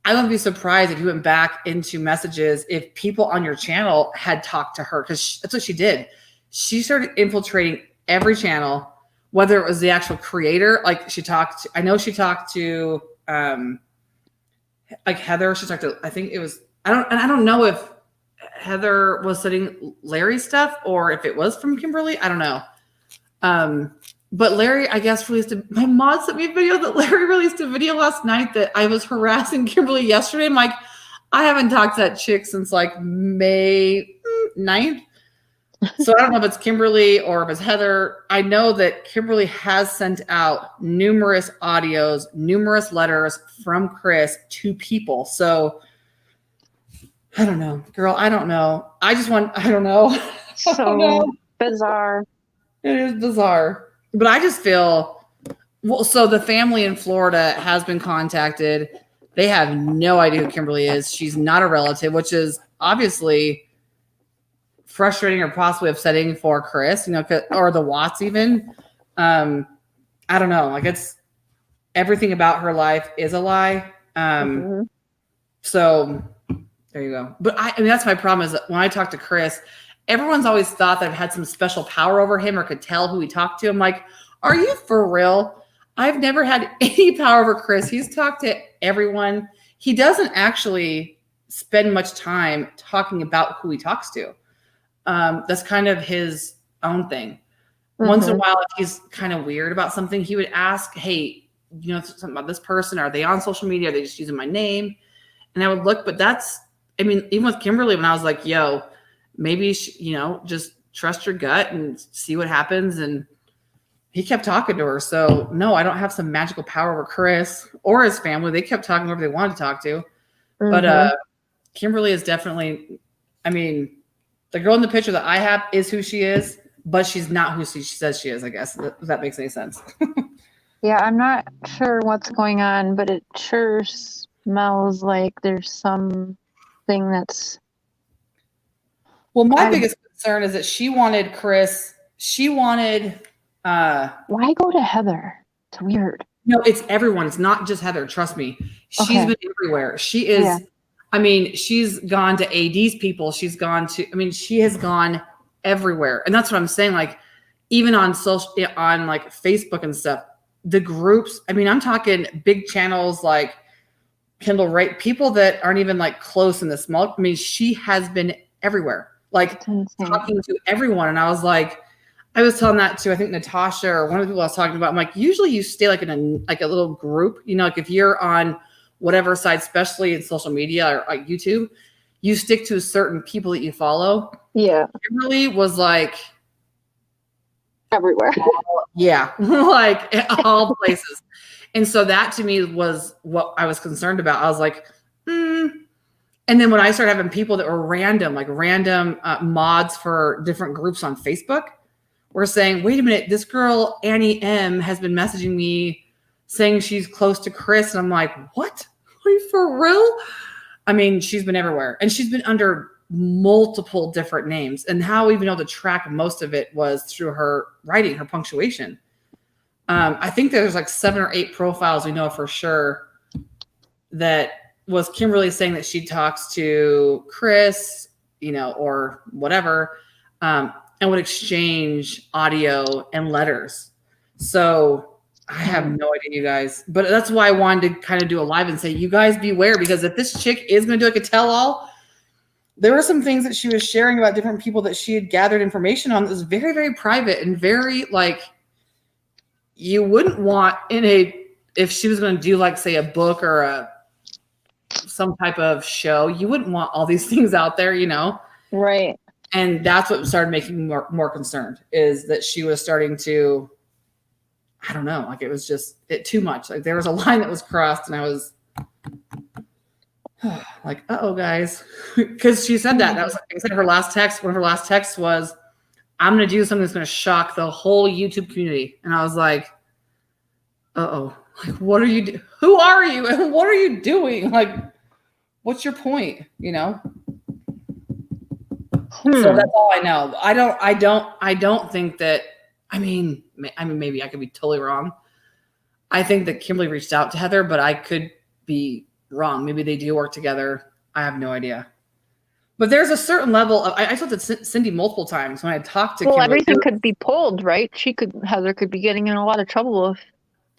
I wouldn't be surprised if you went back into messages if people on your channel had talked to her, because that's what she did. She started infiltrating every channel, whether it was the actual creator, like I know she talked to like Heather. She talked to, I think it was, I don't know if Heather was sending Larry stuff or if it was from Kimberly. I don't know. But Larry, I guess, my mod sent me a video that Larry released a video last night that I was harassing Kimberly yesterday. I'm like, I haven't talked to that chick since like May 9th. So I don't know if it's Kimberly or if it's Heather. I know that Kimberly has sent out numerous audios, numerous letters from Chris to people. So I don't know, girl. I don't know. I don't know. I don't know. So bizarre. It is bizarre. But I just feel, well, so the family in Florida has been contacted. They have no idea who Kimberly is. She's not a relative, which is obviously frustrating or possibly upsetting for Chris, or the Watts even. I don't know. Like, it's everything about her life is a lie. So there you go. But I mean, that's my problem is that when I talk to Chris, everyone's always thought that I've had some special power over him or could tell who he talked to. I'm like, are you for real? I've never had any power over Chris. He's talked to everyone. He doesn't actually spend much time talking about who he talks to. That's kind of his own thing. Once in a while, if he's kind of weird about something, he would ask, hey, something about this person. Are they on social media? Are they just using my name? And I would look, but even with Kimberly, when I was like, yo, maybe, just trust your gut and see what happens. And he kept talking to her. So no, I don't have some magical power over Chris or his family. They kept talking whoever they wanted to talk to. But Kimberly is definitely, I mean, the girl in the picture that I have is who she is, but she's not who she says she is, I guess, if that makes any sense. Yeah, I'm not sure what's going on, but it sure smells like there's something that's... Well, my biggest concern is that she wanted Chris, why go to Heather? It's weird. No, it's everyone. It's not just Heather. Trust me. She's been everywhere. She is... Yeah. I mean, she's gone to AD's people. She has gone everywhere. And that's what I'm saying. Like, even on like Facebook and stuff, the groups, I mean, I'm talking big channels like Kendall Wright, people that aren't even like close in the small. I mean, she has been everywhere, like talking to everyone. And I was telling that to, I think, Natasha or one of the people I was talking about. I'm like, usually you stay like in a little group, like if you're on whatever side, especially in social media or like YouTube, you stick to certain people that you follow. Yeah. It really was like everywhere. Like all places. And so that to me was what I was concerned about. I was like, And then when I started having people that were random mods for different groups on Facebook were saying, wait a minute, this girl, Annie M, has been messaging me saying she's close to Chris. And I'm like, what? Are you for real? I mean, she's been everywhere. And she's been under multiple different names. And how we've been able to track most of it was through her writing, her punctuation. I think there's like 7 or 8 profiles we know for sure that was Kimberly saying that she talks to Chris, or whatever, and would exchange audio and letters. So I have no idea, you guys, but that's why I wanted to kind of do a live and say, you guys beware, because if this chick is going to do like a tell-all, there were some things that she was sharing about different people that she had gathered information on that was very, very private and very like, you wouldn't want if she was going to do like, say, a book or some type of show, you wouldn't want all these things out there, Right. And that's what started making me more concerned, is that she was starting to, I don't know, like it was just too much. Like there was a line that was crossed and I was like, uh-oh, guys. Because she said that. That was, like I said, her last text. One of her last texts was, I'm going to do something that's going to shock the whole YouTube community. And I was like, uh-oh. Like, what are you who are you? And what are you doing? Like, what's your point? So that's all I know. I don't think that, I mean, maybe I could be totally wrong. I think that Kimberly reached out to Heather, but I could be wrong. Maybe they do work together. I have no idea. But there's a certain level of, I told that Cindy multiple times when I talked to Kimberly. Everything could be pulled, right? Heather could be getting in a lot of trouble if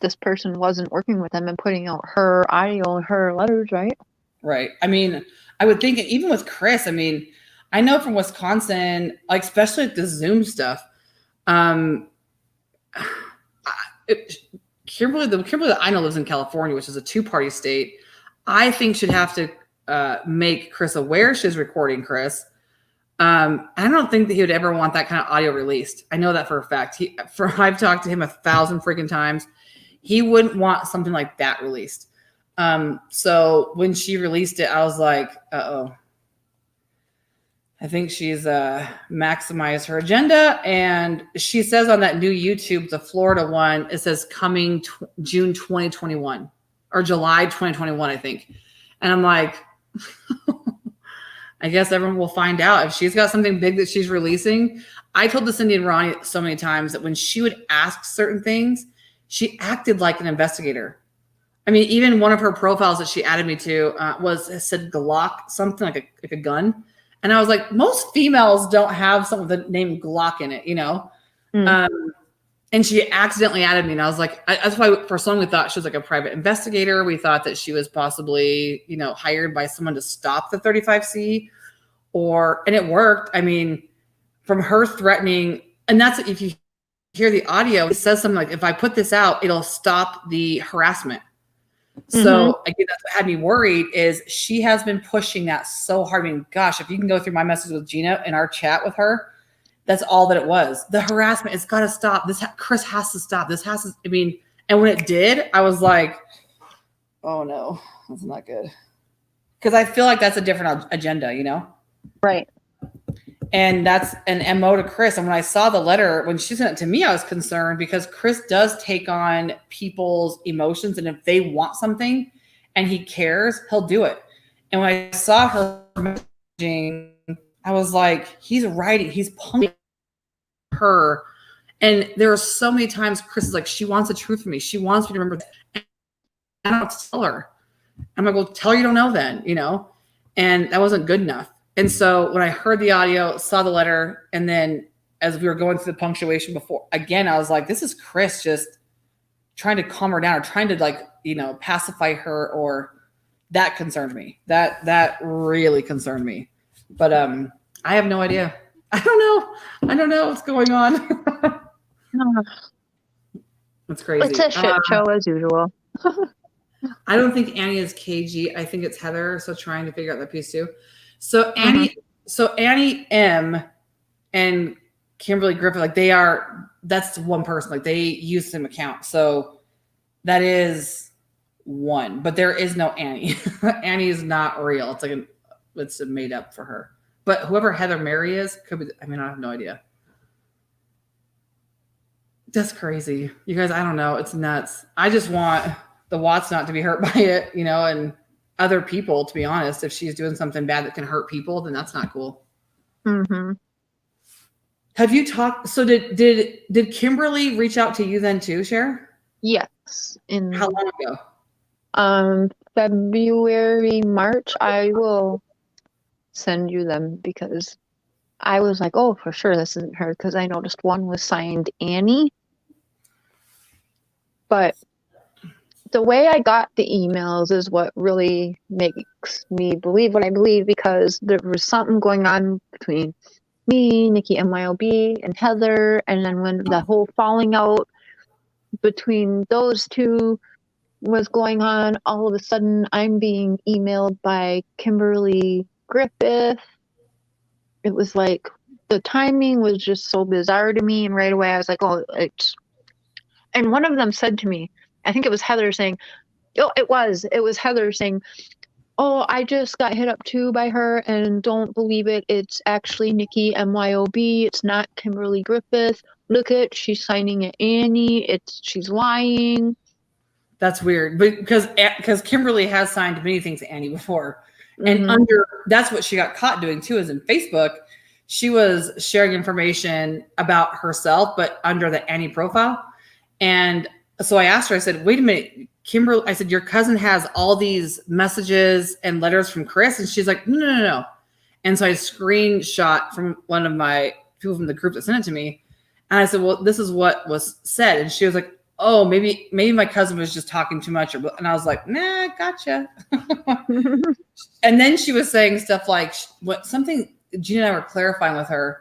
this person wasn't working with them and putting out her audio and her letters, right? Right. I mean, I would think even with Chris, I mean, I know from Wisconsin, like especially with the Zoom stuff, Kimberly that I know lives in California, which is a 2-party state. I think should have to make Chris aware she's recording Chris. I don't think that he would ever want that kind of audio released. I know that for a fact. I've talked to him 1,000 freaking times. He wouldn't want something like that released. So when she released it, I was like, uh-oh. I think she's maximized her agenda. And she says on that new YouTube, the Florida one, it says coming June 2021 or July 2021, I think. And I'm like, I guess everyone will find out if she's got something big that she's releasing. I told this Cindy and Ronnie so many times that when she would ask certain things, she acted like an investigator. I mean, even one of her profiles that she added me to said Glock, something like a gun. And I was like, most females don't have something with the name Glock in it, you know? And she accidentally added me. And I was like, that's why for some we thought she was like a private investigator. We thought that she was possibly, you know, hired by someone to stop the 35C and it worked. I mean, from her threatening, and that's if you hear the audio, it says something like, if I put this out, it'll stop the harassment. So again, that's what had me worried is she has been pushing that so hard. I mean, gosh, if you can go through my message with Gina in our chat with her, that's all that it was. The harassment, it's got to stop. Chris has to stop. This has to, I mean, and when it did, I was like, oh no, that's not good. Because I feel like that's a different agenda, you know? Right. And that's an MO to Chris. And when I saw the letter, when she sent it to me, I was concerned because Chris does take on people's emotions. And if they want something and he cares, he'll do it. And when I saw her messaging, I was like, he's writing, he's punking her. And there are so many times Chris is like, she wants the truth from me. She wants me to remember. And I don't tell her. I'm like, well, tell her you don't know then, you know? And that wasn't good enough. And so when I heard the audio, saw the letter, and then as we were going through the punctuation before, again, I was like, this is Chris just trying to calm her down or trying to, like, you know, pacify her, or that concerned me. That really concerned me. But I have no idea. I don't know what's going on. That's crazy. It's a shit show as usual. I don't think Annie is KG. I think it's Heather. So trying to figure out that piece too. So Annie M and Kimberly Griffith, like that's one person. Like they use the same account. So that is one, but there is no Annie. Annie is not real. It's like it's made up for her. But whoever Heather Mary is could be. I mean, I have no idea. That's crazy, you guys. I don't know. It's nuts. I just want the Watts not to be hurt by it, you know, and other people, to be honest. If she's doing something bad that can hurt people, then that's not cool. Have you talked? So did Kimberly reach out to you then too, Cher? Yes. How long ago? February, March. I will send you them because I was like, oh, for sure this isn't her, because I noticed one was signed Annie. But the way I got the emails is what really makes me believe what I believe, because there was something going on between me, Nikki MYOB, and Heather. And then when the whole falling out between those two was going on, all of a sudden I'm being emailed by Kimberly Griffith. It was like the timing was just so bizarre to me. And right away I was like, oh, and one of them said to me, I think it was Heather saying, oh, it was Heather saying, oh, I just got hit up too by her and don't believe it. It's actually Nikki MYOB. It's not Kimberly Griffith. Look at, she's signing it Annie. She's lying. That's weird, because Kimberly has signed many things to Annie before. And that's what she got caught doing too, is in Facebook. She was sharing information about herself, but under the Annie profile. And so I asked her, I said, wait a minute, Kimberly, I said, your cousin has all these messages and letters from Chris. And she's like, no. And so I screenshot from one of my people from the group that sent it to me. And I said, well, this is what was said. And she was like, oh, maybe my cousin was just talking too much. And I was like, nah, gotcha. And then she was saying stuff like something Gina and I were clarifying with her.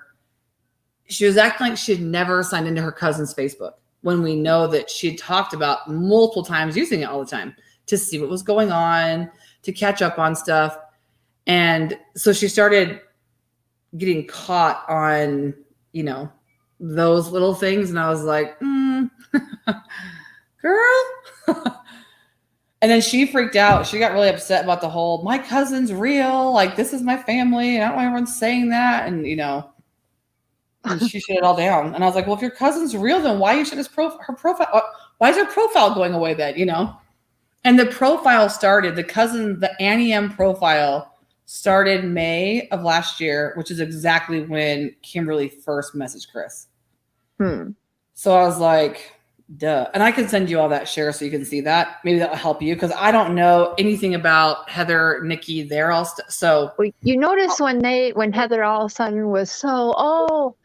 She was acting like she had never signed into her cousin's Facebook, when we know that she had talked about multiple times using it all the time to see what was going on, to catch up on stuff. And so she started getting caught on, you know, those little things. And I was like, girl. And then she freaked out. She got really upset about the whole, my cousin's real. Like, this is my family. I don't want everyone saying that. And, you know, and she shut it all down. And I was like, well, if your cousin's real, then why you shut her profile? Why is her profile going away then, you know? And the profile started, the Annie M profile started May of last year, which is exactly when Kimberly first messaged Chris. So I was like, duh. And I can send you all that share so you can see that. Maybe that'll help you, because I don't know anything about Heather, Nikki, they're all so You notice when Heather all of a sudden was so, oh,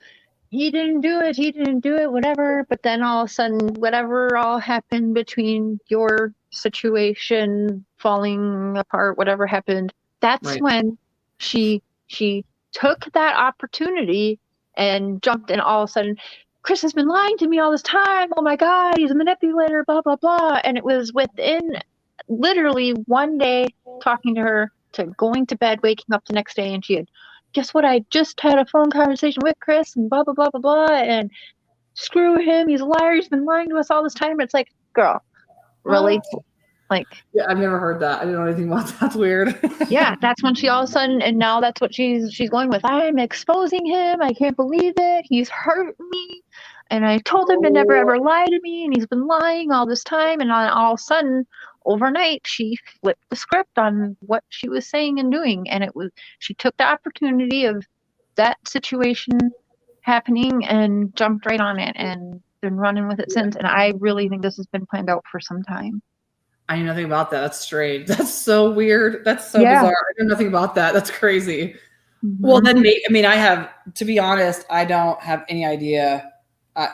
he didn't do it, whatever. But then all of a sudden, whatever all happened between your situation falling apart, whatever happened, that's Right. when she took that opportunity and jumped, and all of a sudden, Chris has been lying to me all this time. Oh my God, he's a manipulator, blah, blah, blah. And it was within literally one day talking to her to going to bed, waking up the next day, and she had, guess what? I just had a phone conversation with Chris and blah, blah, blah, blah, blah. And screw him. He's a liar. He's been lying to us all this time. It's like, girl, really? Like, yeah, I've never heard that. I didn't know anything about that. That's weird. yeah, that's when she all of a sudden, and now that's what she's going with. I'm exposing him. I can't believe it. He's hurt me. And I told him to never ever lie to me, and he's been lying all this time. And all of a sudden, overnight, she flipped the script on what she was saying and doing. And she took the opportunity of that situation happening and jumped right on it and been running with it since. And I really think this has been planned out for some time. I knew nothing about that. That's strange. That's so weird. That's so Yeah. bizarre. I know nothing about that. That's crazy. Well, then, I have, to be honest, I don't have any idea. I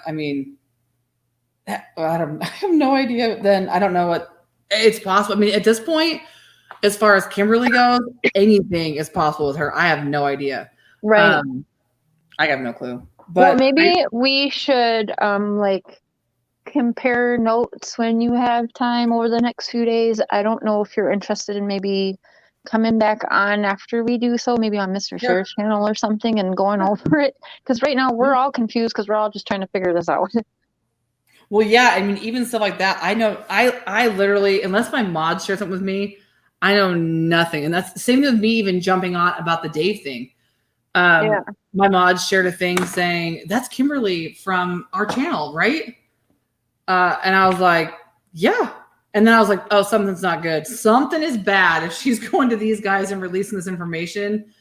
have no idea. Then I don't know what it's possible. I mean, at this point, as far as Kimberly goes, anything is possible with her. I have no idea. Right. I have no clue. But well, maybe we should compare notes when you have time over the next few days. I don't know if you're interested in maybe coming back on after we do so, maybe on Mr. Sheriff's channel or something, and going over it. Because right now we're all confused because we're all just trying to figure this out. Well, yeah, I mean, even stuff like that. I know, I literally, unless my mod shares something with me, I know nothing. And that's the same with me even jumping on about the Dave thing. My mod shared a thing saying, that's Kimberly from our channel, right? And I was like, yeah. And then I was like, oh, something's not good. Something is bad. If she's going to these guys and releasing this information,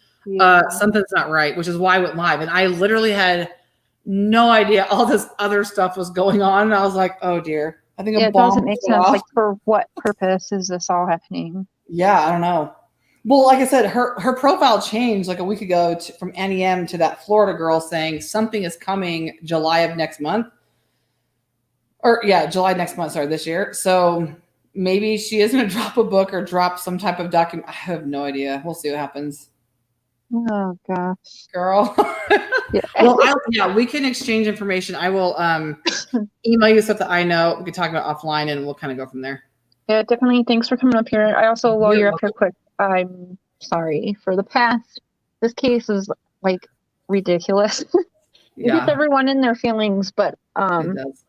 something's not right, which is why I went live. And I literally had no idea all this other stuff was going on. And I was like, oh dear. I think it doesn't make sense. Like, for what purpose is this all happening? Yeah, I don't know. Well, like I said, her profile changed like a week ago from Annie M to that Florida girl saying something is coming July of next month. July next month, sorry, this year. So maybe she is going to drop a book or drop some type of document. I have no idea. We'll see what happens. Oh, gosh. Girl. Well, we can exchange information. I will email you stuff that I know. We can talk about offline and we'll kind of go from there. Yeah, definitely. Thanks for coming up here. I also, while you're up here quick, I'm sorry for the past. This case is like ridiculous. It gets everyone in their feelings, but it does.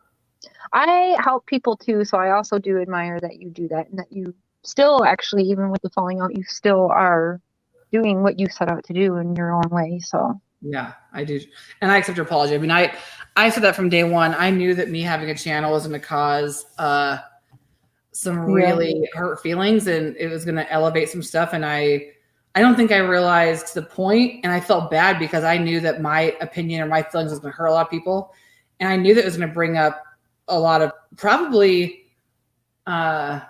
I help people too, so I also do admire that you do that, and that you still actually, even with the falling out, you still are doing what you set out to do in your own way. So yeah, I do, and I accept your apology. I mean, I said that from day one. I knew that me having a channel was going to cause some really hurt feelings, and it was going to elevate some stuff. And I don't think I realized the point, and I felt bad because I knew that my opinion or my feelings was going to hurt a lot of people, and I knew that it was going to bring up a lot of probably, I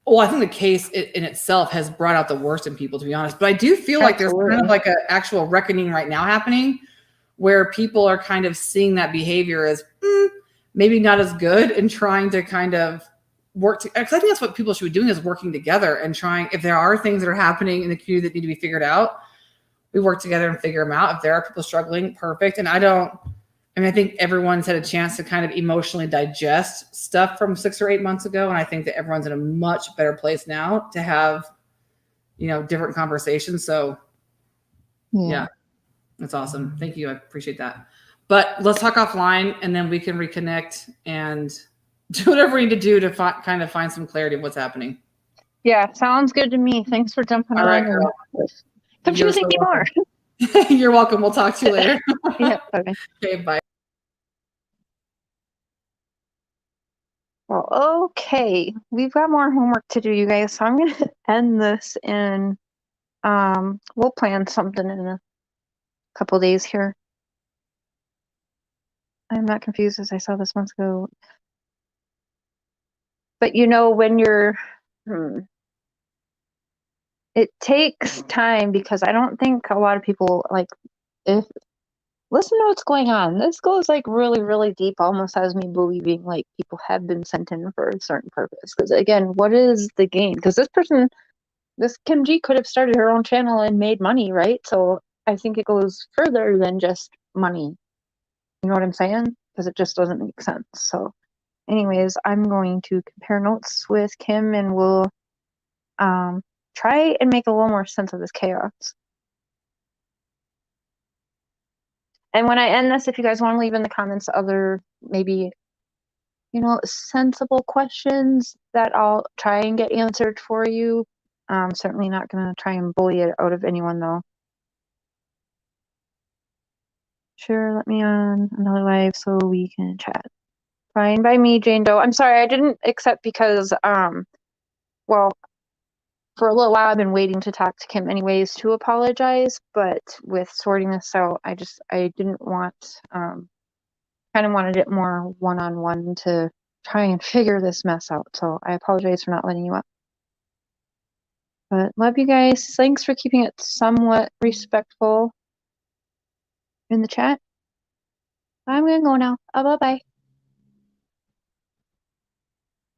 think the case in itself has brought out the worst in people, to be honest. But I do feel like there's kind of like an actual reckoning right now happening where people are kind of seeing that behavior as maybe not as good and trying to kind of work. Because I think that's what people should be doing, is working together and trying, if there are things that are happening in the community that need to be figured out, we work together and figure them out. If there are people struggling, perfect. And I think everyone's had a chance to kind of emotionally digest stuff from 6 or 8 months ago. And I think that everyone's in a much better place now to have, different conversations. So yeah, That's awesome. Thank you. I appreciate that. But let's talk offline, and then we can reconnect and do whatever we need to do to kind of find some clarity of what's happening. Yeah, sounds good to me. Thanks for jumping All right, on. girl. Confusing me more. You're welcome. We'll talk to you later. Yeah, okay. Okay, bye. Well, okay. We've got more homework to do, you guys. So I'm going to end this in, we'll plan something in a couple days here. I'm not confused as I saw this months ago. But you know, when you're, it takes time because I don't think a lot of people like, if listen to what's going on. This goes like really, really deep, almost has me believing like people have been sent in for a certain purpose. Because again, what is the gain? Because this person, this Kim G could have started her own channel and made money, right? So I think it goes further than just money. You know what I'm saying? Because it just doesn't make sense. So anyways, I'm going to compare notes with Kim and we'll try and make a little more sense of this chaos. And when I end this, if you guys want to leave in the comments other maybe, you know, sensible questions that I'll try and get answered for you. I'm certainly not going to try and bully it out of anyone though. Sure, let me on another live so we can chat. Fine by me, Jane Doe. I'm sorry, I didn't accept because, well, for a little while I've been waiting to talk to Kim anyways to apologize, but with sorting this out, I didn't want, kind of wanted it more one-on-one to try and figure this mess out. So I apologize for not letting you up. But love you guys. Thanks for keeping it somewhat respectful in the chat. I'm gonna go now. Bye-bye.